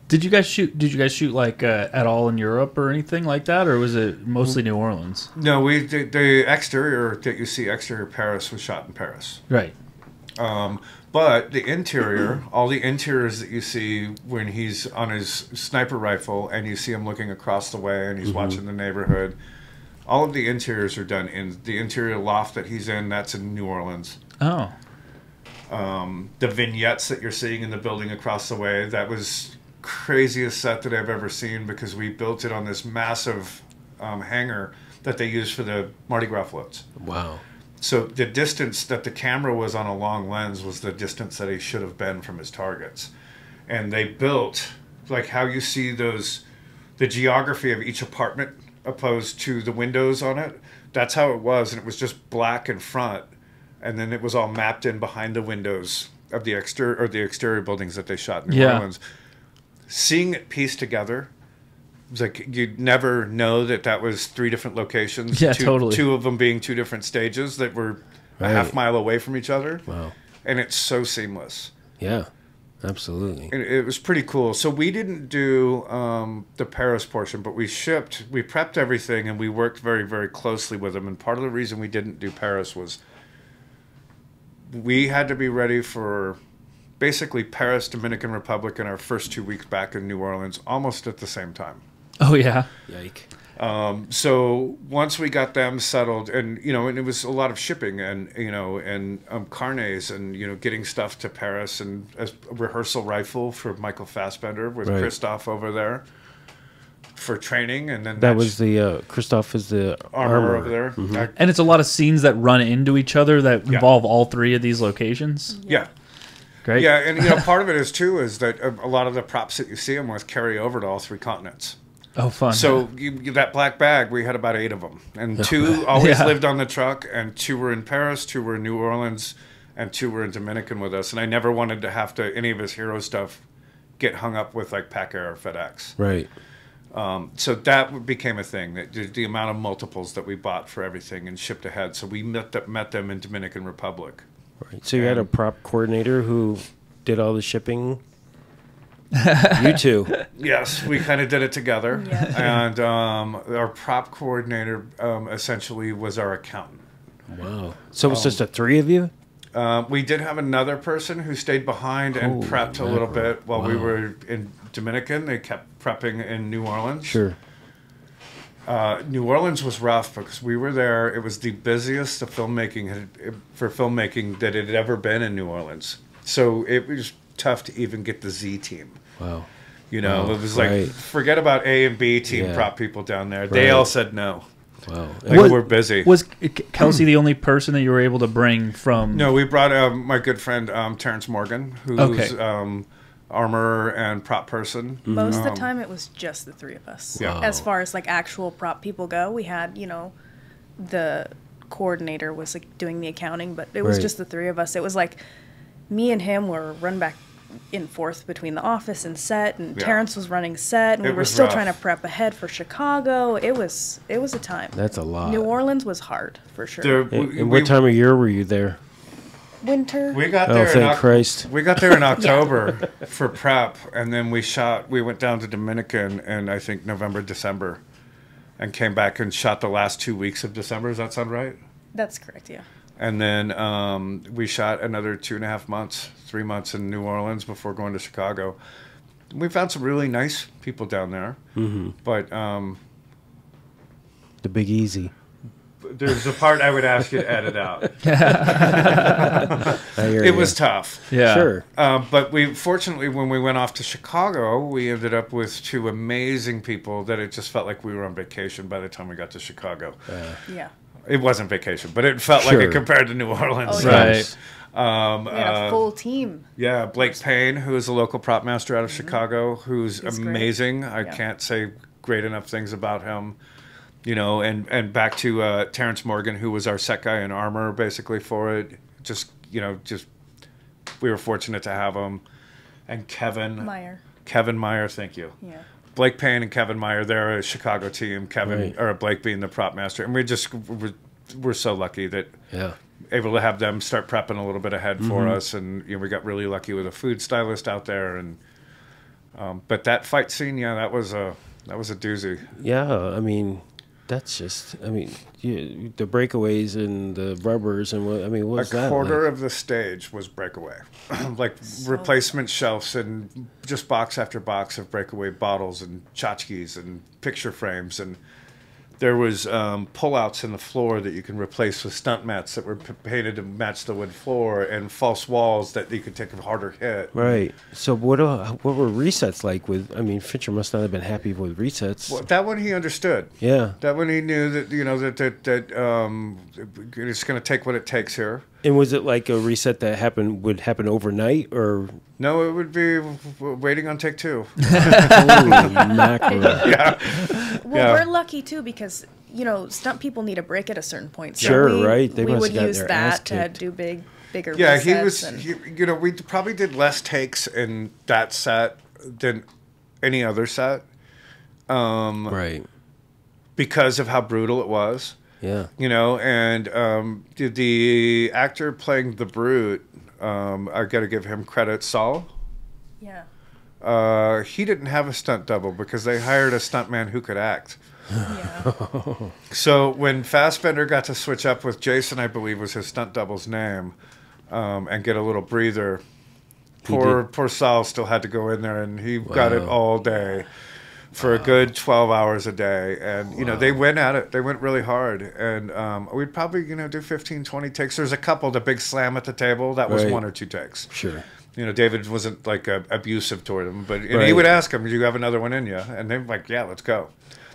[SPEAKER 2] Did you guys shoot like at all in Europe or anything like that, or was it mostly New Orleans?
[SPEAKER 3] No, the exterior that you see, exterior Paris, was shot in Paris.
[SPEAKER 2] Right.
[SPEAKER 3] But the interior, all the interiors that you see when he's on his sniper rifle and you see him looking across the way and he's watching the neighborhood, all of the interiors are done in the interior loft that he's in. That's in New Orleans.
[SPEAKER 2] Oh.
[SPEAKER 3] The vignettes that you're seeing in the building across the way, that was craziest set that I've ever seen because we built it on this massive hangar that they use for the Mardi Gras floats.
[SPEAKER 1] Wow.
[SPEAKER 3] So the distance that the camera was on a long lens was the distance that he should have been from his targets. And they built, like how you see those, the geography of each apartment opposed to the windows on it. That's how it was. And it was just black in front. And then it was all mapped in behind the windows of the exterior buildings that they shot in New Orleans. Seeing it pieced together, it was like you'd never know that that was 3 different locations.
[SPEAKER 2] Yeah, totally.
[SPEAKER 3] 2 of them being 2 different stages that were a half mile away from each other.
[SPEAKER 1] Wow.
[SPEAKER 3] And it's so seamless.
[SPEAKER 1] Yeah, absolutely.
[SPEAKER 3] It was pretty cool. So we didn't do the Paris portion, but we prepped everything, and we worked very, very closely with them. And part of the reason we didn't do Paris was we had to be ready for basically Paris, Dominican Republic, and our first 2 weeks back in New Orleans almost at the same time.
[SPEAKER 2] Oh, yeah.
[SPEAKER 1] Yike.
[SPEAKER 3] So once we got them settled, and and it was a lot of shipping, and carnets, and getting stuff to Paris, and a rehearsal rifle for Michael Fassbender with Christoph over there for training, and then
[SPEAKER 1] that was the Christoph is the
[SPEAKER 3] armor over there.
[SPEAKER 1] Mm-hmm.
[SPEAKER 2] And it's a lot of scenes that run into each other that involve all 3 of these locations.
[SPEAKER 3] Yeah.
[SPEAKER 2] Great.
[SPEAKER 3] Yeah, and part of it is too is that a lot of the props that you see them with carry over to all 3 continents.
[SPEAKER 2] Oh, fun.
[SPEAKER 3] So that black bag, we had about 8 of them. And 2 always lived on the truck, and 2 were in Paris, 2 were in New Orleans, and 2 were in Dominican with us. And I never wanted to have to, any of his hero stuff, get hung up with like Pac Air or FedEx.
[SPEAKER 1] Right.
[SPEAKER 3] So that became a thing, that the amount of multiples that we bought for everything and shipped ahead. So we met them in Dominican Republic.
[SPEAKER 1] Right. So you had a prop coordinator who did all the shipping? You two.
[SPEAKER 3] Yes, we kind of did it together.
[SPEAKER 4] Yeah.
[SPEAKER 3] And our prop coordinator essentially was our accountant.
[SPEAKER 1] Wow. So it was just the 3 of you?
[SPEAKER 3] We did have another person who stayed behind and prepped a little bit while we were in Dominican. They kept prepping in New Orleans.
[SPEAKER 1] Sure.
[SPEAKER 3] New Orleans was rough because we were there. It was the busiest for filmmaking that it had ever been in New Orleans. So it was tough to even get the Z team.
[SPEAKER 1] Wow.
[SPEAKER 3] It was like, forget about A and B team prop people down there. They all said no.
[SPEAKER 1] Wow.
[SPEAKER 3] We're busy.
[SPEAKER 2] Was Kelsi the only person that you were able to bring from?
[SPEAKER 3] No, we brought my good friend Terrence Morgan, who's armor and prop person.
[SPEAKER 4] Most of the time it was just the 3 of us.
[SPEAKER 3] Yeah.
[SPEAKER 4] As far as like actual prop people go, we had, the coordinator was like doing the accounting, but it was just the 3 of us. It was like me and him were run back and forth between the office and set, and Terrence was running set, and we were still trying to prep ahead for Chicago. It was a time.
[SPEAKER 1] That's a lot.
[SPEAKER 4] New Orleans was hard for sure.
[SPEAKER 1] And what time of year were you there?
[SPEAKER 4] Winter.
[SPEAKER 3] We got
[SPEAKER 1] Oh,
[SPEAKER 3] there.
[SPEAKER 1] thank Christ.
[SPEAKER 3] We got there in October for prep, and then we went down to Dominican in I think November, December, and came back and shot the last 2 weeks of December. Does that sound right?
[SPEAKER 4] That's correct. Yeah.
[SPEAKER 3] And then we shot another 2.5 months, 3 months in New Orleans before going to Chicago. We found some really nice people down there, but
[SPEAKER 1] the Big Easy.
[SPEAKER 3] There's a part I would ask you to edit out. It was tough.
[SPEAKER 2] Yeah.
[SPEAKER 1] Sure.
[SPEAKER 3] But fortunately, when we went off to Chicago, we ended up with 2 amazing people that it just felt like we were on vacation by the time we got to Chicago.
[SPEAKER 4] Yeah.
[SPEAKER 3] It wasn't vacation, but it felt like it compared to New Orleans.
[SPEAKER 4] Oh, yeah.
[SPEAKER 2] Right.
[SPEAKER 4] We had a full team.
[SPEAKER 3] Yeah, Blake Payne, who is a local prop master out of Chicago, who's amazing. I can't say great enough things about him. And back to Terrence Morgan, who was our set guy in armor, basically for it. Just we were fortunate to have him. And Kevin Meyer, thank you.
[SPEAKER 4] Yeah.
[SPEAKER 3] Blake Payne and Kevin Meyer, they're a Chicago team. Blake being the prop master, and we're so lucky that able to have them start prepping a little bit ahead for us, and we got really lucky with a food stylist out there, and but that fight scene, that was a doozy.
[SPEAKER 1] Yeah, I mean, That's just, I mean, the breakaways and the rubbers and what, I mean, what was that?
[SPEAKER 3] A quarter
[SPEAKER 1] like?
[SPEAKER 3] of the stage was breakaway. Like replacement shelves and just box after box of breakaway bottles and tchotchkes and picture frames. And there was pullouts in the floor that you can replace with stunt mats that were painted to match the wood floor, and false walls that you could take a harder hit.
[SPEAKER 1] Right. So what were resets like with, I mean, Fincher must not have been happy with resets.
[SPEAKER 3] Well, that one he understood.
[SPEAKER 1] Yeah.
[SPEAKER 3] That one he knew that, you know, that it's going to take what it takes here.
[SPEAKER 1] And was it like a reset that would happen overnight, or?
[SPEAKER 3] No, it would be waiting on take two.
[SPEAKER 1] Holy mackerel.
[SPEAKER 3] Yeah.
[SPEAKER 4] Well, we're lucky too because stunt people need a break at a certain point. So
[SPEAKER 1] Sure, right? They
[SPEAKER 4] we
[SPEAKER 1] must
[SPEAKER 4] would
[SPEAKER 1] have gotten
[SPEAKER 4] use
[SPEAKER 1] their ass
[SPEAKER 4] that to
[SPEAKER 1] kicked.
[SPEAKER 4] do bigger.
[SPEAKER 3] Yeah,
[SPEAKER 4] resets
[SPEAKER 3] we probably did less takes in that set than any other set.
[SPEAKER 1] Right.
[SPEAKER 3] Because of how brutal it was.
[SPEAKER 1] Yeah.
[SPEAKER 3] And the actor playing the Brute, I got to give him credit, Saul.
[SPEAKER 4] Yeah.
[SPEAKER 3] He didn't have a stunt double because they hired a stuntman who could act.
[SPEAKER 4] Yeah.
[SPEAKER 3] So when Fassbender got to switch up with Jason, I believe was his stunt double's name, and get a little breather, poor Saul still had to go in there, and he got it all day. For a good 12 hours a day. And, they went at it. They went really hard. And we'd probably, do 15, 20 takes. There's a couple, the big slam at the table, that was 1 or 2 takes.
[SPEAKER 1] Sure.
[SPEAKER 3] David wasn't, like, abusive toward him. But he would ask him, do you have another one in you? And they were like, yeah, let's go.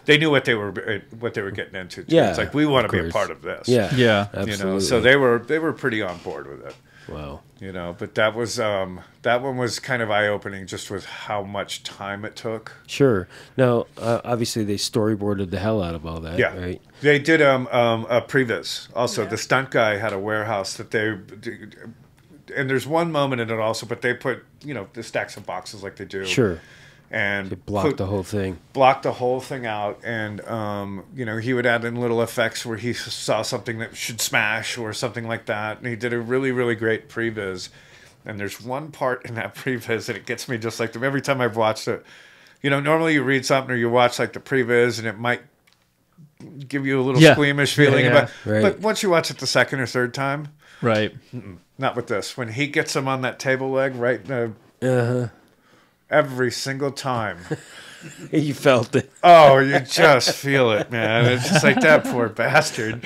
[SPEAKER 3] They knew what they were getting into. Too.
[SPEAKER 1] Yeah.
[SPEAKER 3] It's like, we want to be a part of this.
[SPEAKER 1] Yeah.
[SPEAKER 2] Yeah.
[SPEAKER 1] Absolutely.
[SPEAKER 3] So they were pretty on board with it.
[SPEAKER 1] Wow.
[SPEAKER 3] But that was that one was kind of eye-opening just with how much time it took.
[SPEAKER 1] Sure. Now, obviously, they storyboarded the hell out of all that.
[SPEAKER 3] Yeah,
[SPEAKER 1] right.
[SPEAKER 3] They did a previs. Also,
[SPEAKER 4] Yeah.
[SPEAKER 3] the stunt guy had a warehouse that they, and there's one moment in it also, but they put the stacks of boxes like they do.
[SPEAKER 1] Sure.
[SPEAKER 3] And
[SPEAKER 1] They blocked the whole thing.
[SPEAKER 3] blocked the whole thing out, and he would add in little effects where he saw something that should smash or something like that, and he did a really, really great previs. And there's one part in that previs that it gets me just like every time I've watched it. Normally you read something or you watch like the previs, and it might give you a little squeamish feeling about.
[SPEAKER 1] Right.
[SPEAKER 3] But once you watch it the second or third time,
[SPEAKER 2] Right.
[SPEAKER 3] not with this. When he gets him on that table leg, right. Every single time.
[SPEAKER 1] You felt it.
[SPEAKER 3] Oh, you just feel it, man. It's just like that poor bastard.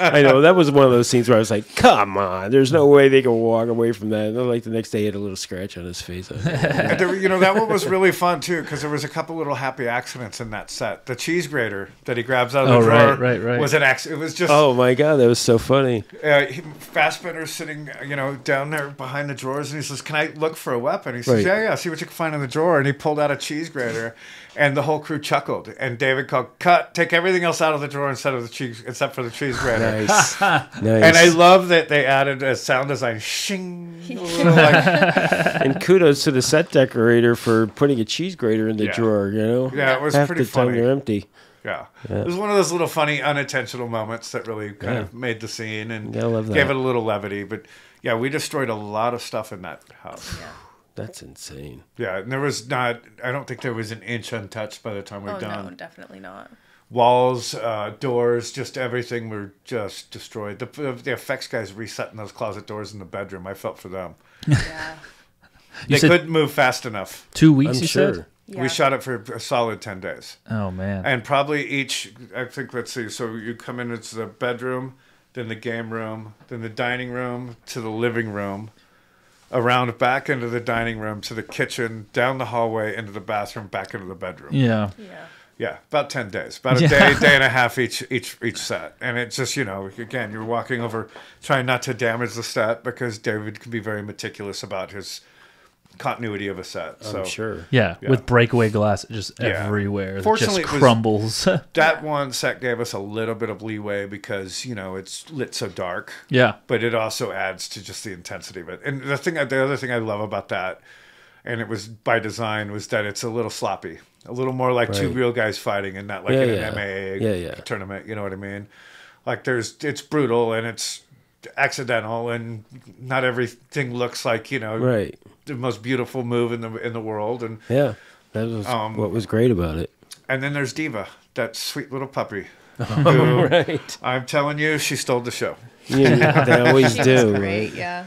[SPEAKER 1] I know. That was one of those scenes where I was like, come on. There's no way they can walk away from that. And then, like, the next day, he had a little scratch on his face.
[SPEAKER 3] And that one was really fun, too, because there was a couple little happy accidents in that set. The cheese grater that he grabs out of the drawer
[SPEAKER 2] right.
[SPEAKER 3] was an accident. It was just...
[SPEAKER 1] Oh, my God. That was so funny.
[SPEAKER 3] Fassbender's sitting, down there behind the drawers, and he says, can I look for a weapon? He says, yeah, see what you can find in the drawer. And he pulled out a cheese grater, and the whole crew chuckled. And David called, cut, take everything else out of the drawer except for the cheese grater.
[SPEAKER 1] Nice. Nice.
[SPEAKER 3] And I love that they added a sound design, shing. A little like,
[SPEAKER 1] And kudos to the set decorator for putting a cheese grater in the drawer,
[SPEAKER 3] Yeah, it was
[SPEAKER 1] Half
[SPEAKER 3] pretty
[SPEAKER 1] the time
[SPEAKER 3] funny.
[SPEAKER 1] they're empty.
[SPEAKER 3] Yeah. It was one of those little funny, unintentional moments that really kind of made the scene and
[SPEAKER 1] I love that.
[SPEAKER 3] gave it a little levity. But, yeah, we destroyed a lot of stuff in that house.
[SPEAKER 4] Yeah.
[SPEAKER 1] That's insane.
[SPEAKER 3] Yeah, and there was I don't think there was an inch untouched by the time we're done.
[SPEAKER 4] No, definitely not.
[SPEAKER 3] Walls, doors, just everything were just destroyed. The effects guys resetting those closet doors in the bedroom. I felt for them.
[SPEAKER 4] Yeah.
[SPEAKER 3] They
[SPEAKER 2] said
[SPEAKER 3] couldn't move fast enough.
[SPEAKER 2] 2 weeks,
[SPEAKER 1] I'm
[SPEAKER 2] you
[SPEAKER 1] sure.
[SPEAKER 2] said?
[SPEAKER 4] Yeah.
[SPEAKER 3] We shot it for a solid 10 days.
[SPEAKER 2] Oh, man.
[SPEAKER 3] And probably each, I think, let's see, so you come in, it's the bedroom, then the game room, then the dining room, to the living room, around back into the dining room, to the kitchen, down the hallway, into the bathroom, back into the bedroom.
[SPEAKER 2] Yeah.
[SPEAKER 4] Yeah.
[SPEAKER 3] Yeah, about 10 days. About a day and a half each set. And it's just, again, you're walking over, trying not to damage the set, because David can be very meticulous about his continuity of a set. So
[SPEAKER 1] I'm sure.
[SPEAKER 2] Yeah, with breakaway glass just
[SPEAKER 3] Yeah.
[SPEAKER 2] everywhere.
[SPEAKER 3] Fortunately,
[SPEAKER 2] it
[SPEAKER 3] it
[SPEAKER 2] just
[SPEAKER 3] was-
[SPEAKER 2] crumbles.
[SPEAKER 3] that one set gave us a little bit of leeway because, it's lit so dark.
[SPEAKER 2] Yeah.
[SPEAKER 3] But it also adds to just the intensity of it. And the other thing I love about that, and it was by design, was that it's a little sloppy. A little more like two
[SPEAKER 1] Right.
[SPEAKER 3] real guys fighting and not like
[SPEAKER 1] Yeah,
[SPEAKER 3] in
[SPEAKER 1] yeah.
[SPEAKER 3] an MMA
[SPEAKER 1] Yeah.
[SPEAKER 3] tournament, you know what I mean? Like it's brutal and it's accidental and not everything looks like,
[SPEAKER 1] Right.
[SPEAKER 3] the most beautiful move in the world. And
[SPEAKER 1] Yeah. That was what was great about it.
[SPEAKER 3] And then there's Diva, that sweet little puppy. Who,
[SPEAKER 1] Right.
[SPEAKER 3] I'm telling you, she stole the show.
[SPEAKER 1] Yeah, they always
[SPEAKER 5] She was
[SPEAKER 1] do.
[SPEAKER 5] great, yeah.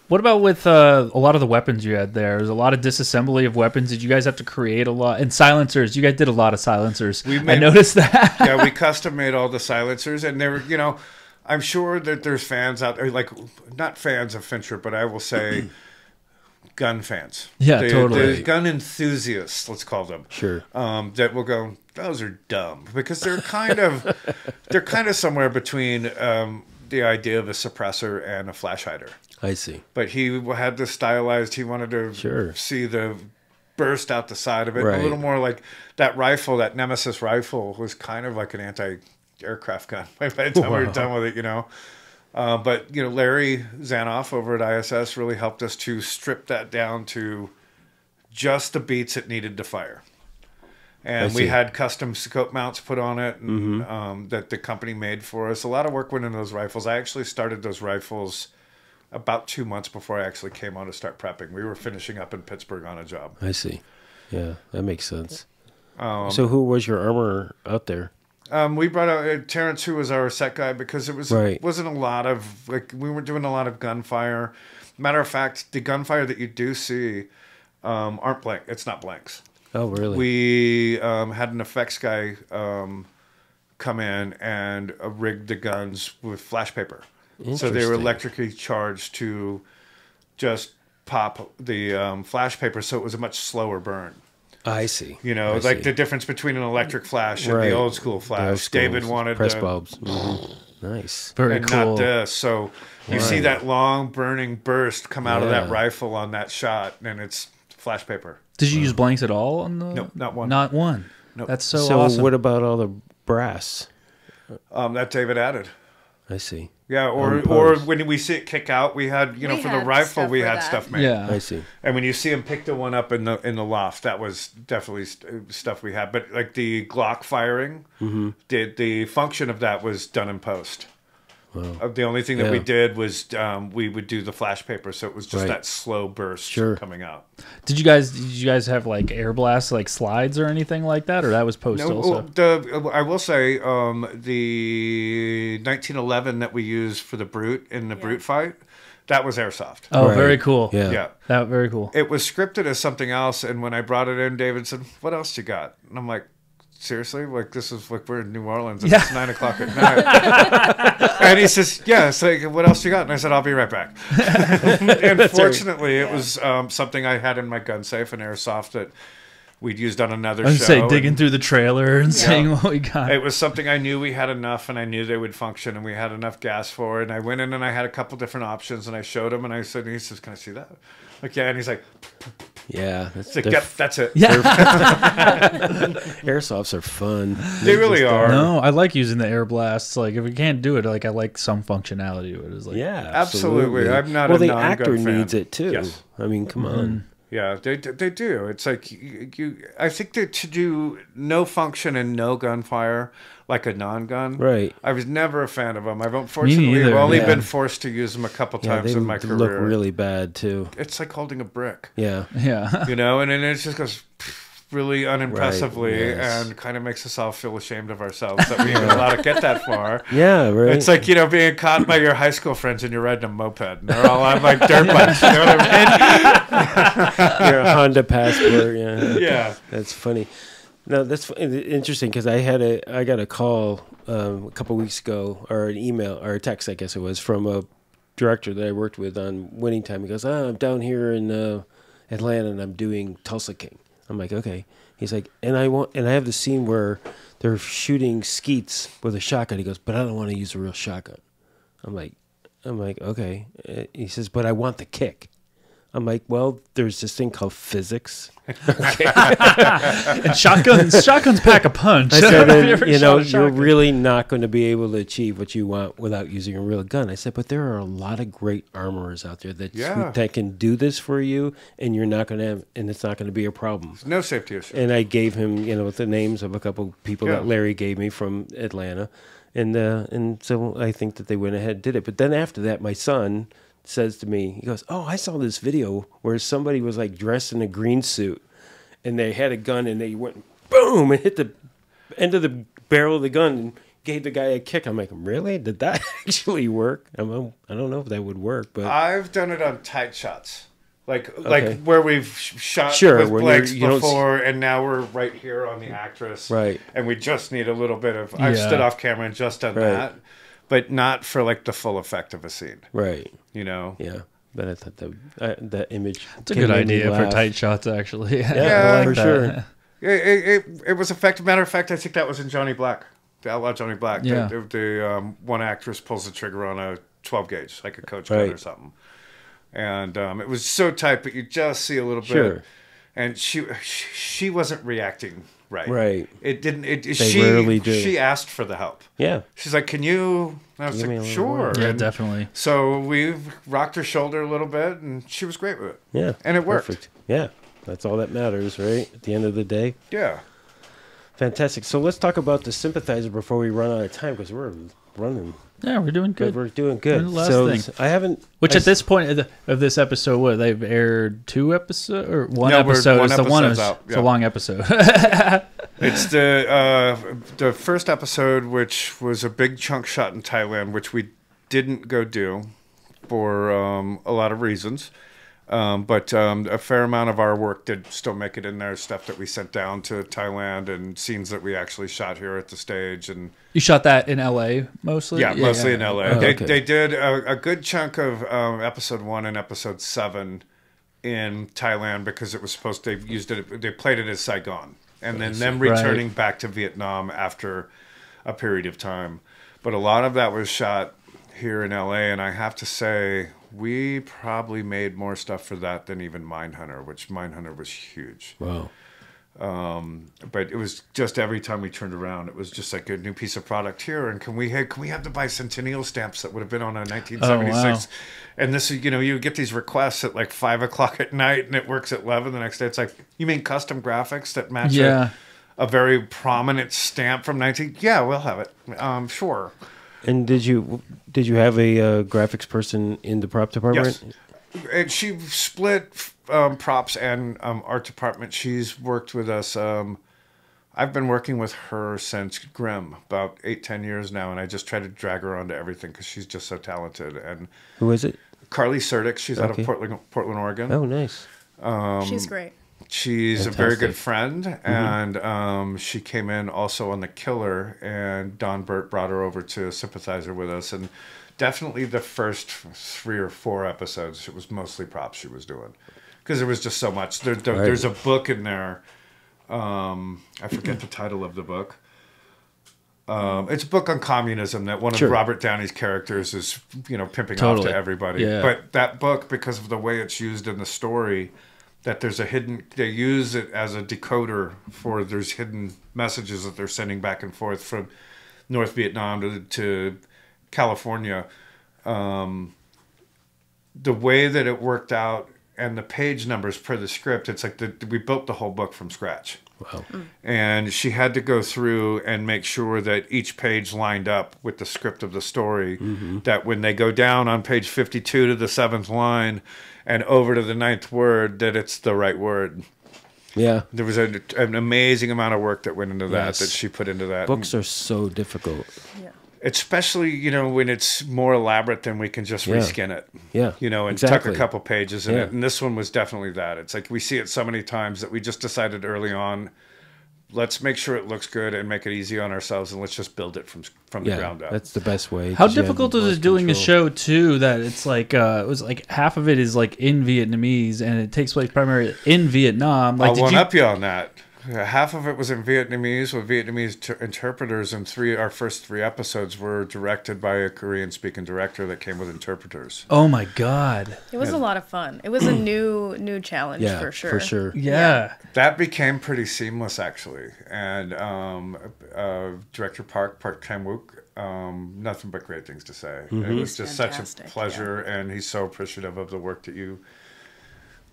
[SPEAKER 2] What about with a lot of the weapons you had there? There's a lot of disassembly of weapons. Did you guys have to create a lot? And silencers. You guys did a lot of silencers. I noticed that.
[SPEAKER 3] Yeah, we custom made all the silencers, and they were, I'm sure that there's fans out there, like, not fans of Fincher, but I will say gun fans.
[SPEAKER 2] Yeah, totally.
[SPEAKER 3] The gun enthusiasts, let's call them.
[SPEAKER 1] Sure.
[SPEAKER 3] That will go, those are dumb, because they're kind of somewhere between the idea of a suppressor and a flash hider.
[SPEAKER 1] I see.
[SPEAKER 3] But he had this stylized. He wanted to see the burst out the side of it.
[SPEAKER 1] Right.
[SPEAKER 3] A little more like that rifle, that Nemesis rifle, was kind of like an anti-aircraft gun by the time we were done with it, But, Larry Zanoff over at ISS really helped us to strip that down to just the beats it needed to fire. And we had custom scope mounts put on it and, that the company made for us. A lot of work went into those rifles. I actually started those rifles about 2 months before I actually came on to start prepping. We were finishing up in Pittsburgh on a job.
[SPEAKER 1] I see. Yeah, that makes sense. So who was your armorer out there?
[SPEAKER 3] We brought out Terrence, who was our set guy, because it wasn't a lot of, we weren't doing a lot of gunfire. Matter of fact, the gunfire that you do see aren't blank. It's not blanks.
[SPEAKER 1] Oh, really?
[SPEAKER 3] We had an effects guy come in and rigged the guns with flash paper. So they were electrically charged to just pop the flash paper, so it was a much slower burn.
[SPEAKER 1] I see.
[SPEAKER 3] The difference between an electric flash and the old school flash. David wanted
[SPEAKER 1] press bulbs. Nice.
[SPEAKER 2] Very
[SPEAKER 3] and
[SPEAKER 2] cool.
[SPEAKER 3] not this. So you see that long burning burst come out of that rifle on that shot, and it's flash paper.
[SPEAKER 2] Did you use blanks at all on the?
[SPEAKER 3] No, not one.
[SPEAKER 2] Not one.
[SPEAKER 3] Nope.
[SPEAKER 2] That's so
[SPEAKER 1] So
[SPEAKER 2] awesome.
[SPEAKER 1] what about all the brass?
[SPEAKER 3] That David added.
[SPEAKER 1] I see.
[SPEAKER 3] Yeah, or when we see it kick out, we had for the
[SPEAKER 5] had
[SPEAKER 3] rifle
[SPEAKER 5] stuff
[SPEAKER 3] we
[SPEAKER 5] for
[SPEAKER 3] had
[SPEAKER 5] that.
[SPEAKER 3] stuff made.
[SPEAKER 2] Yeah.
[SPEAKER 1] I see.
[SPEAKER 3] And when you see him pick the one up in the loft, that was definitely stuff we had. But like the Glock firing, the function of that was done in post. Wow. The only thing that we did was we would do the flash paper, so it was just that slow burst coming out.
[SPEAKER 2] Did you guys have like air blasts, like slides or anything like that, or that was post also?
[SPEAKER 3] I will say the 1911 that we used for the Brute in the Brute fight, that was airsoft.
[SPEAKER 2] Oh, very cool.
[SPEAKER 3] Yeah.
[SPEAKER 2] That very cool.
[SPEAKER 3] It was scripted as something else, and when I brought it in, David said, "What else you got?" And I'm like, seriously? Like, this is like we're in New Orleans and it's 9 o'clock at night. And he says, yeah, it's like, what else you got? And I said, I'll be right back. And fortunately, it was something I had in my gun safe, an airsoft that we'd used on another show.
[SPEAKER 2] I was say digging through the trailer and seeing what we got.
[SPEAKER 3] It was something I knew we had enough, and I knew they would function, and we had enough gas for it. And I went in and I had a couple different options, and I showed him, and I said, and he says, can I see that? Like, yeah, and he's like,
[SPEAKER 1] yeah,
[SPEAKER 3] like, yep, that's it.
[SPEAKER 2] Yeah.
[SPEAKER 1] Airsofts are fun.
[SPEAKER 3] They really are.
[SPEAKER 2] No, I like using the air blasts. Like, if we can't do it, like I like some functionality to it. It's like,
[SPEAKER 1] yeah,
[SPEAKER 3] absolutely. I'm not
[SPEAKER 1] well,
[SPEAKER 3] a
[SPEAKER 1] the
[SPEAKER 3] non-gun
[SPEAKER 1] actor
[SPEAKER 3] fan.
[SPEAKER 1] needs it too.
[SPEAKER 3] Yes.
[SPEAKER 1] I mean, come on.
[SPEAKER 3] Yeah, they do. It's like I think that to do no function and no gunfire like a non-gun.
[SPEAKER 1] Right.
[SPEAKER 3] I was never a fan of them. I've unfortunately only been forced to use them a couple times in my career.
[SPEAKER 1] They look really bad too.
[SPEAKER 3] It's like holding a brick.
[SPEAKER 1] Yeah.
[SPEAKER 2] Yeah.
[SPEAKER 3] You know, and then it just goes really unimpressively
[SPEAKER 1] yes.
[SPEAKER 3] and kind of makes us all feel ashamed of ourselves that we even allowed to get that far.
[SPEAKER 1] Yeah, right.
[SPEAKER 3] It's like, being caught by your high school friends and you're riding a moped and they're all on like dirt bikes. You know what I mean?
[SPEAKER 1] Your Honda Passport. Yeah.
[SPEAKER 3] Yeah.
[SPEAKER 1] That's funny. No, that's interesting because I got a call a couple weeks ago, or an email or a text, I guess it was, from a director that I worked with on Winning Time. He goes, I'm down here in Atlanta and I'm doing Tulsa King. I'm like, okay. He's like, and I have the scene where they're shooting skeets with a shotgun. He goes, but I don't want to use a real shotgun. I'm like, okay. He says, but I want the kick. I'm like, well, there's this thing called physics.
[SPEAKER 2] And shotguns pack a punch.
[SPEAKER 1] I said, you're really not going to be able to achieve what you want without using a real gun. I said, but there are a lot of great armorers out there that can do this for you, and you're not going to have, and it's not going to be a problem.
[SPEAKER 3] No safety issue.
[SPEAKER 1] And I gave him, the names of a couple people that Larry gave me from Atlanta, and so I think that they went ahead and did it. But then after that, my son says to me, he goes, oh, I saw this video where somebody was like dressed in a green suit and they had a gun and they went boom, and hit the end of the barrel of the gun and gave the guy a kick. I'm like, really? Did that actually work? I don't know if that would work, but
[SPEAKER 3] I've done it on tight shots. Like where we've shot with
[SPEAKER 1] when
[SPEAKER 3] blanks
[SPEAKER 1] you don't
[SPEAKER 3] before, and now we're right here on the actress.
[SPEAKER 1] Right.
[SPEAKER 3] And we just need a little bit of... I've stood off camera and just done that, but not for like the full effect of a scene.
[SPEAKER 1] Right.
[SPEAKER 3] You know?
[SPEAKER 1] Yeah. But I thought that image...
[SPEAKER 2] It's a good idea for tight shots, actually.
[SPEAKER 3] Yeah,
[SPEAKER 2] I like
[SPEAKER 1] for
[SPEAKER 2] that.
[SPEAKER 3] sure. It was effective. Matter of fact, I think that was in Johnny Black. The Outlaw Johnny Black.
[SPEAKER 2] Yeah.
[SPEAKER 3] The one actress pulls the trigger on a 12 gauge, like a coach gun or something. And it was so tight, but you just see a little bit. And she wasn't reacting right.
[SPEAKER 1] Right.
[SPEAKER 3] It didn't.
[SPEAKER 1] They rarely do.
[SPEAKER 3] She asked for the help.
[SPEAKER 1] Yeah.
[SPEAKER 3] She's like, "Can you?" And I was like, "Sure."
[SPEAKER 2] Yeah,
[SPEAKER 3] and
[SPEAKER 2] definitely.
[SPEAKER 3] so we rocked her shoulder a little bit, and she was great with it.
[SPEAKER 1] Yeah.
[SPEAKER 3] And it worked.
[SPEAKER 1] Perfect. Yeah. That's all that matters, right? At the end of the day.
[SPEAKER 3] Yeah.
[SPEAKER 1] Fantastic. So let's talk about the sympathizer before we run out of time, because we're running.
[SPEAKER 2] Yeah, we're doing good.
[SPEAKER 1] We're doing good.
[SPEAKER 2] The last
[SPEAKER 1] So
[SPEAKER 2] thing.
[SPEAKER 1] I haven't.
[SPEAKER 2] At this point of this episode, what they've aired 2 episodes or one episode?
[SPEAKER 3] one
[SPEAKER 2] It's the one.
[SPEAKER 3] episode's
[SPEAKER 2] Is,
[SPEAKER 3] out,
[SPEAKER 2] It's a long episode.
[SPEAKER 3] It's the first episode, which was a big chunk shot in Thailand, which we didn't go do for a lot of reasons. But a fair amount of our work did still make it in there, stuff that we sent down to Thailand and scenes that we actually shot here at the stage. And
[SPEAKER 2] You shot that in L.A. mostly?
[SPEAKER 3] yeah, mostly in L.A.
[SPEAKER 1] Oh,
[SPEAKER 3] They
[SPEAKER 1] okay.
[SPEAKER 3] they did a good chunk of episode 1 and episode 7 in Thailand because it was supposed they played it as Saigon, and then them returning back to Vietnam after a period of time. But a lot of that was shot here in L.A., and I have to say we probably made more stuff for that than even Mindhunter, which Mindhunter was huge.
[SPEAKER 1] Wow.
[SPEAKER 3] But it was just every time we turned around, it was just like a new piece of product here. And can we have the bicentennial stamps that would have been on a 1976?
[SPEAKER 2] Oh, wow.
[SPEAKER 3] And this is, you get these requests at like 5 o'clock at night, and it works at 11 the next day. It's like, you mean custom graphics that match a very prominent stamp from 19? Yeah, we'll have it. Sure.
[SPEAKER 1] And did you have a graphics person in the prop department?
[SPEAKER 3] Yes. And she split props and art department. She's worked with us. I've been working with her since Grimm, about 8-10 years now, and I just try to drag her onto everything because she's just so talented. And
[SPEAKER 1] Who is it?
[SPEAKER 3] Carly Sertic, she's out of Portland, Oregon.
[SPEAKER 1] Oh, nice.
[SPEAKER 4] She's great.
[SPEAKER 3] She's a very good friend, and she came in also on The Killer, and Don Burt brought her over to sympathizer with us, and definitely the first 3 or 4 episodes, it was mostly props she was doing, because there was just so much. There's a book in there. I forget the title of the book. It's a book on communism that one of Robert Downey's characters is, pimping off to everybody.
[SPEAKER 2] Yeah.
[SPEAKER 3] But that book, because of the way it's used in the story, that there's they use it as a decoder for there's hidden messages that they're sending back and forth from North Vietnam to California. The way that it worked out and the page numbers per the script, it's like we built the whole book from scratch.
[SPEAKER 1] Wow.
[SPEAKER 3] And she had to go through and make sure that each page lined up with the script of the story, that when they go down on page 52 to the 7th line and over to the 9th word, that it's the right word.
[SPEAKER 1] Yeah.
[SPEAKER 3] There was an amazing amount of work that went into that she put into that.
[SPEAKER 1] Books are so difficult.
[SPEAKER 4] Yeah.
[SPEAKER 3] Especially, when it's more elaborate than we can just reskin it.
[SPEAKER 1] Yeah.
[SPEAKER 3] And tuck a couple pages in it. And this one was definitely that. It's like we see it so many times that we just decided early on, let's make sure it looks good and make it easy on ourselves, and let's just build it from the ground up.
[SPEAKER 1] That's the best way.
[SPEAKER 2] How difficult is it doing a show too that it's like it was like half of it is like in Vietnamese and it takes place primarily in Vietnam? Like,
[SPEAKER 3] I'll one-up you on that. Half of it was in Vietnamese with Vietnamese interpreters, and our first 3 episodes were directed by a Korean-speaking director that came with interpreters.
[SPEAKER 2] Oh my God!
[SPEAKER 4] It was a lot of fun. It was a new challenge for sure.
[SPEAKER 1] For sure.
[SPEAKER 2] Yeah.
[SPEAKER 3] That became pretty seamless, actually. And director Park Chan-wook, nothing but great things to say. It was just such a pleasure, and he's so appreciative of the work that you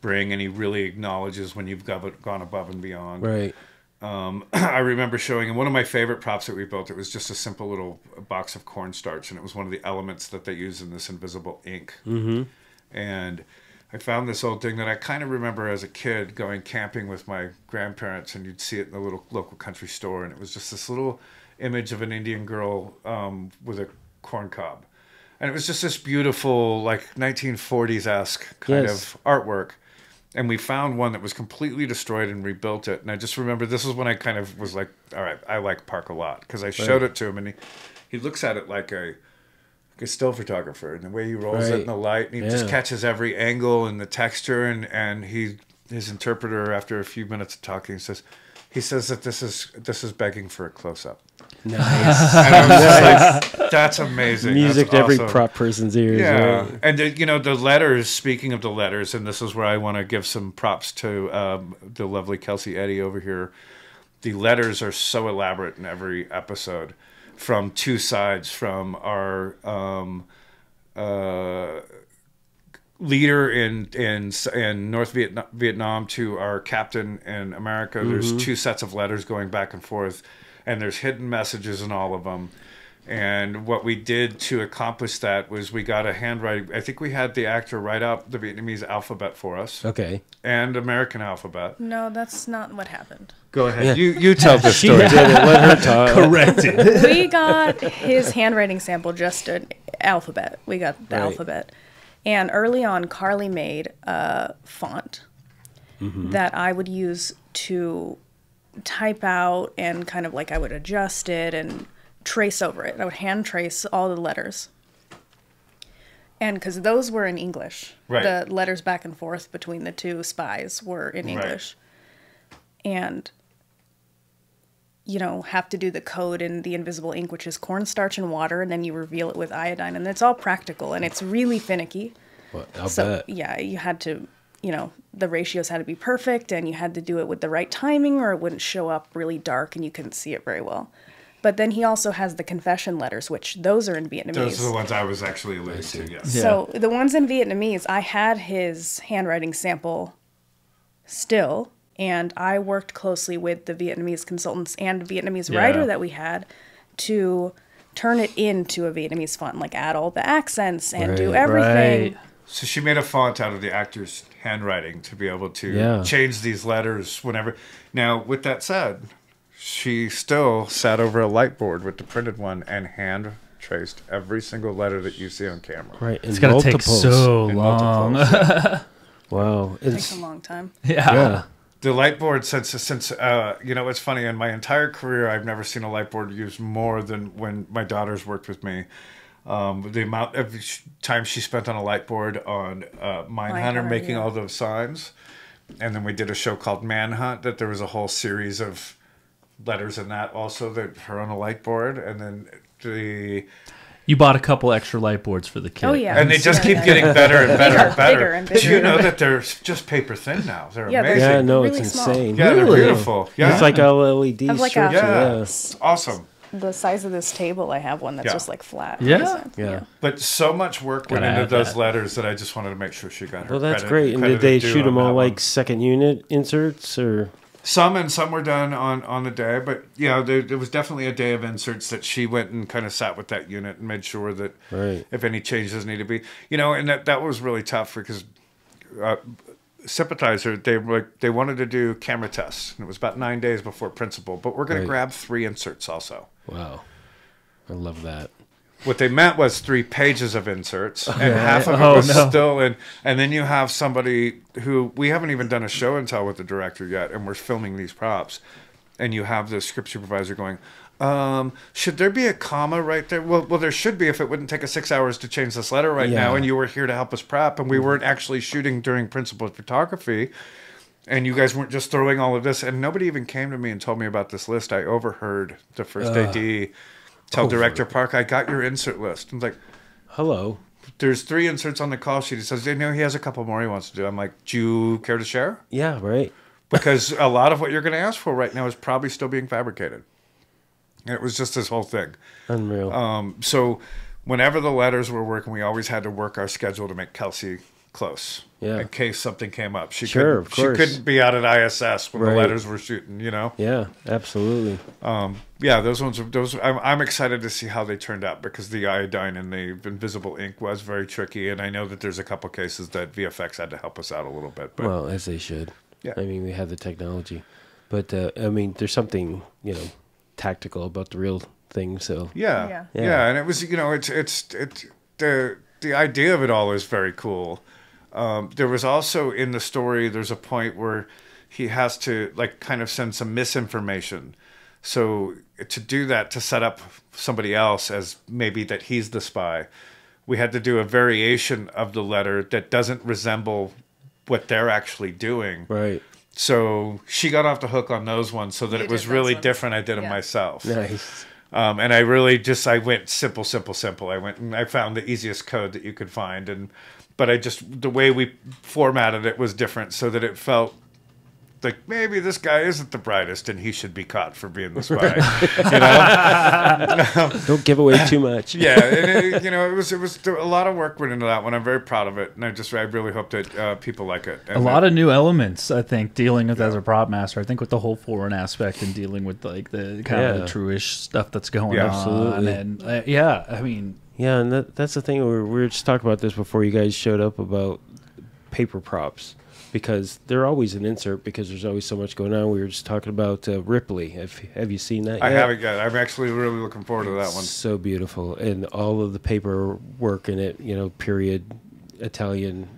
[SPEAKER 3] bring, and he really acknowledges when you've gone above and beyond.
[SPEAKER 1] Right.
[SPEAKER 3] I remember showing him one of my favorite props that we built. It was just a simple little box of cornstarch, and it was one of the elements that they use in this invisible ink. And I found this old thing that I kind of remember as a kid going camping with my grandparents, and you'd see it in the little local country store, and it was just this little image of an Indian girl with a corn cob. And it was just this beautiful, like 1940s-esque kind of artwork. And we found one that was completely destroyed and rebuilt it. And I just remember this is when I kind of was like, all right, I like Park a lot. Because I showed it to him, and he looks at it like a still photographer. And the way he rolls it in the light, and he just catches every angle and the texture. And his interpreter, after a few minutes of talking, he says that this is begging for a close-up.
[SPEAKER 1] Nice.
[SPEAKER 3] And I was just like, that's amazing.
[SPEAKER 1] Music
[SPEAKER 3] that's
[SPEAKER 1] to every
[SPEAKER 3] awesome.
[SPEAKER 1] prop person's ears.
[SPEAKER 3] Yeah.
[SPEAKER 1] Right?
[SPEAKER 3] And, the letters, speaking of the letters, and this is where I want to give some props to the lovely Kelsi Eddy over here. The letters are so elaborate in every episode from two sides, from our leader in North Vietnam to our captain in America. There's two sets of letters going back and forth, and there's hidden messages in all of them. And what we did to accomplish that was we got a handwriting. I think we had the actor write out the Vietnamese alphabet for us.
[SPEAKER 1] Okay.
[SPEAKER 3] And American alphabet.
[SPEAKER 4] No, that's not what happened.
[SPEAKER 3] Go ahead. Yeah. You tell this
[SPEAKER 1] She
[SPEAKER 3] story.
[SPEAKER 1] did it. Let her talk.
[SPEAKER 2] Corrected.
[SPEAKER 4] We got his handwriting sample, just an alphabet. We got the alphabet. And early on, Carly made a font that I would use to type out, and kind of like I would adjust it and trace over it. I would hand trace all the letters. And because those were in English.
[SPEAKER 3] Right.
[SPEAKER 4] The letters back and forth between the two spies were in English. And, have to do the code in the invisible ink, which is cornstarch and water, and then you reveal it with iodine. And it's all practical, and it's really finicky.
[SPEAKER 1] Well, I'll bet.
[SPEAKER 4] Yeah, you had to, the ratios had to be perfect, and you had to do it with the right timing, or it wouldn't show up really dark and you couldn't see it very well. But then he also has the confession letters, which those are in Vietnamese.
[SPEAKER 3] Those are the ones I was actually alluding to, yes.
[SPEAKER 2] Yeah.
[SPEAKER 4] So the ones in Vietnamese, I had his handwriting sample still, and I worked closely with the Vietnamese consultants and Vietnamese writer that we had to turn it into a Vietnamese font, like add all the accents and do everything.
[SPEAKER 2] Right.
[SPEAKER 3] So she made a font out of the actor's handwriting to be able to change these letters whenever. Now, with that said, she still sat over a light board with the printed one and hand traced every single letter that you see on camera.
[SPEAKER 1] Right.
[SPEAKER 2] It's going to take so
[SPEAKER 3] In
[SPEAKER 2] long.
[SPEAKER 3] multiples, yeah.
[SPEAKER 1] Wow.
[SPEAKER 4] It takes a long time.
[SPEAKER 2] Yeah.
[SPEAKER 3] The light board, since it's funny, in my entire career, I've never seen a light board used more than when my daughters worked with me. The amount of time she spent on a light board on Mindhunter making all those signs. And then we did a show called Manhunt that there was a whole series of letters in that also that her on a light board. And then
[SPEAKER 2] You bought a couple extra light boards for the kids.
[SPEAKER 4] Oh, yeah.
[SPEAKER 3] and they just keep getting better and better and better.
[SPEAKER 4] Bigger and
[SPEAKER 3] Did
[SPEAKER 4] bigger.
[SPEAKER 3] you know that they're just paper thin now? They're
[SPEAKER 4] Yeah,
[SPEAKER 3] amazing.
[SPEAKER 1] Yeah, no,
[SPEAKER 4] really
[SPEAKER 1] it's
[SPEAKER 4] small.
[SPEAKER 1] insane.
[SPEAKER 3] Yeah, they're
[SPEAKER 1] Really?
[SPEAKER 3] beautiful. Yeah.
[SPEAKER 1] It's like all LED
[SPEAKER 4] Have like
[SPEAKER 1] strips.
[SPEAKER 3] Yeah.
[SPEAKER 1] Yeah.
[SPEAKER 3] It's awesome.
[SPEAKER 4] The size of this table, I have one that's just like flat.
[SPEAKER 2] Yeah?
[SPEAKER 1] Yeah.
[SPEAKER 3] But so much work went
[SPEAKER 2] Gotta
[SPEAKER 3] into
[SPEAKER 2] add
[SPEAKER 3] those
[SPEAKER 2] that.
[SPEAKER 3] letters that I just wanted to make sure she got her
[SPEAKER 1] Well, that's
[SPEAKER 3] credit.
[SPEAKER 1] great. And
[SPEAKER 3] credit
[SPEAKER 1] did they
[SPEAKER 3] due
[SPEAKER 1] shoot
[SPEAKER 3] on
[SPEAKER 1] them all
[SPEAKER 3] that
[SPEAKER 1] like
[SPEAKER 3] one.
[SPEAKER 1] second unit inserts or?
[SPEAKER 3] Some, and some were done on the day. But, there was definitely a day of inserts that she went and kind of sat with that unit and made sure that if any changes needed to be. And that was really tough because Sympathizer, they wanted to do camera tests. And it was about 9 days before principal. But we're going to grab 3 inserts also.
[SPEAKER 1] Wow. I love that.
[SPEAKER 3] What they meant was 3 pages of inserts, and half of it was still in. And then you have somebody who we haven't even done a show and tell with the director yet, and we're filming these props. And you have the script supervisor going, should there be a comma right there? Well, there should be if it wouldn't take us 6 hours to change this letter right now, and you were here to help us prep, and we weren't actually shooting during principal photography. And you guys weren't just throwing all of this. And nobody even came to me and told me about this list. I overheard the first AD tell Director Park, I got your insert list. I'm like,
[SPEAKER 1] hello.
[SPEAKER 3] There's 3 inserts on the call sheet. He says, he has a couple more he wants to do. I'm like, do you care to share?
[SPEAKER 1] Yeah, right.
[SPEAKER 3] Because a lot of what you're going to ask for right now is probably still being fabricated. And it was just this whole thing.
[SPEAKER 1] Unreal.
[SPEAKER 3] So whenever the letters were working, we always had to work our schedule to make Kelsi close.
[SPEAKER 1] Yeah.
[SPEAKER 3] In case something came up. She
[SPEAKER 1] Sure, of course.
[SPEAKER 3] She couldn't be out at ISS when
[SPEAKER 1] Right.
[SPEAKER 3] the letters were shooting, you know?
[SPEAKER 1] Yeah, absolutely.
[SPEAKER 3] Yeah, I'm excited to see how they turned out, because the iodine and the invisible ink was very tricky, and I know that there's a couple cases that VFX had to help us out a little bit. But
[SPEAKER 1] Well, as they should.
[SPEAKER 3] Yeah.
[SPEAKER 1] I mean, we have the technology. But, I mean, there's something, tactical about the real thing, so.
[SPEAKER 3] yeah,
[SPEAKER 1] Yeah.
[SPEAKER 3] and it was, it's the idea of it all is very cool. There was also in the story, there's a point where he has to kind of send some misinformation. So to do that, to set up somebody else as maybe that he's the spy, we had to do a variation of the letter that doesn't resemble what they're actually doing.
[SPEAKER 1] Right.
[SPEAKER 3] So she got off the hook on those ones, so that
[SPEAKER 4] You
[SPEAKER 3] it was
[SPEAKER 4] did
[SPEAKER 3] really
[SPEAKER 4] those ones.
[SPEAKER 3] different. I did them
[SPEAKER 4] Yeah.
[SPEAKER 3] myself.
[SPEAKER 1] Nice.
[SPEAKER 3] And I really I went simple. I went and I found the easiest code that you could find. But the way we formatted it was different, so that it felt like maybe this guy isn't the brightest and he should be caught for being the spy.
[SPEAKER 1] Don't give away too much.
[SPEAKER 3] Yeah, and it was a lot of work went into that one. I'm very proud of it, and I really hope that people like it. And
[SPEAKER 2] A lot of new elements, I think, dealing with as a prop master. I think with the whole foreign aspect and dealing with the kind of the true-ish stuff that's going
[SPEAKER 3] Yeah,
[SPEAKER 2] on.
[SPEAKER 1] absolutely.
[SPEAKER 2] And I mean,
[SPEAKER 1] Yeah, and that's the thing. We were just talking about this before you guys showed up about paper props, because they're always an insert because there's always so much going on. We were just talking about Ripley. Have you seen that yet?
[SPEAKER 3] I haven't yet. I'm actually really looking forward to that one.
[SPEAKER 1] So beautiful, and all of the paperwork in it. Period, Italian,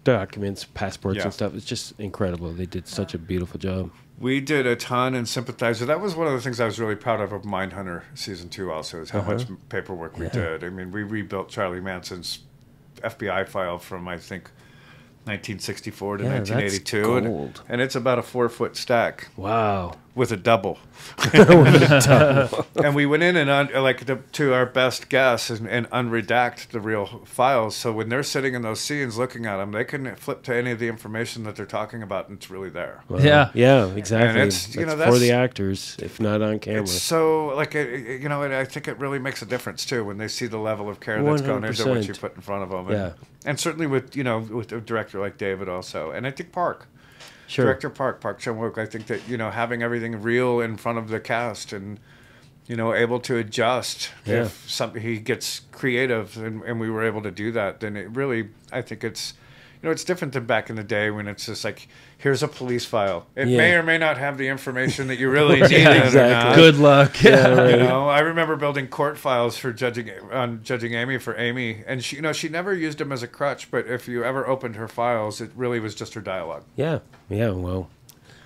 [SPEAKER 1] documents, passports,
[SPEAKER 3] Yeah.
[SPEAKER 1] and stuff. It's just incredible. They did such a beautiful job.
[SPEAKER 3] We did a ton in Sympathizer. That was one of the things I was really proud of Mindhunter Season 2 also, is how much paperwork we did. I mean, we rebuilt Charlie Manson's FBI file from, I think, 1964 to
[SPEAKER 1] Yeah, that's
[SPEAKER 3] 1982.
[SPEAKER 1] gold.
[SPEAKER 3] And it's about a 4-foot stack
[SPEAKER 1] Wow.
[SPEAKER 3] with a double. And we went in and to our best guess and unredact the real files. So when they're sitting in those scenes looking at them, they can flip to any of the information that they're talking about, and it's really there.
[SPEAKER 1] Wow.
[SPEAKER 2] Yeah.
[SPEAKER 1] Yeah, exactly.
[SPEAKER 3] And it's,
[SPEAKER 1] That's for
[SPEAKER 3] that's-
[SPEAKER 1] the actors, if not on camera.
[SPEAKER 3] It's so I think it really makes a difference too when they see the level of care that's gone into what
[SPEAKER 1] 100%.
[SPEAKER 3] you put in front of them.
[SPEAKER 1] Yeah.
[SPEAKER 3] And certainly with a director like David also, and I think Park.
[SPEAKER 1] Sure.
[SPEAKER 3] Director Park Chan-wook, I think that, having everything real in front of the cast and, able to adjust
[SPEAKER 1] Yeah.
[SPEAKER 3] if he gets creative and we were able to do that, then it really, I think it's, it's different than back in the day when it's just like, here's a police file. It
[SPEAKER 1] Yeah.
[SPEAKER 3] may or may not have the information that you really need.
[SPEAKER 1] exactly.
[SPEAKER 2] good luck.
[SPEAKER 1] Yeah, right.
[SPEAKER 3] I remember building court files for judging Amy for Amy, and she never used them as a crutch. But if you ever opened her files, it really was just her dialogue.
[SPEAKER 1] Yeah. Well,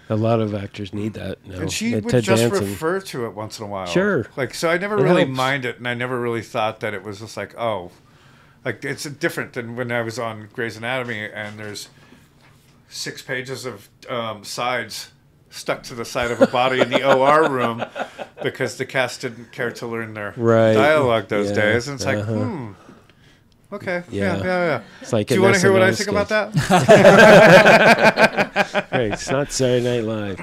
[SPEAKER 1] a lot of actors need that now.
[SPEAKER 3] And she would
[SPEAKER 1] Ted
[SPEAKER 3] just
[SPEAKER 1] Danson.
[SPEAKER 3] refer to it once in a while.
[SPEAKER 1] Sure.
[SPEAKER 3] So I never
[SPEAKER 1] It
[SPEAKER 3] really
[SPEAKER 1] helps.
[SPEAKER 3] minded, and I never really thought that it was just like, oh, it's different than when I was on Grey's Anatomy, and there's 6 pages of sides stuck to the side of a body in the OR room because the cast didn't care to learn their
[SPEAKER 1] Right.
[SPEAKER 3] dialogue those
[SPEAKER 1] Yeah.
[SPEAKER 3] days. And it's like, okay,
[SPEAKER 1] Yeah.
[SPEAKER 3] yeah.
[SPEAKER 1] It's like
[SPEAKER 3] Do
[SPEAKER 1] an
[SPEAKER 3] you want to hear what I
[SPEAKER 1] SNL
[SPEAKER 3] think about
[SPEAKER 1] sketch.
[SPEAKER 3] that?
[SPEAKER 1] Right, it's not Saturday Night Live.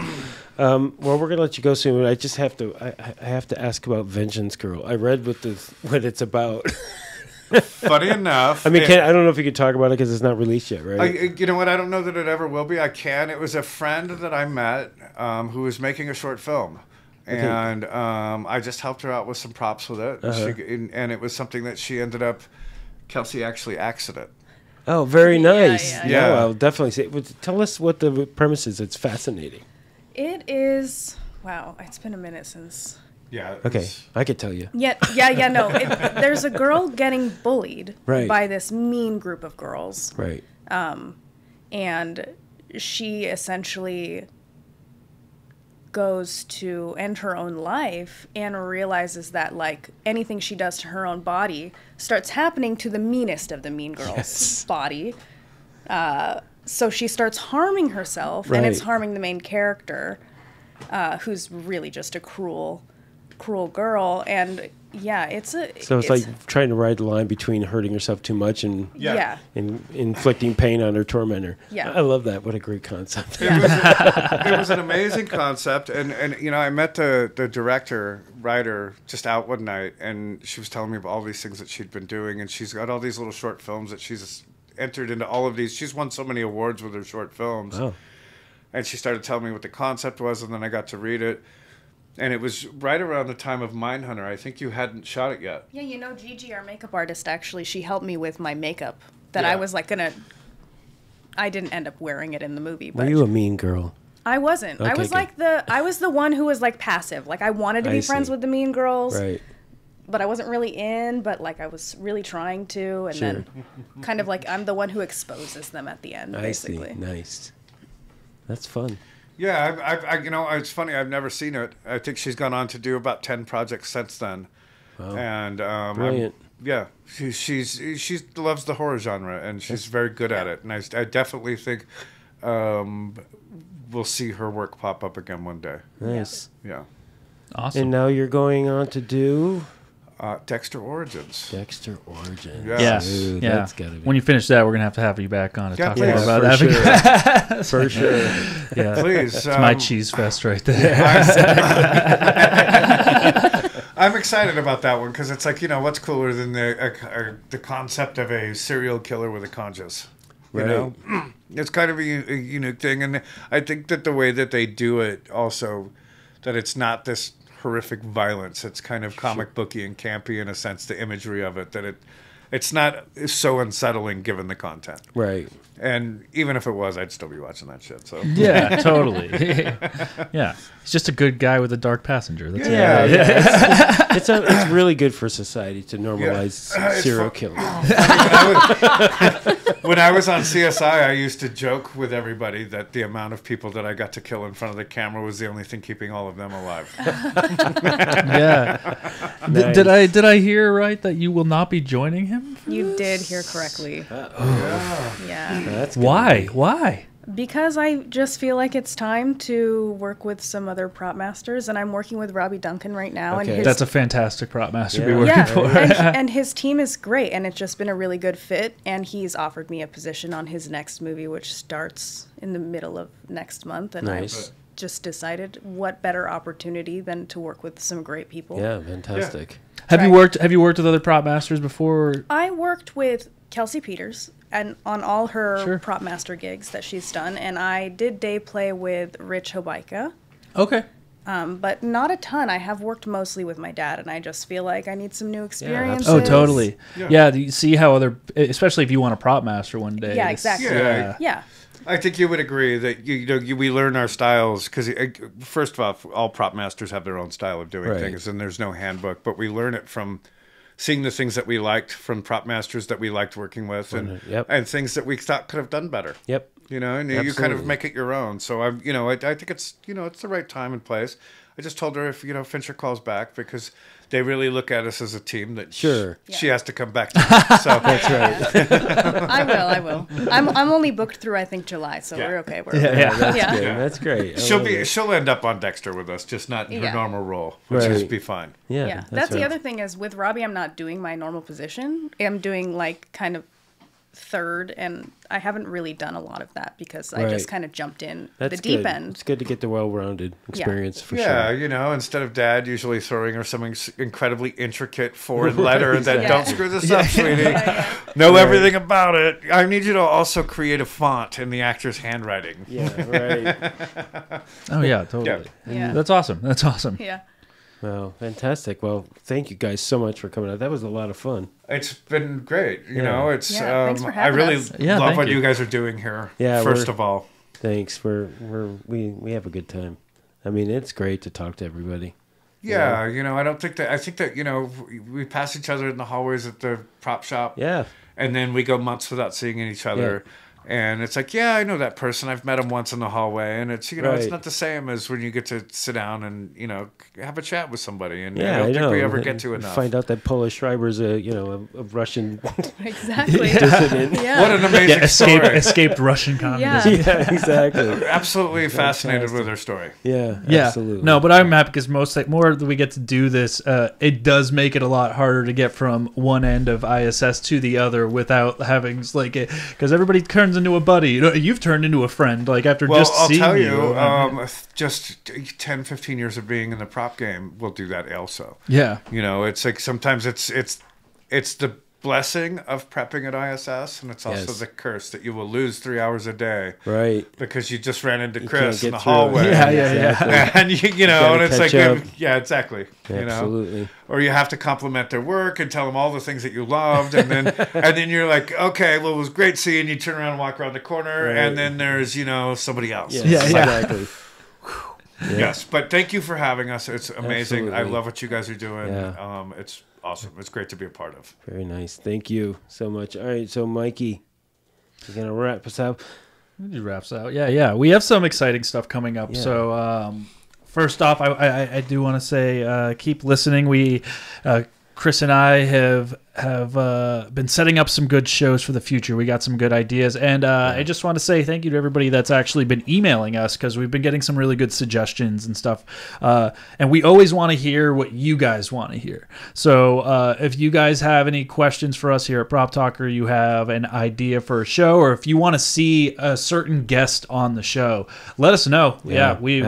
[SPEAKER 1] Well, we're gonna let you go soon. But I just have to. I have to ask about Vengeance Girl. I read what it's about.
[SPEAKER 3] Funny enough.
[SPEAKER 1] I mean, I don't know if you could talk about it because it's not released yet, right?
[SPEAKER 3] You know what? I don't know that it ever will be. I can. It was a friend that I met who was making a short film. And I just helped her out with some props with it. And it was something that she ended up, Kelsi actually acted it.
[SPEAKER 1] Oh, very nice.
[SPEAKER 3] Yeah.
[SPEAKER 1] I'll definitely say. Tell us what the premise is. It's fascinating.
[SPEAKER 4] It is. Wow, it's been a minute since.
[SPEAKER 3] Yeah.
[SPEAKER 1] Okay, I could tell you.
[SPEAKER 4] No. There's a girl getting bullied
[SPEAKER 1] Right.
[SPEAKER 4] by this mean group of girls.
[SPEAKER 1] Right.
[SPEAKER 4] And she essentially goes to end her own life and realizes that anything she does to her own body starts happening to the meanest of the mean girls' body. So she starts harming herself, and it's
[SPEAKER 1] Right.
[SPEAKER 4] harming the main character, who's really just a cruel girl. And yeah,
[SPEAKER 1] So it's like trying to ride the line between hurting herself too much and
[SPEAKER 4] yeah.
[SPEAKER 1] inflicting pain on her tormentor.
[SPEAKER 4] Yeah.
[SPEAKER 1] I love that. What a great concept.
[SPEAKER 3] It was an amazing concept, and I met the writer just out one night, and she was telling me about all these things that she'd been doing, and she's got all these little short films that she's entered into all of these. She's won so many awards with her short films.
[SPEAKER 1] Oh.
[SPEAKER 3] And she started telling me what the concept was, and then I got to read it. And it was right around the time of Mindhunter. I think you hadn't shot it yet.
[SPEAKER 4] Yeah, you know, Gigi, our makeup artist, actually, she helped me with my makeup that
[SPEAKER 3] Yeah.
[SPEAKER 4] I was like I didn't end up wearing it in the movie. But
[SPEAKER 1] Were you a mean girl?
[SPEAKER 4] I wasn't. I
[SPEAKER 1] Okay,
[SPEAKER 4] was
[SPEAKER 1] good.
[SPEAKER 4] like I was the one who was like passive. Like I wanted to be
[SPEAKER 1] I
[SPEAKER 4] friends
[SPEAKER 1] see.
[SPEAKER 4] with the mean girls,
[SPEAKER 1] Right.
[SPEAKER 4] but I wasn't really in. But like I was really trying to, and then kind of like I'm the one who exposes them at the end, basically.
[SPEAKER 1] I see. Nice. That's fun.
[SPEAKER 3] Yeah, I you know, it's funny. I've never seen it. I think she's gone on to do about 10 projects since then.
[SPEAKER 1] Wow.
[SPEAKER 3] And
[SPEAKER 1] Brilliant.
[SPEAKER 3] yeah, she loves the horror genre, and she's very good at it. And I definitely think we'll see her work pop up again one day.
[SPEAKER 1] Nice.
[SPEAKER 3] Yeah.
[SPEAKER 2] Awesome.
[SPEAKER 1] And now you're going on to do
[SPEAKER 3] Dexter Origins.
[SPEAKER 1] Dexter Origins.
[SPEAKER 3] Yeah.
[SPEAKER 2] Yeah,
[SPEAKER 1] Dude,
[SPEAKER 2] yeah.
[SPEAKER 1] that's gotta be.
[SPEAKER 2] When you finish that, we're gonna have you back on to
[SPEAKER 3] Yeah,
[SPEAKER 2] talk
[SPEAKER 3] please.
[SPEAKER 2] more about
[SPEAKER 1] for
[SPEAKER 2] that.
[SPEAKER 1] sure. For sure.
[SPEAKER 2] Yeah,
[SPEAKER 3] Please.
[SPEAKER 2] it's my cheese fest right there.
[SPEAKER 3] I'm excited about that one because it's like, you know, what's cooler than the concept of a serial killer with a conscience? You
[SPEAKER 1] Right.
[SPEAKER 3] know, it's kind of a unique thing, and I think that the way that they do it also, that it's not this horrific violence. It's kind of comic booky and campy in a sense. The imagery of it, that it's not so unsettling given the content.
[SPEAKER 1] Right.
[SPEAKER 3] And even if it was, I'd still be watching that shit. So
[SPEAKER 2] Yeah, totally. Yeah, he's just a good guy with a dark passenger. That's
[SPEAKER 3] Yeah.
[SPEAKER 2] it.
[SPEAKER 1] It's really good for society to normalize
[SPEAKER 3] It's
[SPEAKER 1] serial
[SPEAKER 3] fu-
[SPEAKER 1] killing.
[SPEAKER 3] when I was on CSI, I used to joke with everybody that the amount of people that I got to kill in front of the camera was the only thing keeping all of them alive.
[SPEAKER 2] Yeah.
[SPEAKER 1] Nice.
[SPEAKER 2] Did I hear right that you will not be joining him?
[SPEAKER 4] You did hear correctly. Yeah.
[SPEAKER 1] That's good.
[SPEAKER 2] Why?
[SPEAKER 4] Because I just feel like it's time to work with some other prop masters, and I'm working with Robbie Duncan right now.
[SPEAKER 1] Okay.
[SPEAKER 4] And his,
[SPEAKER 2] That's a fantastic prop master to be
[SPEAKER 1] Yeah.
[SPEAKER 2] working
[SPEAKER 4] yeah,
[SPEAKER 2] for.
[SPEAKER 4] and his team is great, and it's just been a really good fit. And he's offered me a position on his next movie, which starts in the middle of next month. And
[SPEAKER 1] Nice.
[SPEAKER 4] I've just decided what better opportunity than to work with some great people.
[SPEAKER 1] Yeah, fantastic.
[SPEAKER 2] Have you
[SPEAKER 4] Right.
[SPEAKER 2] worked with other prop masters before?
[SPEAKER 4] I worked with Kelsi Peters and on all her
[SPEAKER 2] Sure.
[SPEAKER 4] prop master gigs that she's done, and I did day play with Rich Hobaika.
[SPEAKER 2] Okay.
[SPEAKER 4] But not a ton. I have worked mostly with my dad, and I just feel like I need some new experiences.
[SPEAKER 2] Oh, totally.
[SPEAKER 3] Yeah.
[SPEAKER 2] Yeah. You see how especially if you want a prop master one day.
[SPEAKER 4] Yeah,
[SPEAKER 2] it's-
[SPEAKER 4] exactly.
[SPEAKER 3] Yeah.
[SPEAKER 4] Yeah.
[SPEAKER 3] I think you would agree that we learn our styles because first of all prop masters have their own style of doing
[SPEAKER 1] Right.
[SPEAKER 3] things, and there's no handbook, but we learn it from seeing the things that we liked from prop masters that we liked working with, and
[SPEAKER 1] Yep.
[SPEAKER 3] and things that we thought could have done better.
[SPEAKER 1] Yep.
[SPEAKER 3] You know, and you kind
[SPEAKER 1] Absolutely.
[SPEAKER 3] of make it your own. So I think it's it's the right time and place. I just told her if Fincher calls back because they really look at us as a team that
[SPEAKER 1] Sure.
[SPEAKER 3] she has to come back to. So
[SPEAKER 1] That's right.
[SPEAKER 4] I will. I'm only booked through I think July, so
[SPEAKER 3] Yeah.
[SPEAKER 4] we're okay. We're
[SPEAKER 2] Yeah.
[SPEAKER 4] okay.
[SPEAKER 2] Yeah.
[SPEAKER 1] That's
[SPEAKER 4] Yeah.
[SPEAKER 1] good. That's great. I love it.
[SPEAKER 3] she'll end up on Dexter with us, just not in her
[SPEAKER 4] Yeah.
[SPEAKER 3] normal role, which
[SPEAKER 1] Right.
[SPEAKER 3] is be fine.
[SPEAKER 1] Yeah.
[SPEAKER 4] Yeah, that's the
[SPEAKER 1] right.
[SPEAKER 4] other thing is with Robbie, I'm not doing my normal position. I'm doing like kind of third, and I haven't really done a lot of that because I
[SPEAKER 1] Right.
[SPEAKER 4] just kind of jumped in
[SPEAKER 1] That's
[SPEAKER 4] the deep
[SPEAKER 1] good.
[SPEAKER 4] end.
[SPEAKER 1] It's good to get the well-rounded experience for
[SPEAKER 3] Yeah,
[SPEAKER 1] sure.
[SPEAKER 3] instead of Dad usually throwing her something incredibly intricate foreign letter that
[SPEAKER 4] Yeah.
[SPEAKER 3] don't screw this up, sweetie. Know everything about it. I need you to also create a font in the actor's handwriting.
[SPEAKER 1] Yeah, right.
[SPEAKER 2] Oh yeah, totally.
[SPEAKER 4] Yeah.
[SPEAKER 2] That's awesome. That's awesome.
[SPEAKER 4] Yeah.
[SPEAKER 1] Wow, fantastic. Well, thank you guys so much for coming out. That was a lot of fun.
[SPEAKER 3] It's been great. You
[SPEAKER 1] Yeah.
[SPEAKER 3] know, it's
[SPEAKER 4] Yeah, thanks for
[SPEAKER 3] I
[SPEAKER 4] having
[SPEAKER 3] really
[SPEAKER 4] us.
[SPEAKER 2] Yeah,
[SPEAKER 3] love
[SPEAKER 2] thank
[SPEAKER 3] what
[SPEAKER 2] you.
[SPEAKER 3] you guys are doing here.
[SPEAKER 1] Yeah,
[SPEAKER 3] first
[SPEAKER 1] we're-
[SPEAKER 3] of all.
[SPEAKER 1] Thanks. We have a good time. I mean, it's great to talk to everybody.
[SPEAKER 3] Yeah, I think that we pass each other in the hallways at the prop shop.
[SPEAKER 1] Yeah.
[SPEAKER 3] And then we go months without seeing each other. And it's like, yeah, I know that person. I've met him once in the hallway. And it's, it's
[SPEAKER 1] Right.
[SPEAKER 3] not the same as when you get to sit down and, have a chat with somebody. And
[SPEAKER 1] Yeah,
[SPEAKER 3] I don't think
[SPEAKER 1] know.
[SPEAKER 3] we ever get to enough.
[SPEAKER 1] Find out that Polish Schreiber's a Russian
[SPEAKER 4] Exactly.
[SPEAKER 1] dissident.
[SPEAKER 4] Yeah.
[SPEAKER 3] What an amazing
[SPEAKER 2] Yeah,
[SPEAKER 3] story.
[SPEAKER 2] escaped Russian communism.
[SPEAKER 1] Yeah, exactly.
[SPEAKER 3] Absolutely fascinated with her story.
[SPEAKER 1] Yeah,
[SPEAKER 2] Yeah,
[SPEAKER 1] absolutely.
[SPEAKER 2] no, but I'm happy because more that we get to do this, it does make it a lot harder to get from one end of ISS to the other without having because everybody turns into a buddy. You've turned into a friend, after
[SPEAKER 3] Well,
[SPEAKER 2] just
[SPEAKER 3] I'll
[SPEAKER 2] seeing
[SPEAKER 3] tell
[SPEAKER 2] you.
[SPEAKER 3] you, just 10, 15 years of being in the prop game will do that also.
[SPEAKER 2] Yeah,
[SPEAKER 3] It's like sometimes it's the blessing of prepping at ISS, and it's also the curse that you will lose 3 hours a day,
[SPEAKER 1] right?
[SPEAKER 3] Because you just ran into Chris in the
[SPEAKER 1] through it.
[SPEAKER 3] hallway,
[SPEAKER 1] Exactly.
[SPEAKER 3] and you know, and it's like,
[SPEAKER 1] up.
[SPEAKER 3] yeah, exactly,
[SPEAKER 1] Absolutely.
[SPEAKER 3] you know, or you have to compliment their work and tell them all the things that you loved, and then you're like, okay, well, it was great seeing you. Turn around and walk around the corner, and then there's somebody else.
[SPEAKER 1] Exactly.
[SPEAKER 3] Yes, but thank you for having us. It's amazing.
[SPEAKER 1] Absolutely.
[SPEAKER 3] I love what you guys are doing.
[SPEAKER 1] Yeah.
[SPEAKER 3] It's awesome. It's great to be a part of.
[SPEAKER 1] Very nice. Thank you so much. All right, so Mikey, you're gonna wrap us up.
[SPEAKER 2] It wraps out. Yeah. We have some exciting stuff coming up.
[SPEAKER 1] Yeah.
[SPEAKER 2] So first off, I do want to say keep listening. We Chris and I have been setting up some good shows for the future. We got some good ideas, and I just want to say thank you to everybody that's actually been emailing us, because we've been getting some really good suggestions and stuff. And we always want to hear what you guys want to hear. So if you guys have any questions for us here at Prop Talk, or you have an idea for a show, or if you want to see a certain guest on the show, let us know. Yeah, we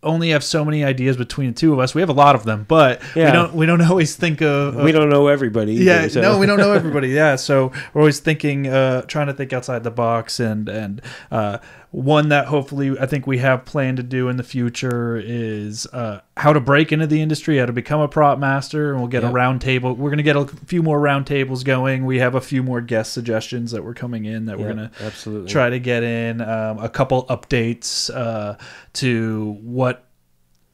[SPEAKER 2] only have so many ideas between the two of us. We have a lot of them, but we don't always think of.
[SPEAKER 1] We don't know everybody.
[SPEAKER 2] Either, so. No, we don't know everybody. Yeah, so we're always thinking, trying to think outside the box, and one that hopefully I think we have planned to do in the future is how to break into the industry, how to become a prop master, and we'll get a round table. We're going to get a few more round tables going. We have a few more guest suggestions that we're coming in that we're going to try to get in. A couple updates to what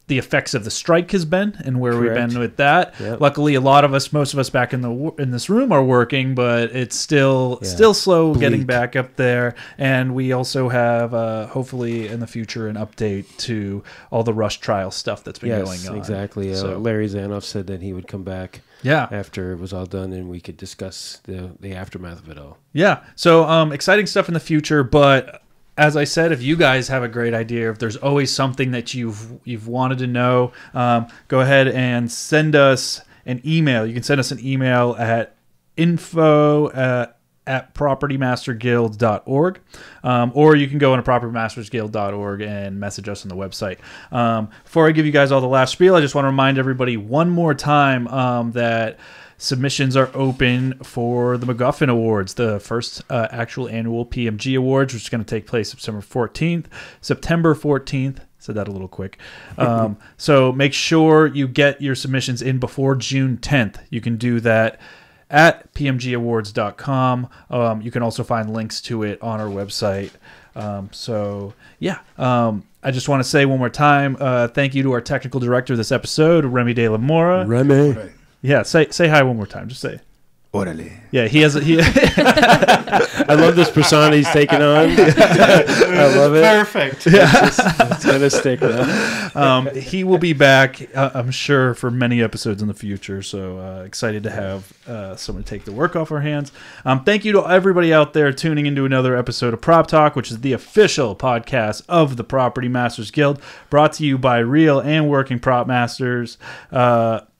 [SPEAKER 2] the effects of the strike has been and where we've been with that. Yep. Luckily, most of us back in this room are working, but it's still slow getting back up there. And we also have hopefully in the future an update to all the Rush trial stuff that's been going on.
[SPEAKER 1] Exactly. So, Larry Zanoff said that he would come back after it was all done, and we could discuss the aftermath of it all. Yeah.
[SPEAKER 2] So exciting stuff in the future, but as I said, if you guys have a great idea, if there's always something that you've wanted to know, go ahead and send us an email. You can send us an email at info@propertymasterguild.org, or you can go on to propertymastersguild.org and message us on the website. Before I give you guys all the last spiel, I just want to remind everybody one more time that submissions are open for the MacGuffin Awards, the first actual annual PMG Awards, which is going to take place September 14th. Said that a little quick. So make sure you get your submissions in before June 10th. You can do that at pmgawards.com. You can also find links to it on our website. I just want to say one more time, thank you to our technical director of this episode, Remy De La Mora.
[SPEAKER 1] Remy.
[SPEAKER 2] Yeah, say hi one more time. Just say.
[SPEAKER 5] Orale.
[SPEAKER 2] Yeah, he has.
[SPEAKER 1] I love this persona he's taking on. I love it.
[SPEAKER 3] Perfect.
[SPEAKER 2] Yeah,
[SPEAKER 1] it's gonna stick now.
[SPEAKER 2] He will be back, I'm sure, for many episodes in the future. So excited to have someone to take the work off our hands. Thank you to everybody out there tuning into another episode of Prop Talk, which is the official podcast of the Property Masters Guild, brought to you by real and working prop masters.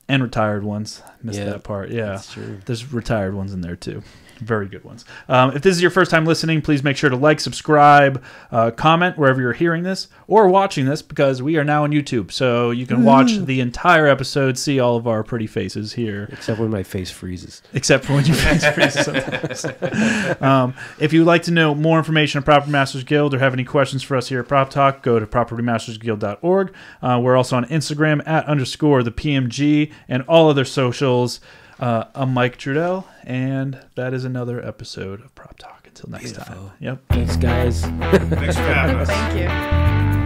[SPEAKER 2] And retired ones. Missed that part. Yeah, that's true. There's retired ones in there too. Very good ones. If this is your first time listening, please make sure to like, subscribe, comment wherever you're hearing this or watching this, because we are now on YouTube. So you can watch the entire episode, see all of our pretty faces here.
[SPEAKER 1] Except when my face freezes.
[SPEAKER 2] Except for when your face freezes sometimes. If you'd like to know more information on Property Masters Guild or have any questions for us here at Prop Talk, go to propertymastersguild.org. We're also on Instagram @_thepmg and all other socials. I'm Mike Trudel, and that is another episode of Prop Talk. Until next time. Yep.
[SPEAKER 1] Thanks, guys.
[SPEAKER 3] Thanks for having us.
[SPEAKER 4] Thank you.